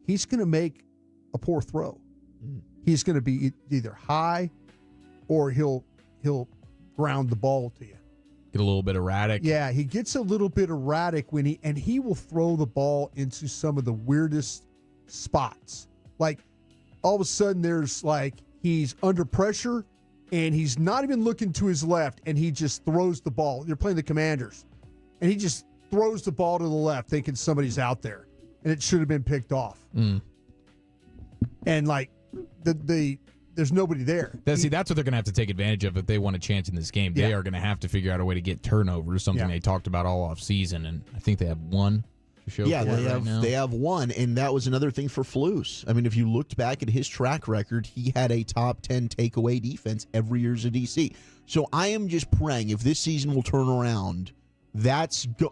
he's going to make a poor throw. He's going to be either high or he'll ground the ball to you. Get a little bit erratic. Yeah, he gets a little bit erratic when he will throw the ball into some of the weirdest spots. Like all of a sudden there's like he's under pressure and he's not even looking to his left and he just throws the ball. You're playing the Commanders. And he just throws the ball to the left thinking somebody's out there. And it should have been picked off. And like there's nobody there. That's what they're going to have to take advantage of if they want a chance in this game. They are going to have to figure out a way to get turnovers, something they talked about all off season, and I think they have one to show. Yeah, for they have one, and that was another thing for Flus. I mean, if you looked back at his track record, he had a top 10 takeaway defense every year as a DC. So I am just praying if this season will turn around.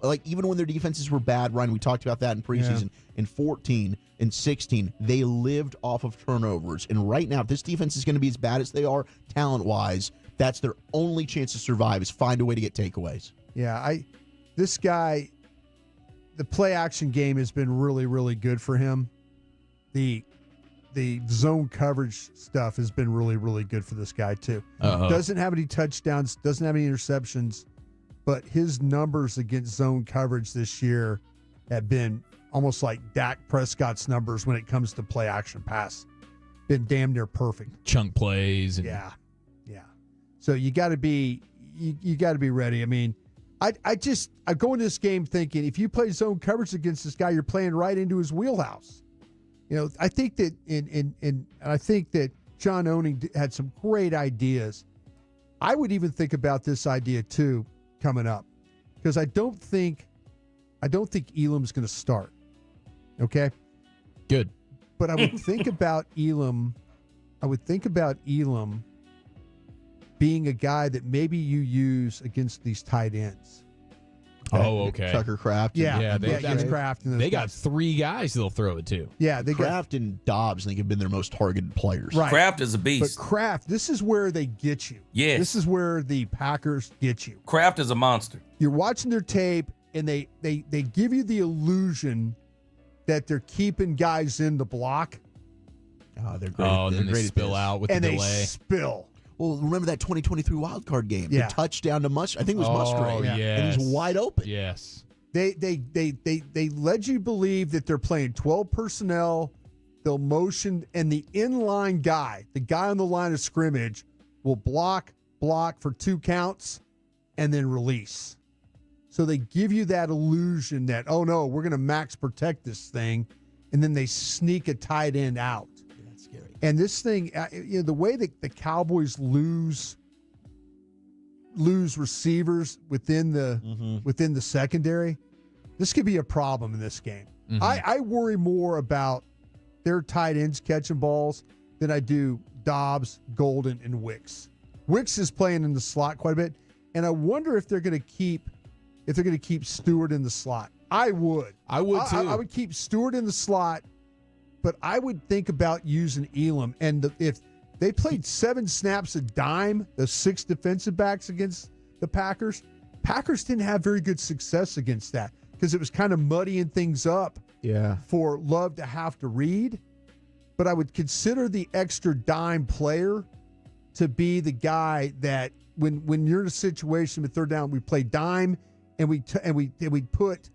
Like even when their defenses were bad, Ryan, we talked about that in preseason. In 14 and 16, they lived off of turnovers. And right now, if this defense is going to be as bad as they are talent-wise, that's their only chance to survive is find a way to get takeaways. Yeah, this guy, the play-action game has been really, really good for him. The zone coverage stuff has been really, really good for this guy, too. Doesn't have any touchdowns, doesn't have any interceptions. But his numbers against zone coverage this year have been almost like Dak Prescott's numbers when it comes to play action pass. Been damn near perfect. Chunk plays. And yeah. So you got to be ready. I mean, I go into this game thinking if you play zone coverage against this guy, you're playing right into his wheelhouse. You know, I think that and I think that John Owning had some great ideas. I would even think about this idea too coming up, because I don't think Elam's going to start. Okay, good. But I would think about Elam. I would think about Elam being a guy that maybe you use against these tight ends. Oh, okay. Tucker Kraft. Against Kraft. And they got three guys they'll throw it to. Yeah, they Kraft and Dobbs, I think, have been their most targeted players. Right. Kraft is a beast. But Kraft, this is where they get you. Yes. This is where the Packers get you. Kraft is a monster. You're watching their tape, and they give you the illusion that they're keeping guys in the block. Oh, they're great. Oh, and then they spill out with the delay. And they spill. Well, remember that 2023 wild card game? Yeah. The touchdown to I think it was Musgrave. Yeah. And he's wide open. Yes. They led you believe that they're playing 12 personnel. They'll motion, and the inline guy, the guy on the line of scrimmage, will block for 2 counts and then release. So they give you that illusion that, oh no, we're going to max protect this thing, and then they sneak a tight end out. That's scary. And this thing, the way that the Cowboys lose receivers within the secondary, this could be a problem in this game. Mm-hmm. I worry more about their tight ends catching balls than I do Dobbs, Golden, and Wicks. Wicks is playing in the slot quite a bit, and I wonder if they're going to keep Stewart in the slot. I would too. I would keep Stewart in the slot, but I would think about using Elam. And if they played 7 snaps a dime, the 6 defensive backs against the Packers didn't have very good success against that because it was kind of muddying things up for Love to have to read. But I would consider the extra dime player to be the guy that when you're in a situation with third down, we play dime and we put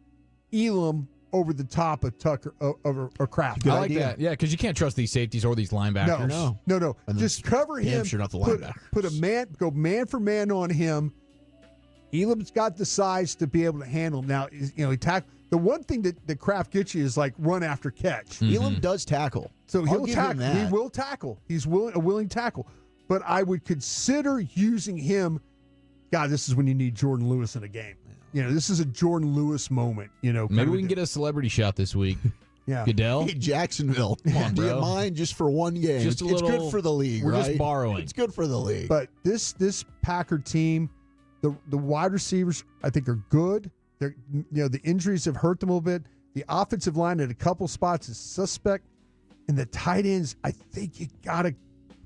Elam over the top of Tucker or Kraft. I like that. Yeah, because you can't trust these safeties or these linebackers. No. Just cover him. Sure not the linebackers. Go man for man on him. Elam's got the size to be able to handle him. Now, he tackle. The one thing that Kraft gets you is like run after catch. Mm-hmm. Elam does tackle. So he'll tackle. He will tackle. He's a willing tackle. But I would consider using him. God, this is when you need Jordan Lewis in a game. This is a Jordan Lewis moment. Maybe we can get a celebrity shot this week. Yeah, Goodell. Hey, Jacksonville. Come on, Do you bro. mind just for one game? Just a It's little. good for the league. We're right? just borrowing. It's good for the league. But this Packer team, the wide receivers, I think are good. They're the injuries have hurt them a little bit. The offensive line at a couple spots is suspect. And the tight ends, I think you got to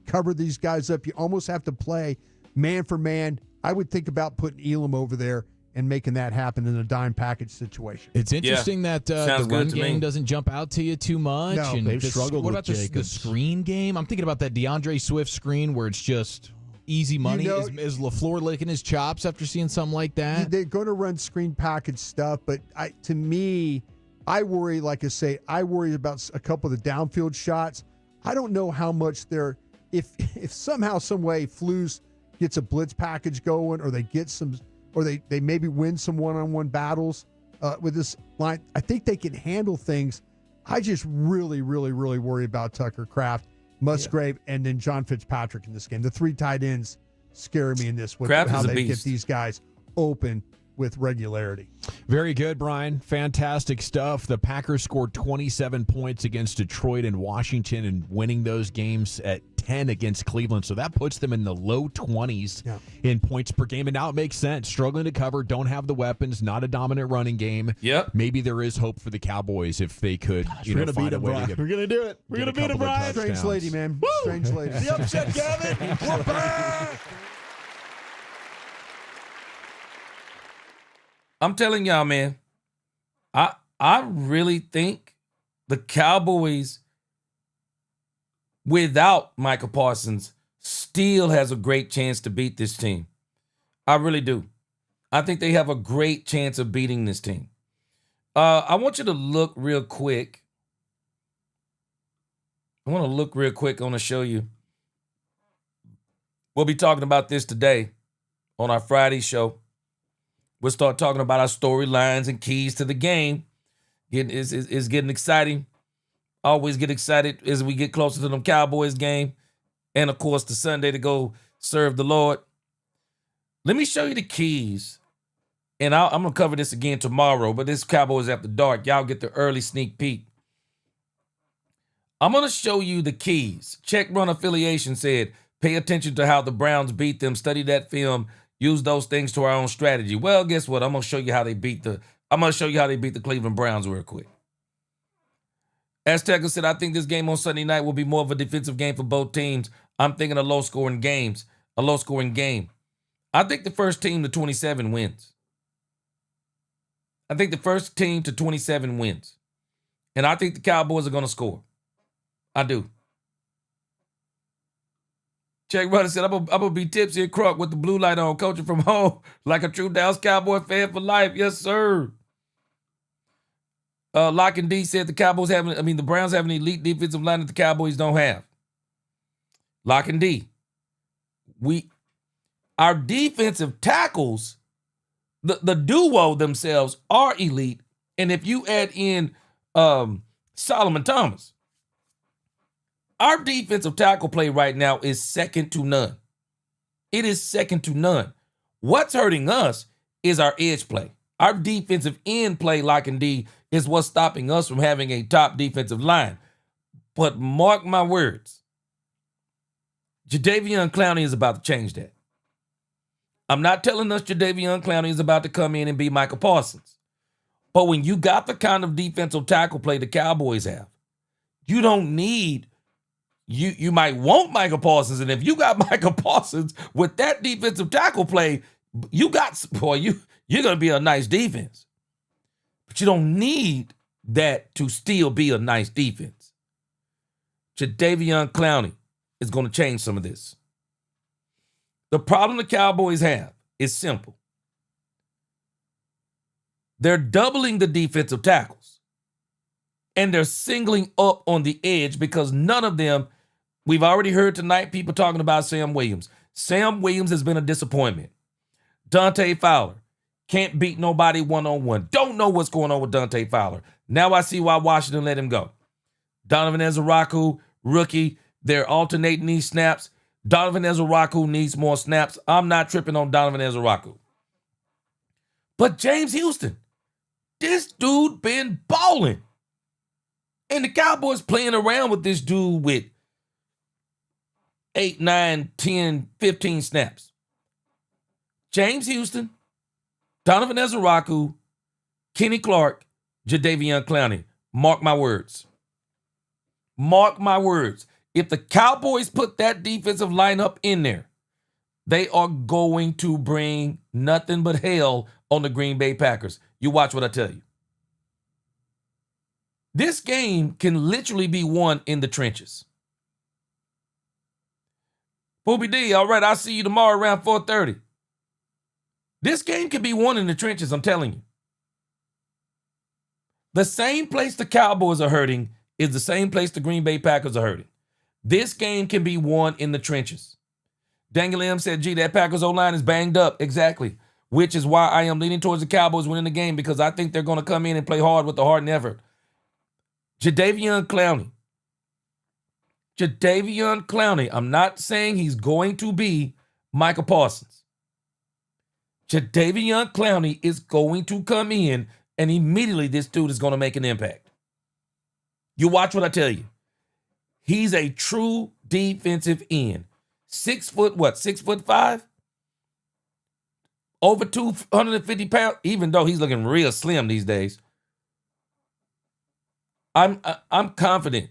cover these guys up. You almost have to play man for man. I would think about putting Elam over there and making that happen in a dime package situation. It's interesting that the run game doesn't jump out to you too much. No, and they've struggled what with about the Jacobs. screen game? I'm thinking about that DeAndre Swift screen where it's just easy money. Is LaFleur licking his chops after seeing something like that? They're going to run screen package stuff, but to me, I worry, like I say, I worry about a couple of the downfield shots. I don't know how much they're – if somehow, some way, Flus gets a blitz package going, or they get some – or they maybe win some one-on-one battles with this line. I think they can handle things. I just really, really, really worry about Tucker Kraft, Musgrave, and then John Fitzpatrick in this game. The three tight ends scare me in this. With Kraft how is a they beast. get these guys open with regularity. Very good, Brian. Fantastic stuff. The Packers scored 27 points against Detroit and Washington and winning those games at 10 against Cleveland. So that puts them in the low 20s in points per game. And now it makes sense. Struggling to cover, don't have the weapons, not a dominant running game. Yep. Maybe there is hope for the Cowboys if they could find a way to get. We're gonna do it. We're gonna beat him, Brian. Strange lady, man. Woo! Strange lady. The upset, Gavin. We're back. I'm telling y'all, man, I really think the Cowboys, without Micah Parsons, still has a great chance to beat this team. I really do. I think they have a great chance of beating this team. I want you to look real quick. I want to look real quick. I want to show you. We'll be talking about this today on our Friday show. We'll start talking about our storylines and keys to the game. It's getting exciting. Always get excited as we get closer to them Cowboys game. And, of course, the Sunday to go serve the Lord. Let me show you the keys. And I'm going to cover this again tomorrow, but this Cowboys After Dark. Y'all get the early sneak peek. I'm going to show you the keys. Check Run Affiliation said, pay attention to how the Browns beat them. Study that film. Use those things to our own strategy. Well, guess what? I'm going to show you how they beat the Cleveland Browns real quick. Azteca said, I think this game on Sunday night will be more of a defensive game for both teams. I'm thinking a low-scoring game. I think the first team to 27 wins. And I think the Cowboys are going to score. I do. Check Rudder said, I'm going to be tipsy and crunk with the blue light on, coaching from home like a true Dallas Cowboy fan for life. Yes, sir. Lock and D said the Browns have an elite defensive line that the Cowboys don't have. Lock and D. Our defensive tackles, the duo themselves are elite. And if you add in Solomon Thomas, our defensive tackle play right now is second to none. It is second to none. What's hurting us is our edge play. Our defensive end play, Lock and D, is what's stopping us from having a top defensive line. But mark my words, Jadeveon Clowney is about to change that. I'm not telling us Jadeveon Clowney is about to come in and be Micah Parsons. But when you got the kind of defensive tackle play the Cowboys have, you don't need, you might want Micah Parsons. And if you got Micah Parsons with that defensive tackle play, you're going to be a nice defense. But you don't need that to still be a nice defense. Jadeveon Clowney is going to change some of this. The problem the Cowboys have is simple. They're doubling the defensive tackles. And they're singling up on the edge because none of them, we've already heard tonight people talking about Sam Williams. Sam Williams has been a disappointment. Dante Fowler can't beat nobody one-on-one. Don't know what's going on with Dante Fowler. Now I see why Washington let him go. Donovan Ezeraku, rookie, they're alternating these snaps. Donovan Ezeraku needs more snaps. I'm not tripping on Donovan Ezeraku. But James Houston, this dude been balling. And the Cowboys playing around with this dude with 8, 9, 10, 15 snaps. James Houston, Donovan Ezeraku, Kenny Clark, Jadeveon Clowney. Mark my words. Mark my words. If the Cowboys put that defensive lineup in there, they are going to bring nothing but hell on the Green Bay Packers. You watch what I tell you. This game can literally be won in the trenches. Poopy D, all right, I'll see you tomorrow around 4:30. This game can be won in the trenches, I'm telling you. The same place the Cowboys are hurting is the same place the Green Bay Packers are hurting. This game can be won in the trenches. Daniel M said, gee, that Packers O-line is banged up. Exactly. Which is why I am leaning towards the Cowboys winning the game, because I think they're going to come in and play hard with the heart and effort. Jadeveon Clowney. Jadeveon Clowney. I'm not saying he's going to be Michael Parsons. Jadeveon Clowney is going to come in, and immediately this dude is going to make an impact. You watch what I tell you. He's a true defensive end. 6'5"? Over 250 pounds, even though he's looking real slim these days. I'm confident.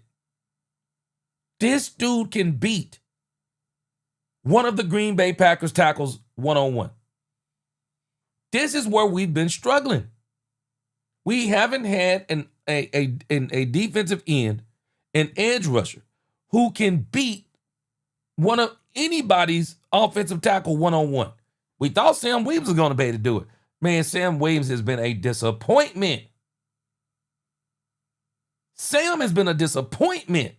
This dude can beat one of the Green Bay Packers tackles one-on-one. This is where we've been struggling. We haven't had a defensive end, an edge rusher, who can beat one of anybody's offensive tackle one-on-one. We thought Sam Williams was going to be able to do it. Man, Sam Williams has been a disappointment. Sam has been a disappointment.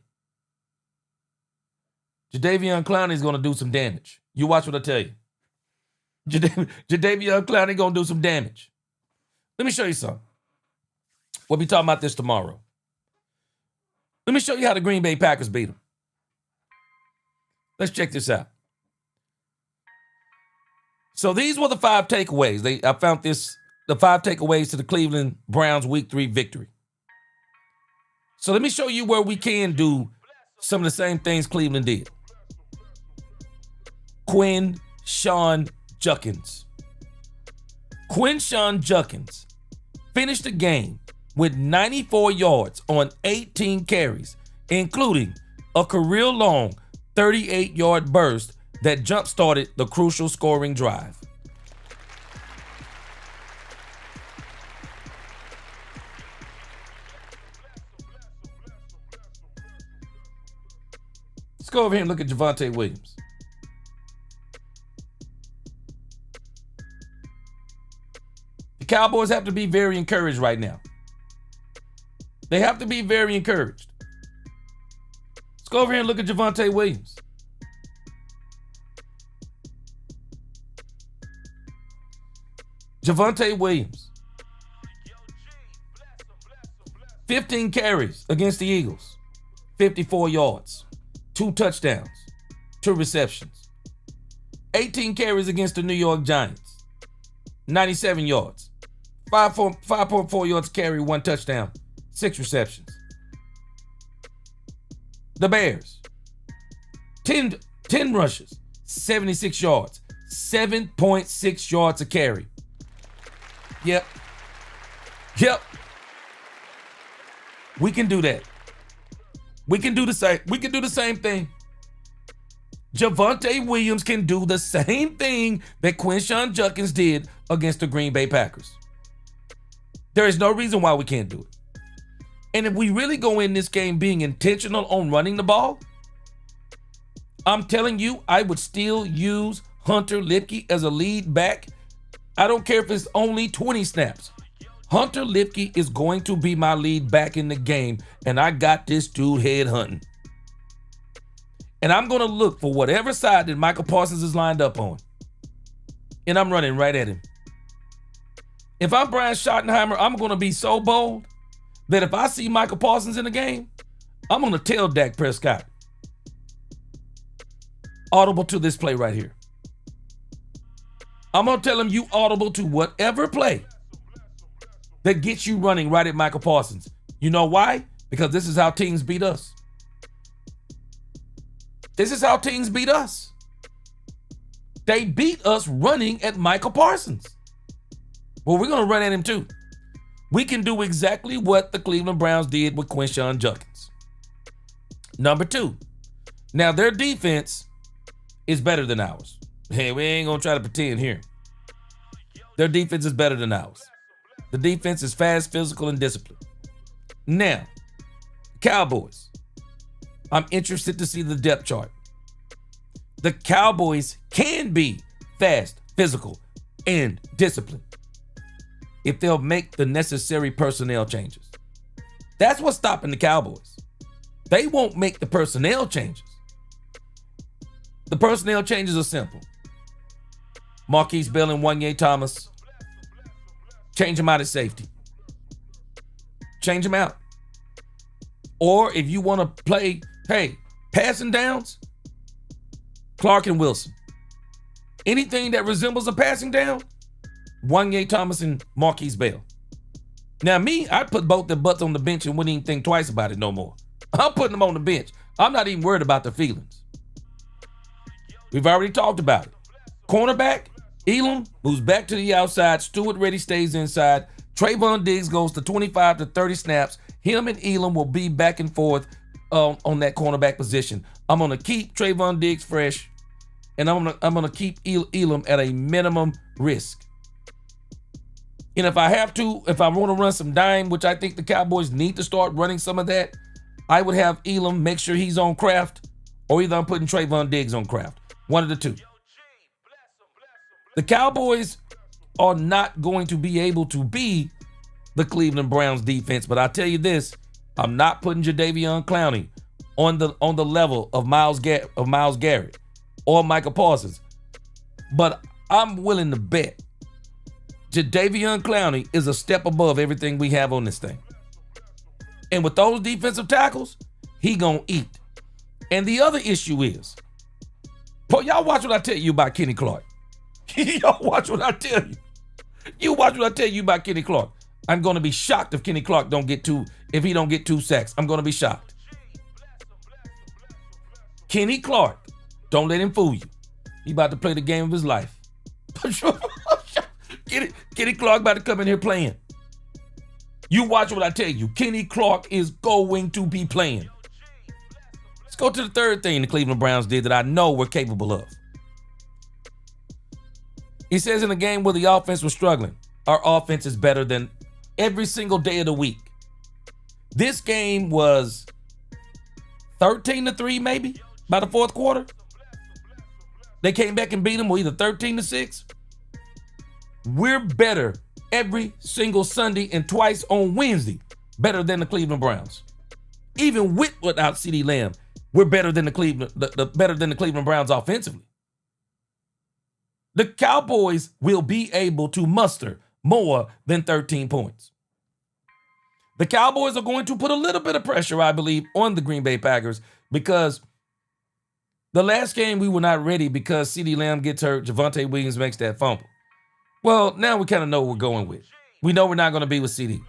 Jadeveon Clowney is going to do some damage. You watch what I tell you. Jadeveon Clowney going to do some damage. Let me show you something. We'll be talking about this tomorrow. Let me show you how the Green Bay Packers beat them. Let's check this out. So these were the 5 takeaways. I found the 5 takeaways to the Cleveland Browns Week 3 victory. So let me show you where we can do some of the same things Cleveland did. Quinshon Judkins. Quinshon Judkins finished the game with 94 yards on 18 carries, including a career-long 38-yard burst that jump-started the crucial scoring drive. Let's go over here and look at Javonte Williams. The Cowboys have to be very encouraged right now. They have to be very encouraged. Let's go over here and look at Javonte Williams. Javonte Williams. 15 carries against the Eagles. 54 yards. 2 touchdowns. 2 receptions. 18 carries against the New York Giants. 97 yards. 5.4 yards carry, 1 touchdown. 6 receptions. The Bears. 10 rushes. 76 yards. 7.6 yards a carry. Yep. We can do that. We can do the same. We can do the same thing. Javonte Williams can do the same thing that Quinshon Judkins did against the Green Bay Packers. There is no reason why we can't do it. And if we really go in this game being intentional on running the ball, I'm telling you, I would still use Hunter Lipke as a lead back. I don't care if it's only 20 snaps. Hunter Lipke is going to be my lead back in the game, and I got this dude head hunting. And I'm going to look for whatever side that Michael Parsons is lined up on. And I'm running right at him. If I'm Brian Schottenheimer, I'm going to be so bold that if I see Michael Parsons in the game, I'm going to tell Dak Prescott, audible to this play right here. I'm going to tell him you audible to whatever play that gets you running right at Michael Parsons. You know why? Because this is how teams beat us. This is how teams beat us. They beat us running at Michael Parsons. Well, we're going to run at him too. we can do exactly what the Cleveland Browns did with Quinshon Judkins. Number 2, now their defense is better than ours. Hey, we ain't gonna try to pretend here. Their defense is better than ours. The defense is fast, physical, and disciplined. Now, Cowboys. I'm interested to see the depth chart. The Cowboys can be fast, physical, and disciplined if they'll make the necessary personnel changes. That's what's stopping the Cowboys. They won't make the personnel changes. The personnel changes are simple. Marquise Bell and Wanye Thomas, change them out at safety. Change them out. Or if you want to play, hey, passing downs, Clark and Wilson. Anything that resembles a passing down, Wanye Thomas and Marquise Bell. Now me, I'd put both their butts on the bench and wouldn't even think twice about it no more. I'm putting them on the bench. I'm not even worried about their feelings. We've already talked about it. Cornerback, Elam moves back to the outside. Stewart Reddy stays inside. Trayvon Diggs goes to 25 to 30 snaps. Him and Elam will be back and forth on that cornerback position. I'm going to keep Trayvon Diggs fresh, and I'm gonna keep Elam at a minimum risk. And if I have to, if I want to run some dime, which I think the Cowboys need to start running some of that, I would have Elam make sure he's on Kraft, or either I'm putting Trayvon Diggs on Kraft. One of the two. The Cowboys are not going to be able to be the Cleveland Browns defense, but I'll tell you this, I'm not putting Jadeveon Clowney on the level of Myles Garrett or Micah Parsons. But I'm willing to bet Jadeveon Clowney is a step above everything we have on this thing. And with those defensive tackles, he gonna eat. And the other issue is, y'all watch what I tell you about Kenny Clark. Y'all watch what I tell you. You watch what I tell you about Kenny Clark. I'm gonna be shocked if Kenny Clark if he don't get 2 sacks. I'm gonna be shocked. Kenny Clark, don't let him fool you. He about to play the game of his life. Kenny Clark about to come in here playing. You watch what I tell you. Kenny Clark is going to be playing. Let's go to the third thing the Cleveland Browns did that I know we're capable of. He says in a game where the offense was struggling, our offense is better than every single day of the week. This game was 13-3 maybe by the fourth quarter. They came back and beat them, or either 13-6. We're better every single Sunday and twice on Wednesday, better than the Cleveland Browns. Even without CeeDee Lamb, we're better than the Cleveland Browns offensively. The Cowboys will be able to muster more than 13 points. The Cowboys are going to put a little bit of pressure, I believe, on the Green Bay Packers, because the last game we were not ready because CeeDee Lamb gets hurt, Javonte Williams makes that fumble. Well, now we kind of know what we're going with. We know we're not going to be with CeeDee.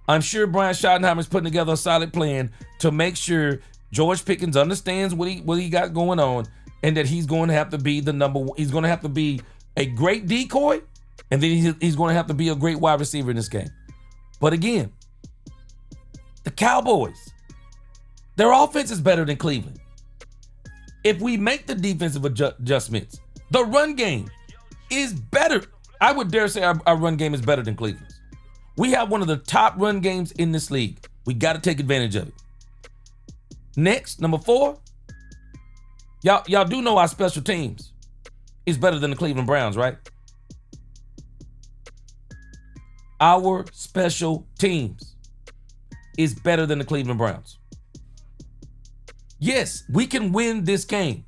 I'm sure Brian Schottenheimer's putting together a solid plan to make sure George Pickens understands what he got going on, and that he's going to have to be he's going to have to be a great decoy, and then he's going to have to be a great wide receiver in this game. But again, the Cowboys, their offense is better than Cleveland. If we make the defensive adjustments, the run game is better. I would dare say our run game is better than Cleveland's. We have one of the top run games in this league. We got to take advantage of it. Next, number 4, y'all do know our special teams is better than the Cleveland Browns, right? Our special teams is better than the Cleveland Browns. Yes, we can win this game.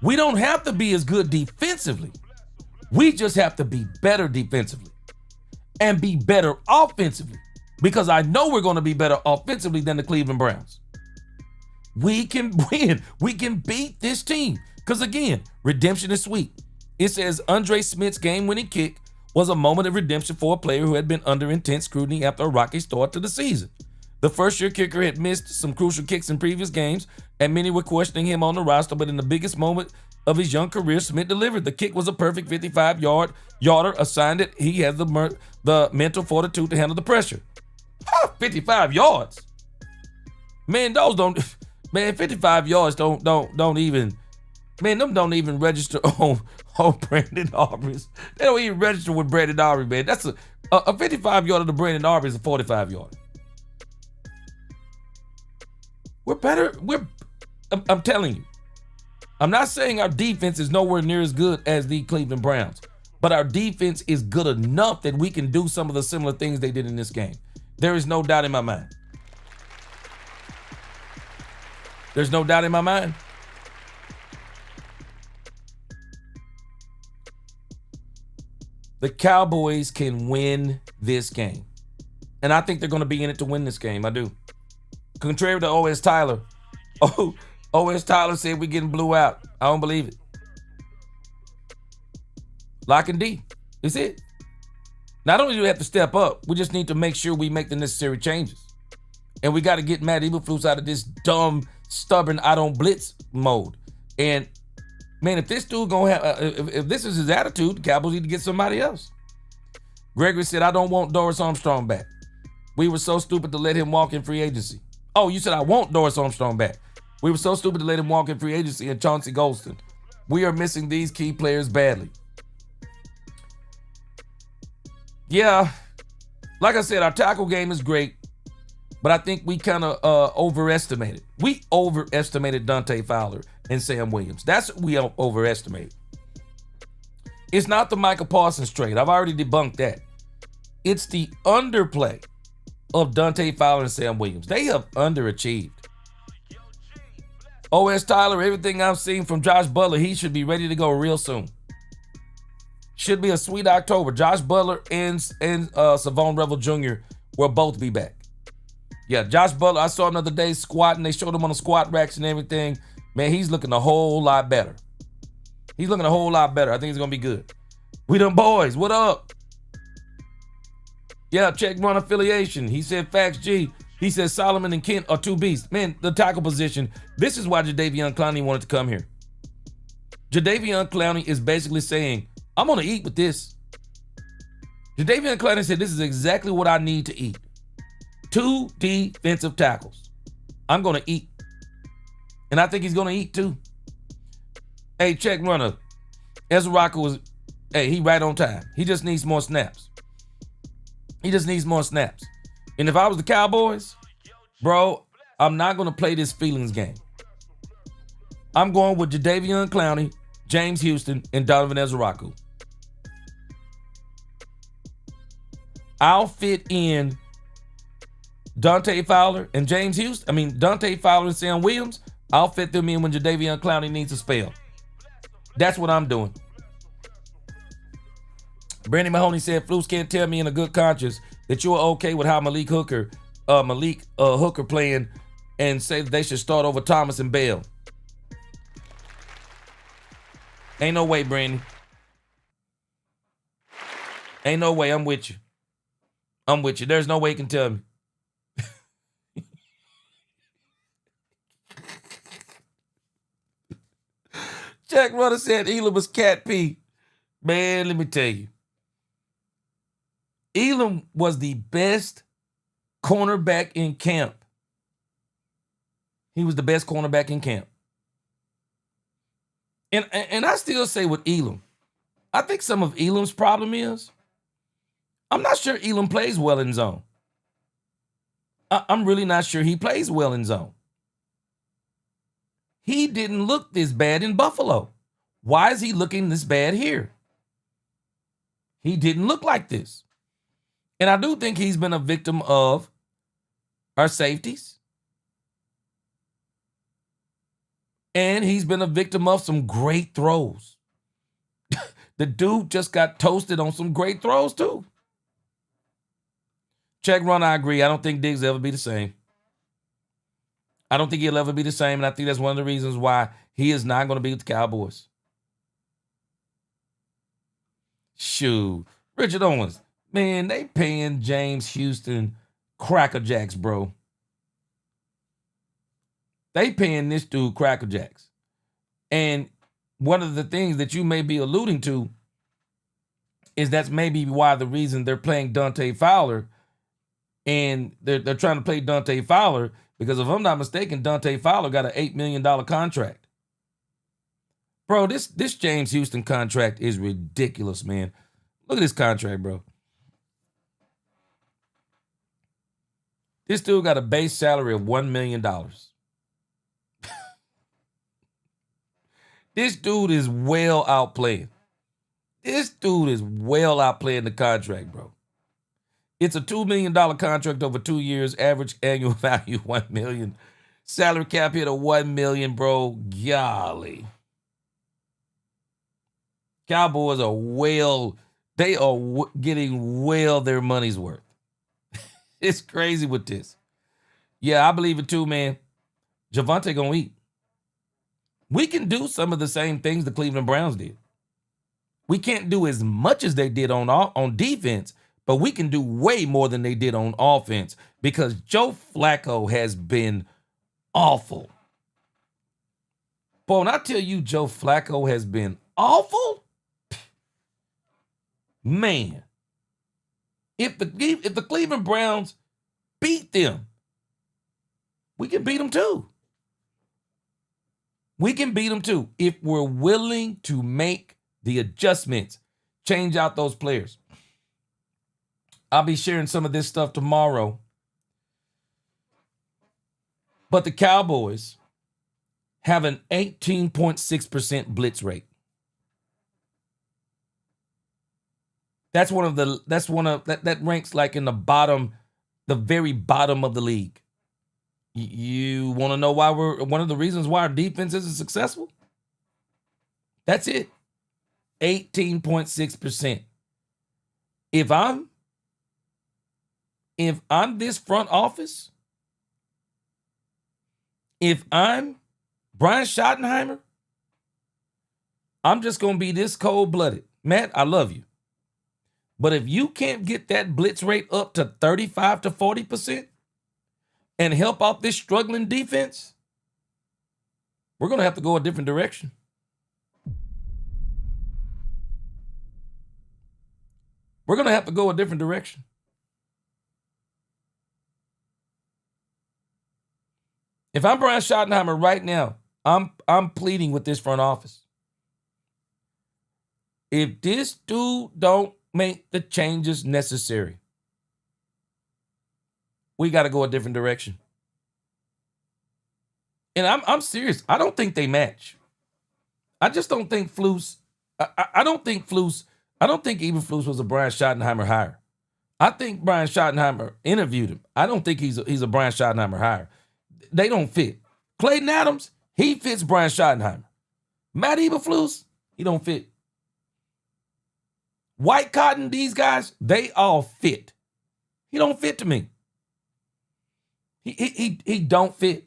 We don't have to be as good defensively. We just have to be better defensively and be better offensively, because I know we're going to be better offensively than the Cleveland Browns. We can win. We can beat this team. Because again, redemption is sweet. It says Andre Smith's game-winning kick was a moment of redemption for a player who had been under intense scrutiny after a rocky start to the season. The first-year kicker had missed some crucial kicks in previous games, and many were questioning him on the roster, but in the biggest moment of his young career, Smith delivered. The kick was a perfect 55-yarder, assigned it. He has the mental fortitude to handle the pressure. 55 yards. Man, those don't, man, 55 yards don't even, man, them don't even register on Brandon Aubrey's. They don't even register with Brandon Aubrey, man. That's a 55-yarder to Brandon Aubrey is a 45-yarder. We're better. I'm telling you. I'm not saying our defense is nowhere near as good as the Cleveland Browns, but our defense is good enough that we can do some of the similar things they did in this game. There is no doubt in my mind. There's no doubt in my mind. The Cowboys can win this game. And I think they're going to be in it to win this game. I do. Contrary to O.S. Tyler. O.S. Tyler said we're getting blew out. I don't believe it. Lock and D. That's it. Not only do we have to step up, we just need to make sure we make the necessary changes. And we got to get Matt Eberflus out of this dumb, stubborn, I don't blitz mode. And man, if this dude gonna have, if this is his attitude, the Cowboys need to get somebody else. Gregory said, I don't want Doris Armstrong back. We were so stupid to let him walk in free agency. Oh, you said I want Doris Armstrong back. We were so stupid to let him walk in free agency and Chauncey Golston. We are missing these key players badly. Yeah, like I said, our tackle game is great, but I think we kind of overestimated. We overestimated Dante Fowler and Sam Williams. That's what we overestimated. It's not the Micah Parsons trade. I've already debunked that. It's the underplay of Dante Fowler and Sam Williams. They have underachieved. O.S. Tyler, everything I've seen from Josh Butler, he should be ready to go real soon. Should be a sweet October. Josh Butler and Savon Revel Jr. will both be back. Yeah, Josh Butler, I saw him the other day squatting. They showed him on the squat racks and everything. Man, he's looking a whole lot better. He's looking a whole lot better. I think it's going to be good. We them boys. What up? Yeah, check run affiliation. He said Facts G. He said Solomon and Kent are two beasts. Man, the tackle position. This is why Jadeveon Clowney wanted to come here. Jadeveon Clowney is basically saying, I'm going to eat with this. Jadeveon Clowney said, this is exactly what I need to eat. 2 defensive tackles. I'm going to eat. And I think he's going to eat too. Hey, check runner. Ezra Rocker was, hey, he right on time. He just needs more snaps. He just needs more snaps. And if I was the Cowboys, bro, I'm not going to play this feelings game. I'm going with Jadeveon Clowney, James Houston, and Donovan Ezra-Raku. I'll fit in Dante Fowler and James Houston. Dante Fowler and Sam Williams. I'll fit them in when Jadeveon Clowney needs a spell. That's what I'm doing. Brandon Mahoney said, Flus can't tell me in a good conscience that you're okay with how Malik Hooker playing and say that they should start over Thomas and Bell. Ain't no way, Brandon. Ain't no way. I'm with you. I'm with you. There's no way you can tell me. Jack Runner said Elam was cat pee. Man, let me tell you. Elam was the best cornerback in camp. He was the best cornerback in camp. And I still say with Elam, I think some of Elam's problem is, I'm not sure Elam plays well in zone. I'm really not sure he plays well in zone. He didn't look this bad in Buffalo. Why is he looking this bad here? He didn't look like this. And I do think he's been a victim of our safeties. And he's been a victim of some great throws. The dude just got toasted on some great throws too. Check run, I agree. I don't think Diggs will ever be the same. I don't think he'll ever be the same, and I think that's one of the reasons why he is not going to be with the Cowboys. Shoot. Richard Owens. Man, they paying James Houston Cracker Jacks, bro. They paying this dude Cracker Jacks. And one of the things that you may be alluding to is that's maybe why the reason they're playing Dante Fowler, and they're trying to play Dante Fowler because if I'm not mistaken, Dante Fowler got an $8 million contract. Bro, this James Houston contract is ridiculous, man. Look at this contract, bro. This dude got a base salary of $1 million. This dude is well outplaying. This dude is well outplaying the contract, bro. It's a $2 million contract over 2 years, average annual value $1 million. Salary cap hit of $1 million, bro. Golly. Cowboys are getting well their money's worth. It's crazy with this. Yeah, I believe it too, man. Javonte gonna eat. We can do some of the same things the Cleveland Browns did. We can't do as much as they did on defense, but we can do way more than they did on offense because Joe Flacco has been awful. Boy, when I tell you Joe Flacco has been awful, man, if the Cleveland Browns beat them, we can beat them too. We can beat them too if we're willing to make the adjustments, change out those players. I'll be sharing some of this stuff tomorrow. But the Cowboys have an 18.6% blitz rate. That ranks like in the very bottom of the league. You want to know why one of the reasons why our defense isn't successful? That's it. 18.6%. If I'm this front office, if I'm Brian Schottenheimer, I'm just going to be this cold-blooded. Matt, I love you. But if you can't get that blitz rate up to 35 to 40% and help out this struggling defense, we're going to have to go a different direction. We're going to have to go a different direction. If I'm Brian Schottenheimer right now, I'm pleading with this front office. If this dude don't make the changes necessary, we got to go a different direction. And I'm serious. I don't think they match. I just don't think Flus. I don't think even Flus was a Brian Schottenheimer hire. I think Brian Schottenheimer interviewed him. I don't think he's a Brian Schottenheimer hire. They don't fit. Clayton Adams, he fits Brian Schottenheimer. Matt Eberflus, he don't fit. White Cotton, these guys, they all fit. He don't fit to me. He don't fit.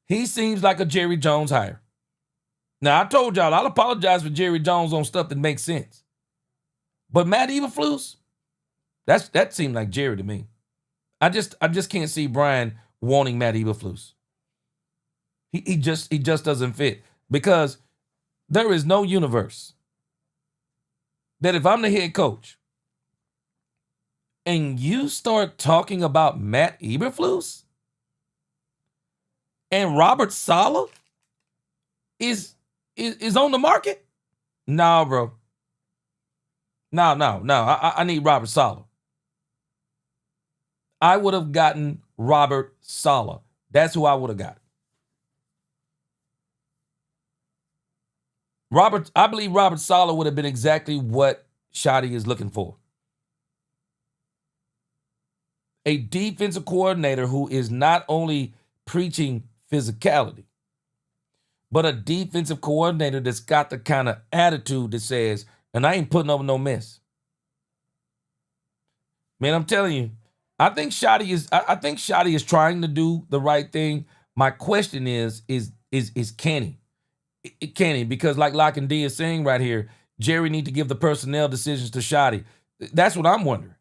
He seems like a Jerry Jones hire. Now, I told y'all, I'll apologize for Jerry Jones on stuff that makes sense. But Matt Eberflus, that seemed like Jerry to me. I just can't see Brian wanting Matt Eberflus. He just doesn't fit because there is no universe that if I'm the head coach and you start talking about Matt Eberflus and Robert Saleh is on the market? No, bro. No. I need Robert Saleh. I would have gotten Robert Saleh. That's who I would have got. I believe Robert Saleh would have been exactly what Shotty is looking for. A defensive coordinator who is not only preaching physicality, but a defensive coordinator that's got the kind of attitude that says, and I ain't putting up no mess. Man, I'm telling you, I think Shotty is trying to do the right thing. My question is can he? Can he? Because like Lock and D is saying right here, Jerry need to give the personnel decisions to Shotty. That's what I'm wondering.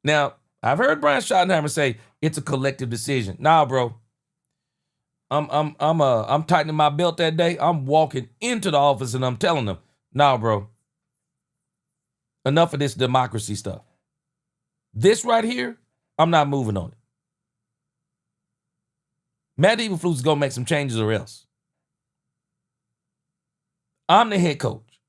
Now, I've heard Brian Schottenheimer say it's a collective decision. Nah, bro. I'm tightening my belt that day. I'm walking into the office and I'm telling them, nah, bro, enough of this democracy stuff. This right here, I'm not moving on it. Matt Eberflus is going to make some changes or else. I'm the head coach.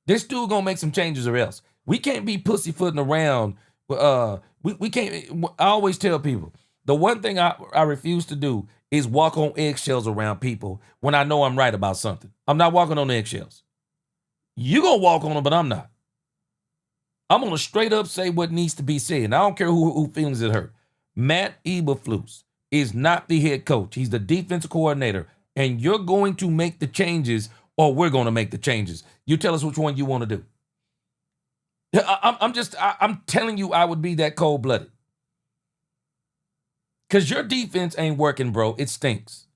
This dude going to make some changes or else. We can't be pussyfooting around. We can't. I always tell people, the one thing I refuse to do is walk on eggshells around people when I know I'm right about something. I'm not walking on eggshells. You going to walk on them, but I'm not. I'm going to straight up say what needs to be said. And I don't care who feelings it hurt. Matt Eberflus is not the head coach. He's the defensive coordinator. And you're going to make the changes, or we're going to make the changes. You tell us which one you want to do. I'm telling you, I would be that cold-blooded. Because your defense ain't working, bro. It stinks.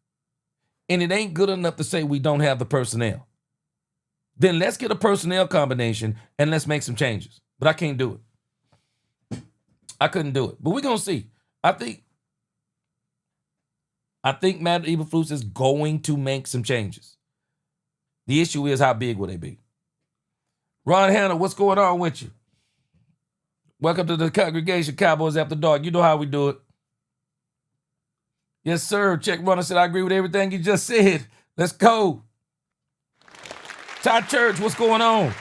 And it ain't good enough to say we don't have the personnel. Then let's get a personnel combination and let's make some changes. But I can't do it. I couldn't do it. But we're going to see. I think Matt Eberflus is going to make some changes. The issue is, how big will they be? Ron Hanna, what's going on with you? Welcome to the congregation, Cowboys After Dark. You know how we do it. Yes, sir. Check Runner said, I agree with everything you just said. Let's go. Ty Church, what's going on?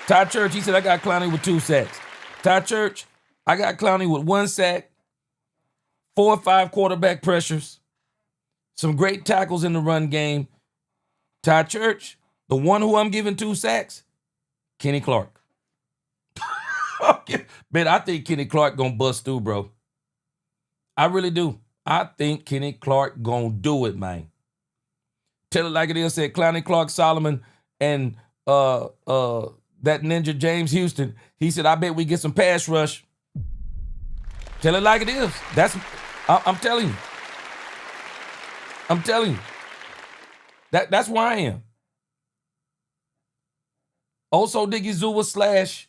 Ty Church, he said, I got Clowney with 2 sacks. Ty Church, I got Clowney with 1 sack, 4 or 5 quarterback pressures, some great tackles in the run game. Ty Church, the one who I'm giving 2 sacks, Kenny Clark. Man, I think Kenny Clark gonna bust through, bro. I really do. I think Kenny Clark gonna do it, man. Tell it like it is, said Clowney, Clark, Solomon, and that ninja James Houston. He said, I bet we get some pass rush. Tell it like it is. I'm telling you. I'm telling you. That's where I am. Also, Diggy Zua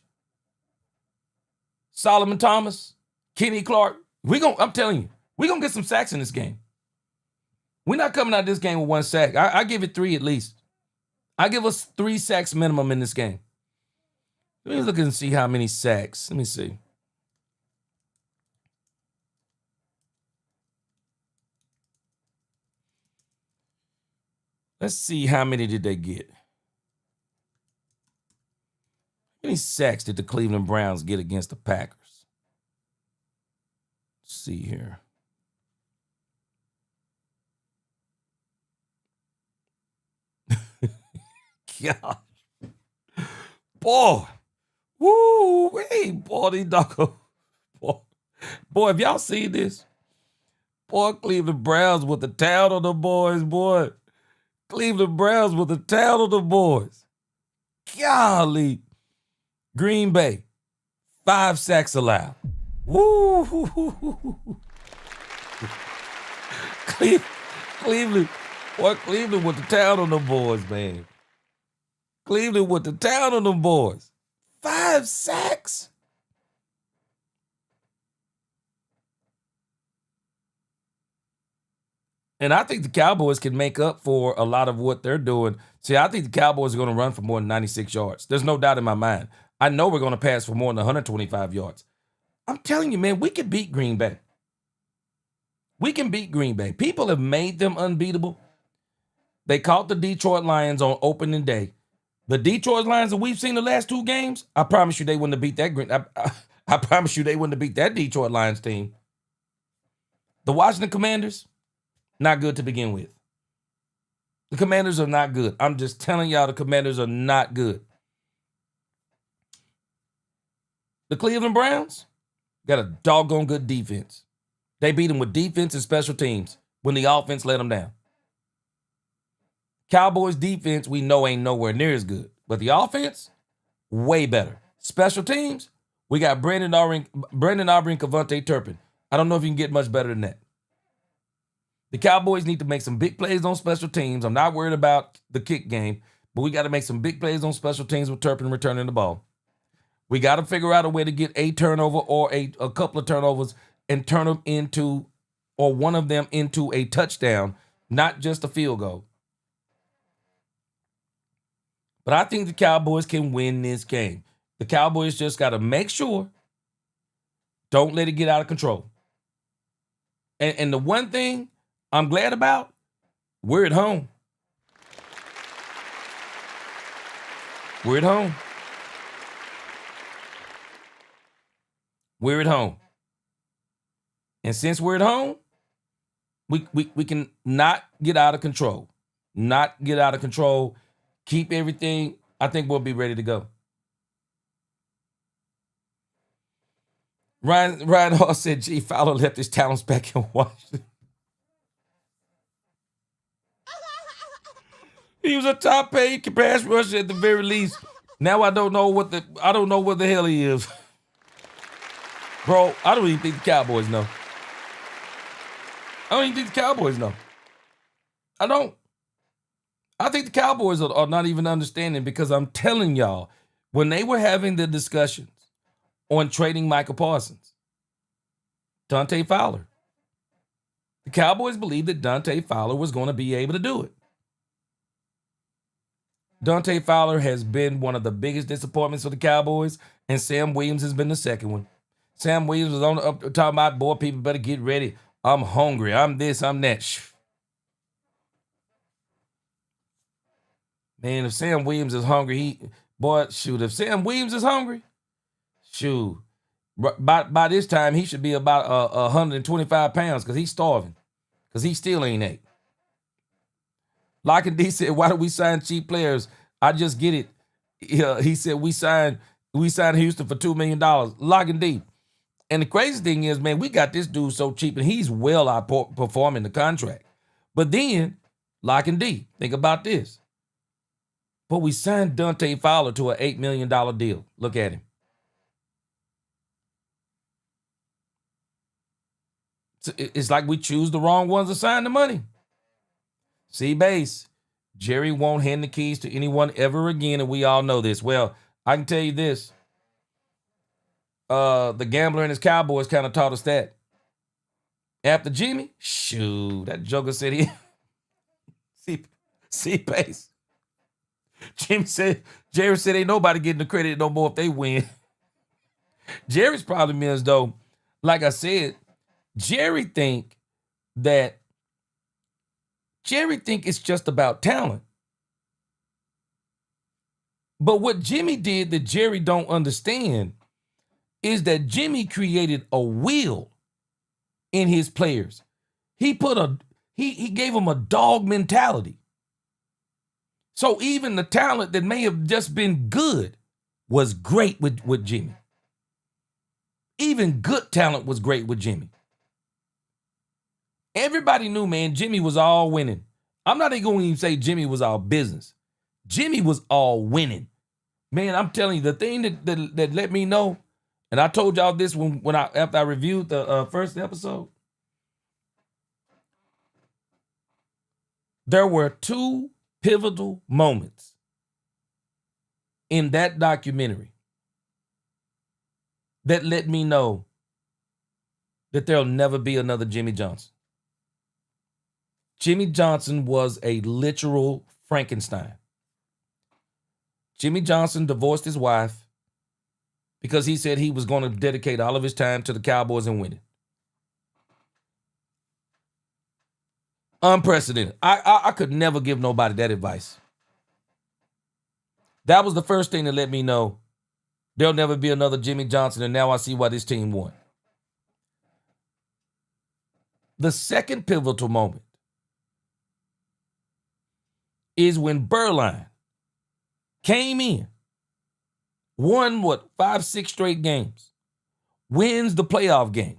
/ Solomon Thomas, Kenny Clark. I'm telling you, we're going to get some sacks in this game. We're not coming out of this game with 1 sack. I give it 3 at least. I give us 3 sacks minimum in this game. Let me look and see how many sacks. Let me see. Let's see how many did they get. How many sacks did the Cleveland Browns get against the Packers? Let's see here. God. Boy. Woo. Hey, boy, these doggos. Boy, have y'all seen this? Boy, Cleveland Browns with the town on the boys, boy. Cleveland Browns with the town on the boys. Golly. Green Bay, 5 sacks allowed. Woo. Cleveland. Boy, Cleveland with the town on them boys, man. Cleveland with the town on them boys. 5 sacks. And I think the Cowboys can make up for a lot of what they're doing. See, I think the Cowboys are going to run for more than 96 yards. There's no doubt in my mind. I know we're going to pass for more than 125 yards. I'm telling you, man, we can beat Green Bay. We can beat Green Bay. People have made them unbeatable. They caught the Detroit Lions on opening day. The Detroit Lions that we've seen the last 2 games, I promise you they wouldn't have beat that I promise you they wouldn't have beat that Detroit Lions team. The Washington Commanders, not good to begin with. The Commanders are not good. I'm just telling y'all, the Commanders are not good. The Cleveland Browns got a doggone good defense. They beat them with defense and special teams when the offense let them down. Cowboys defense, we know ain't nowhere near as good. But the offense, way better. Special teams, we got Brandon Aubrey and Kavontae Turpin. I don't know if you can get much better than that. The Cowboys need to make some big plays on special teams. I'm not worried about the kick game, but we got to make some big plays on special teams with Turpin returning the ball. We got to figure out a way to get a turnover or a couple of turnovers and turn them into or one of them into a touchdown, not just a field goal. But I think the Cowboys can win this game. The Cowboys just got to make sure, don't let it get out of control. And the one thing I'm glad about, we're at home. We're at home. We're at home. And since we're at home, we can not get out of control. Not get out of control. Keep everything. I think we'll be ready to go. Ryan Hall said, G. Fowler left his talents back in Washington. He was a top paid pass rusher at the very least. Now I don't know what the hell he is. Bro, I don't even think the Cowboys know. I don't even think the Cowboys know. I don't. I think the Cowboys are not even understanding, because I'm telling y'all, when they were having the discussions on trading Michael Parsons, Dante Fowler, the Cowboys believed that Dante Fowler was going to be able to do it. Dante Fowler has been one of the biggest disappointments for the Cowboys, and Sam Williams has been the second one. Sam Williams was on up talking about, boy, people better get ready. I'm hungry. I'm this, I'm that. Man, if Sam Williams is hungry, if Sam Williams is hungry, by this time, he should be about 125 pounds, because he's starving, because he still ain't ate. Lock and D said, why do we sign cheap players? I just get it. He said, we signed Houston for $2 million. Lock and D. And the crazy thing is, man, we got this dude so cheap, and he's well outperforming the contract. But then, Lock and D, think about this. But we signed Dante Fowler to an $8 million deal. Look at him. It's like we choose the wrong ones to sign the money. See, base, Jerry won't hand the keys to anyone ever again, and we all know this. Well, I can tell you this. The gambler and his Cowboys kind of taught us that. After Jimmy, that joker said he... See, base. Jerry said ain't nobody getting the credit no more if they win. Jerry's problem is, though, like I said, Jerry think it's just about talent. But what Jimmy did that Jerry don't understand is that Jimmy created a will in his players. He gave them a dog mentality. So even the talent that may have just been good was great with Jimmy. Even good talent was great with Jimmy. Everybody knew, man, Jimmy was all winning. I'm not even going to even say Jimmy was all business. Jimmy was all winning. Man, I'm telling you, the thing that let me know, and I told y'all this after I reviewed the first episode, there were two pivotal moments in that documentary that let me know that there'll never be another Jimmy Johnson. Jimmy Johnson was a literal Frankenstein. Jimmy Johnson divorced his wife because he said he was going to dedicate all of his time to the Cowboys and winning. Unprecedented. I could never give nobody that advice. That was the first thing that let me know there'll never be another Jimmy Johnson, and now I see why this team won. The second pivotal moment is when Berline came in, won 5-6 straight games, wins the playoff game.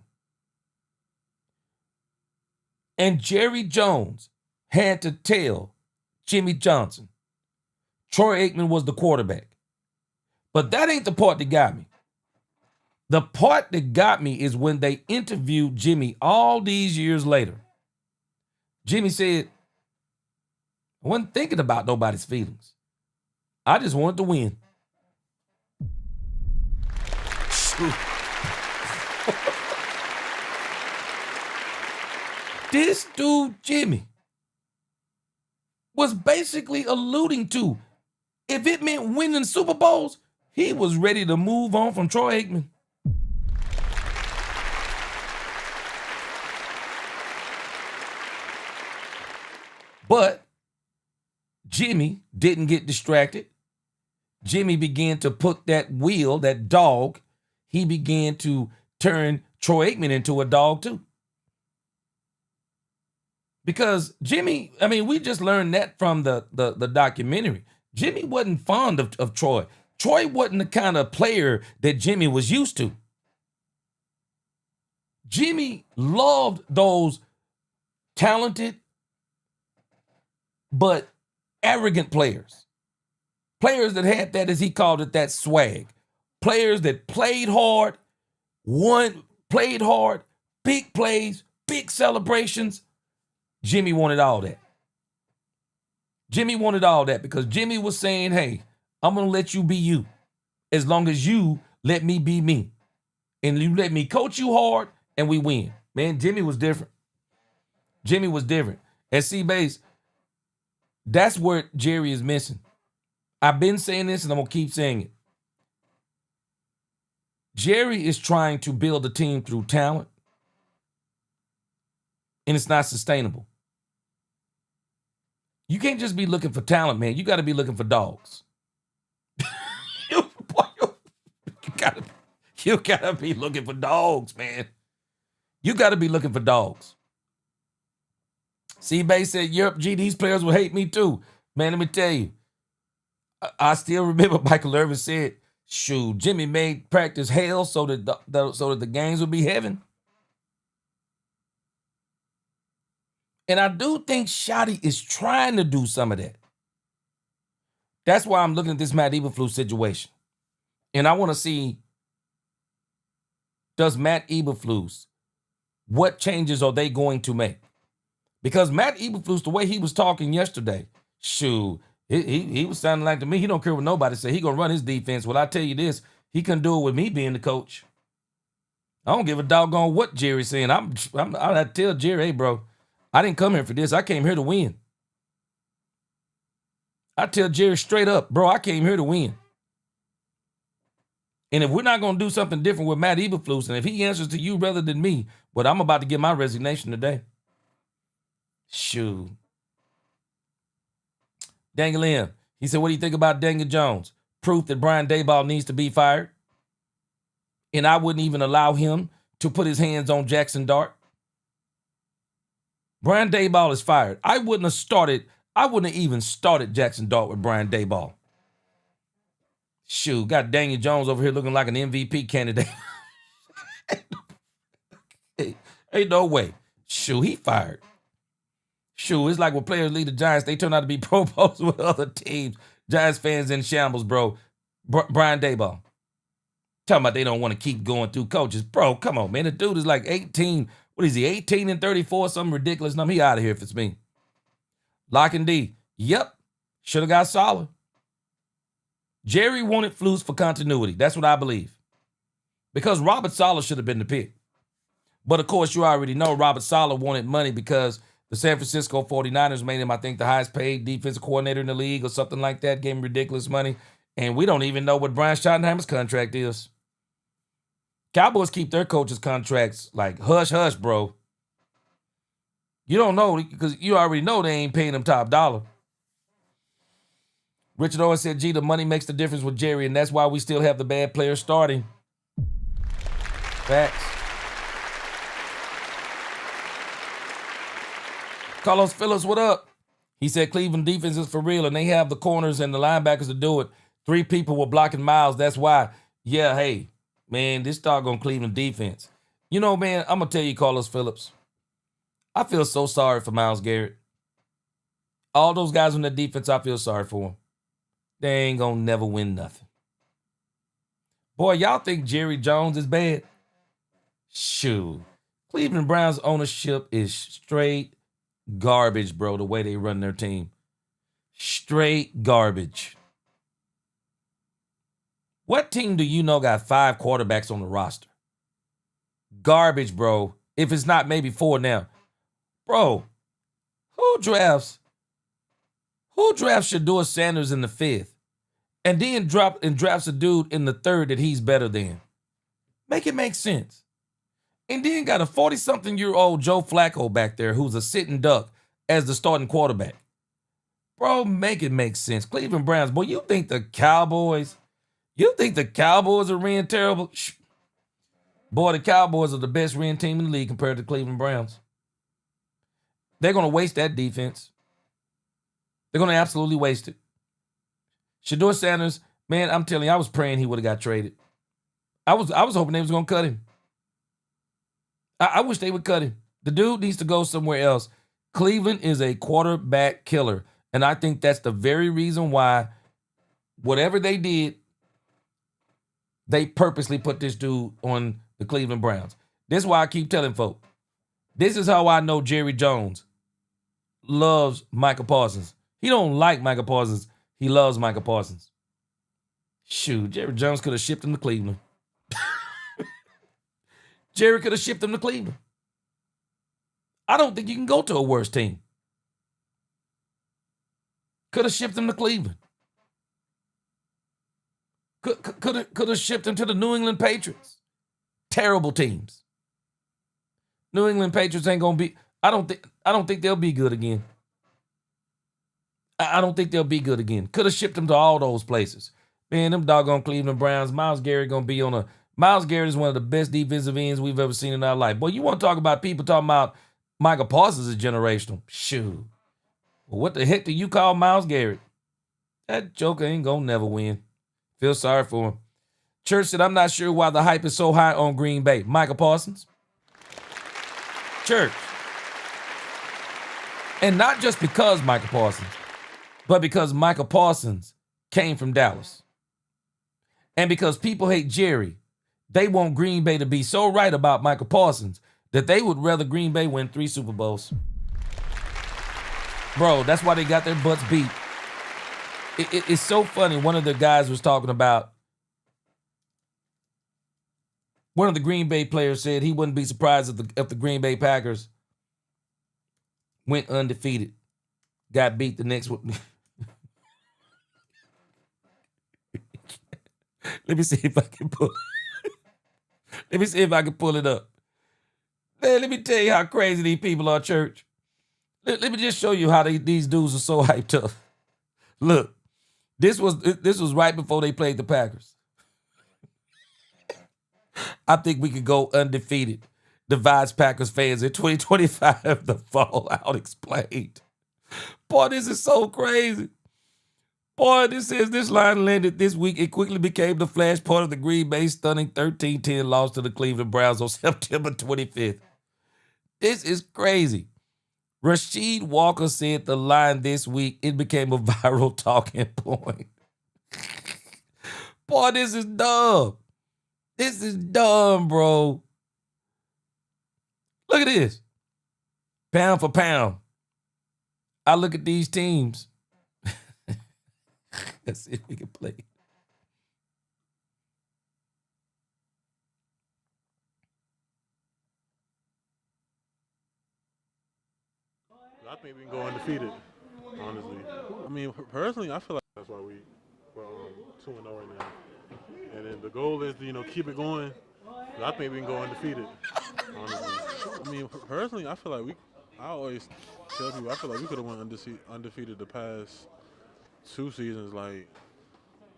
And Jerry Jones had to tell Jimmy Johnson, Troy Aikman was the quarterback. But that ain't the part that got me. The part that got me is when they interviewed Jimmy all these years later. Jimmy said, I wasn't thinking about nobody's feelings. I just wanted to win. This dude, Jimmy, was basically alluding to if it meant winning Super Bowls, he was ready to move on from Troy Aikman. But Jimmy didn't get distracted. Jimmy began to put that wheel, that dog, he began to turn Troy Aikman into a dog too. Because Jimmy, I mean, we just learned that from the documentary. Jimmy wasn't fond of Troy. Troy wasn't the kind of player that Jimmy was used to. Jimmy loved those talented but arrogant players. Players that had that, as he called it, that swag. Players that played hard, played hard, big plays, big celebrations. Jimmy wanted all that. Jimmy wanted all that because Jimmy was saying, hey, I'm going to let you be you as long as you let me be me. And you let me coach you hard and we win. Man, Jimmy was different. Jimmy was different. And C-Base, that's where Jerry is missing. I've been saying this and I'm going to keep saying it. Jerry is trying to build a team through talent, and it's not sustainable. You can't just be looking for talent, man. You got to be looking for dogs. you gotta be looking for dogs, man. You got to be looking for dogs. C-Bay said, yep, gee, these players will hate me too. Man, let me tell you. I still remember Michael Irvin said, shoot, Jimmy made practice hell so that the games would be heaven. And I do think Shotty is trying to do some of that. That's why I'm looking at this Matt Eberflus situation. And I want to see, does Matt Eberflus, what changes are they going to make? Because Matt Eberflus, the way he was talking yesterday, shoot, he was sounding like to me, he don't care what nobody say. He going to run his defense. Well, I tell you this, he couldn't do it with me being the coach. I don't give a doggone what Jerry's saying. I tell Jerry, hey, bro, I didn't come here for this. I came here to win. I tell Jerry straight up, bro, I came here to win. And if we're not going to do something different with Matt Eberflus, and if he answers to you rather than me, but I'm about to get my resignation today. Shoot. Daniel M. He said, what do you think about Daniel Jones? Proof that Brian Daboll needs to be fired. And I wouldn't even allow him to put his hands on Jackson Dart. Brian Daboll is fired. I wouldn't have even started Jackson Dart with Brian Daboll. Shoot, got Daniel Jones over here looking like an MVP candidate. Ain't no way. Shoot, he fired. Shoot, it's like when players leave the Giants, they turn out to be Pro Bowls with other teams. Giants fans in shambles, bro. Brian Daboll. Talking about they don't want to keep going through coaches. Bro, come on, man. The dude is like 18. What is he, 18 and 34? Something ridiculous. No, he out of here if it's me. Lock and D. Yep. Should have got Saleh. Jerry wanted Flus for continuity. That's what I believe. Because Robert Saleh should have been the pick. But, of course, you already know Robert Saleh wanted money because the San Francisco 49ers made him, I think, the highest paid defensive coordinator in the league or something like that, gave him ridiculous money. And we don't even know what Brian Schottenheimer's contract is. Cowboys keep their coaches' contracts like hush-hush, bro. You don't know because you already know they ain't paying them top dollar. Richard Owen said, gee, the money makes the difference with Jerry, and that's why we still have the bad players starting. Facts. Carlos Phillips, what up? He said Cleveland defense is for real, and they have the corners and the linebackers to do it. 3 people were blocking Miles. That's why. Yeah, hey, man, this doggone Cleveland defense. You know, man, I'm going to tell you, Carlos Phillips, I feel so sorry for Myles Garrett. All those guys on the defense, I feel sorry for them. They ain't going to never win nothing. Boy, y'all think Jerry Jones is bad? Shoot. Cleveland Browns ownership is straight garbage, bro, the way they run their team. Straight garbage. What team do you know got 5 quarterbacks on the roster? Garbage, bro. If it's not maybe 4 now. Bro, who drafts Shador Sanders in the 5th and then drafts a dude in the 3rd that he's better than? Make it make sense. And then got a 40-something-year-old Joe Flacco back there who's a sitting duck as the starting quarterback. Bro, make it make sense. Cleveland Browns, boy, you think the Cowboys are ran terrible? Shh. Boy, the Cowboys are the best ran team in the league compared to Cleveland Browns. They're going to waste that defense. They're going to absolutely waste it. Shador Sanders, man, I'm telling you, I was praying he would have got traded. I was hoping they was going to cut him. I wish they would cut him. The dude needs to go somewhere else. Cleveland is a quarterback killer. And I think that's the very reason why whatever they did, they purposely put this dude on the Cleveland Browns. This is why I keep telling folk. This is how I know Jerry Jones loves Micah Parsons. He don't like Micah Parsons. He loves Micah Parsons. Shoot, Jerry Jones could have shipped him to Cleveland. Jerry could have shipped him to Cleveland. I don't think you can go to a worse team. Could have shipped him to Cleveland. Could have shipped him to the New England Patriots. Terrible teams. New England Patriots ain't gonna be. I don't think they'll be good again. I don't think they'll be good again. Could have shipped him to all those places. Man, them doggone Cleveland Browns. Myles Garrett gonna be on a. Myles Garrett is one of the best defensive ends we've ever seen in our life. Boy, you want to talk about people talking about Micah Parsons is generational? Shoot. Well, what the heck do you call Myles Garrett? That joker ain't gonna never win. Feel sorry for him. Church said, I'm not sure why the hype is so high on Green Bay. Micah Parsons? Church. And not just because Micah Parsons, but because Micah Parsons came from Dallas. And because people hate Jerry, they want Green Bay to be so right about Micah Parsons that they would rather Green Bay win 3 Super Bowls. Bro, that's why they got their butts beat. It's so funny. One of the guys was talking about, one of the Green Bay players said he wouldn't be surprised if the Green Bay Packers went undefeated, got beat the next one. Let me see if I can pull it up. Man, let me tell you how crazy these people are, church. Let me just show you how these dudes are so hyped up. Look, this was right before they played the Packers. I think we could go undefeated. Divides Packers fans in 2025. The fallout explained. Boy, this is so crazy. Boy, this says this line landed this week. It quickly became the flashpoint of the Green Bay stunning 13-10 loss to the Cleveland Browns on September 25th. This is crazy. Rasheed Walker said the line this week. It became a viral talking point. Boy, this is dumb. This is dumb, bro. Look at this. Pound for pound. I look at these teams. Let's see if we can play. I think we can go undefeated, honestly. I mean, personally, I feel like that's why we're 2-0 right now. And then the goal is to, keep it going. I think we can go undefeated, honestly. I mean, personally, I feel like I always tell people, I feel like we could have went undefeated the past 2 seasons. Like,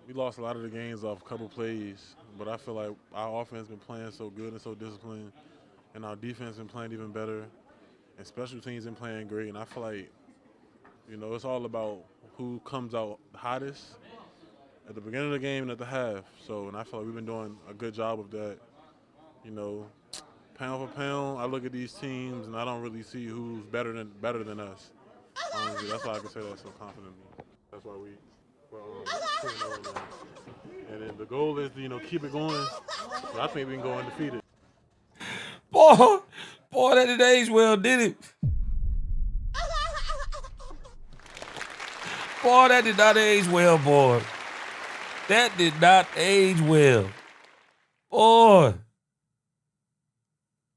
we lost a lot of the games off a couple plays, but I feel like our offense been playing so good and so disciplined, and our defense been playing even better, and special teams been playing great. And I feel like, it's all about who comes out hottest at the beginning of the game and at the half. And I feel like we've been doing a good job of that. Pound for pound, I look at these teams and I don't really see who's better than us. Honestly, that's why I can say that so confidently. That's why we're 2-0 now. And then the goal is to, keep it going. I think we can go undefeated. Boy, that didn't age well, did it? Boy, that did not age well, boy. That did not age well. Boy.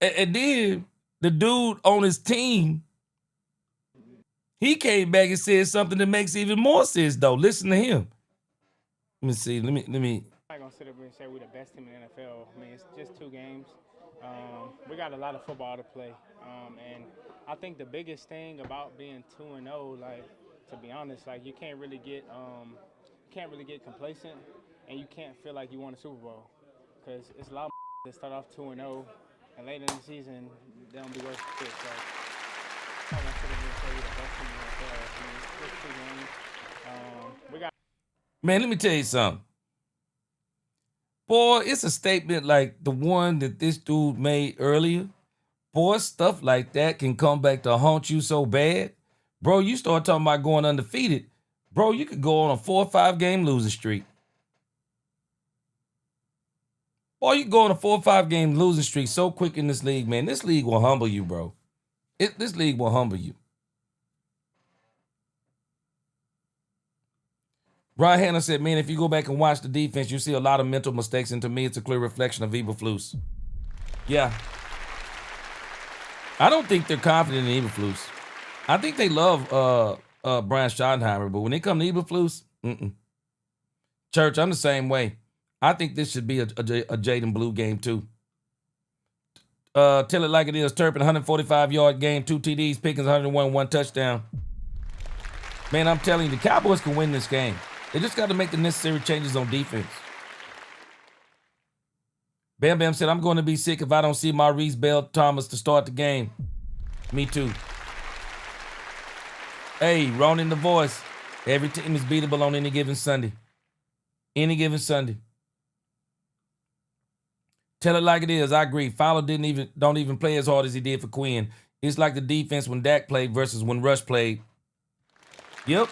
And then the dude on his team He came back and said something that makes even more sense, though. Listen to him. Let me see. Let me. I'm not gonna sit up and say we're the best team in the NFL. I mean, it's just 2 games. We got a lot of football to play, and I think the biggest thing about being 2-0, like, to be honest, like, you can't really get complacent, and you can't feel like you won a Super Bowl, because it's a lot of that start off 2-0, and later in the season they don't be worth shit. So I'm not gonna sit up and say we're the best team in the NFL. I mean, it's just 2 games. We got. Man, let me tell you something. Boy, it's a statement like the one that this dude made earlier. Boy, stuff like that can come back to haunt you so bad. Bro, you start talking about going undefeated. Bro, you could go on a 4 or 5 game losing streak. Boy, you go on a 4 or 5 game losing streak so quick in this league, man. This league will humble you, bro. This league will humble you. Ron Hanna said, man, if you go back and watch the defense, you see a lot of mental mistakes, and to me, it's a clear reflection of Eberflus. Yeah. I don't think they're confident in Eberflus. I think they love Brian Schottenheimer, but when they come to Eberflus, Church, I'm the same way. I think this should be a Jaden Blue game, too. Tell it like it is. Turpin, 145-yard game, 2 TDs, Pickens, 101, 1 touchdown. Man, I'm telling you, the Cowboys can win this game. They just got to make the necessary changes on defense. Bam Bam said, I'm going to be sick if I don't see Maurice Bell-Thomas to start the game. Me too. Hey, Ronan the Voice. Every team is beatable on any given Sunday. Any given Sunday. Tell it like it is. I agree. Fowler don't even play as hard as he did for Quinn. It's like the defense when Dak played versus when Rush played. Yep.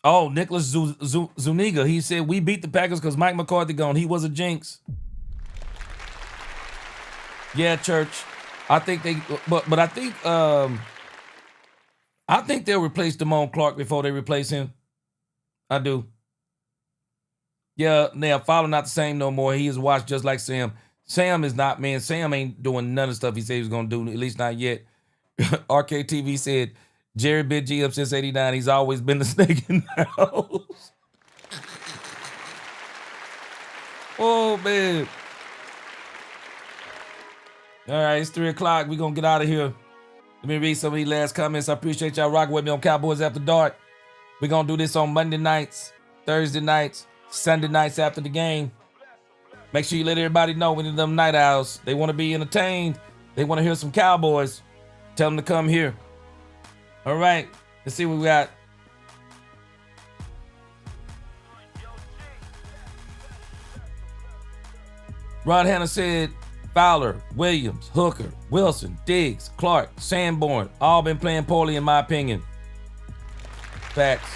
Oh, Nicholas Zuniga. He said, we beat the Packers because Mike McCarthy gone. He was a jinx. Yeah, Church. I think they, but I think they'll replace Damone Clark before they replace him. I do. Yeah, now Fowler not the same no more. He is watched just like Sam. Sam is not, man. Sam ain't doing none of the stuff he said he was gonna do, at least not yet. RKTV said, Jerry been GM since '89. He's always been the snake in the house. Oh, man. All right, it's 3 o'clock. We're going to get out of here. Let me read some of these last comments. I appreciate y'all rocking with me on Cowboys After Dark. We're going to do this on Monday nights, Thursday nights, Sunday nights after the game. Make sure you let everybody know any of them night owls. They want to be entertained. They want to hear some Cowboys. Tell them to come here. All right, let's see what we got. Ron Hanna said, Fowler, Williams, Hooker, Wilson, Diggs, Clark, Sanborn, all been playing poorly in my opinion. Facts.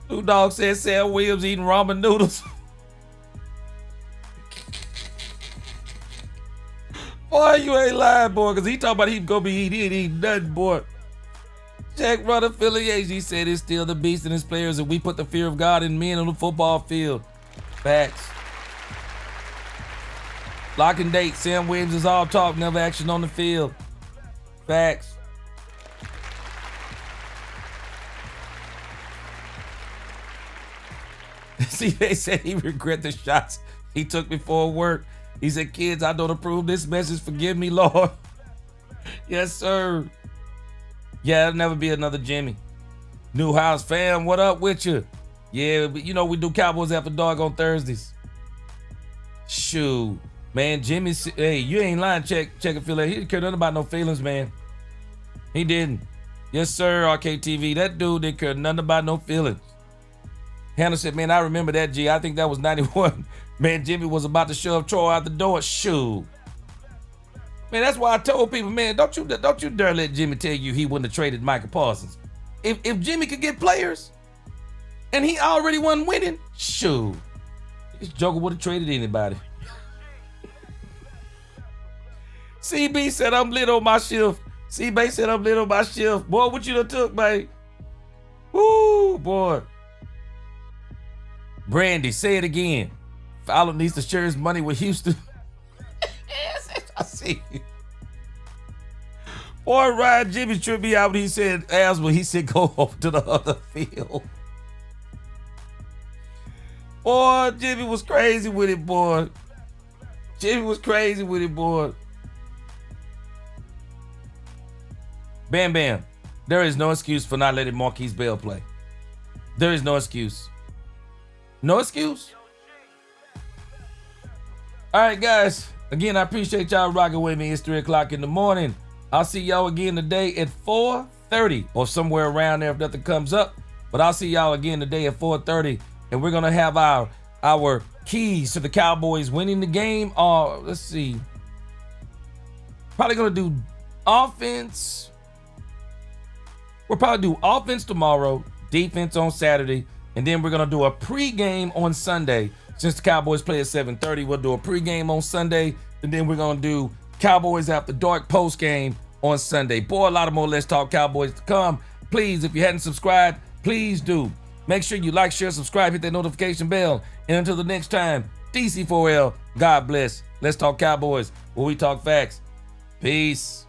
Blue Dog said Sam Williams eating ramen noodles. Boy, you ain't lying, boy, because he talking about he gonna be eating. He ain't eating nothing, boy. Jack Run affiliation, he said it's still the beast in his players, and we put the fear of God in men on the football field. Facts. Lock and date, Sam Williams is all talk, never action on the field. Facts. See, they said he regret the shots he took before work. He said, kids, I don't approve this message. Forgive me, Lord. Yes, sir. Yeah, it'll never be another Jimmy. New house fam, what up with you? Yeah, but you know we do Cowboys After Dark on Thursdays. Shoot. Man, Jimmy, hey, you ain't lying, check and feel like he didn't care nothing about no feelings, man. He didn't. Yes, sir, RKTV. That dude didn't care nothing about no feelings. Hannah said, man, I remember that, G. I think that was 91. Man, Jimmy was about to shove Troy out the door. Shoot. Man, that's why I told people, man, don't you dare let Jimmy tell you he wouldn't have traded Michael Parsons. If Jimmy could get players and he already wasn't winning, shoot. This Joker would have traded anybody. CB said I'm lit on my shift. CB said I'm lit on my shift. Boy, what you done took, man? Woo, boy. Brandy, say it again. Fowler needs to share his money with Houston. I see you. Boy, Ryan Jimmy tripped me out when he said, he said, go over to the other field. Boy, Jimmy was crazy with it, boy. Jimmy was crazy with it, boy. Bam Bam, there is no excuse for not letting Marquise Bell play. There is no excuse. No excuse. All right, guys. Again, I appreciate y'all rocking with me. It's 3 o'clock in the morning. I'll see y'all again today at 4:30 or somewhere around there if nothing comes up. But I'll see y'all again today at 4:30, and we're gonna have our keys to the Cowboys winning the game. Let's see. Probably gonna do offense. We'll probably do offense tomorrow, defense on Saturday, and then we're gonna do a pregame on Sunday. Since the Cowboys play at 7:30, we'll do a pregame on Sunday, and then we're gonna do Cowboys After Dark postgame on Sunday. Boy, a lot of more Let's Talk Cowboys to come. Please, if you hadn't subscribed, please do. Make sure you like, share, subscribe, hit that notification bell. And until the next time, DC4L, God bless. Let's Talk Cowboys, where we talk facts. Peace.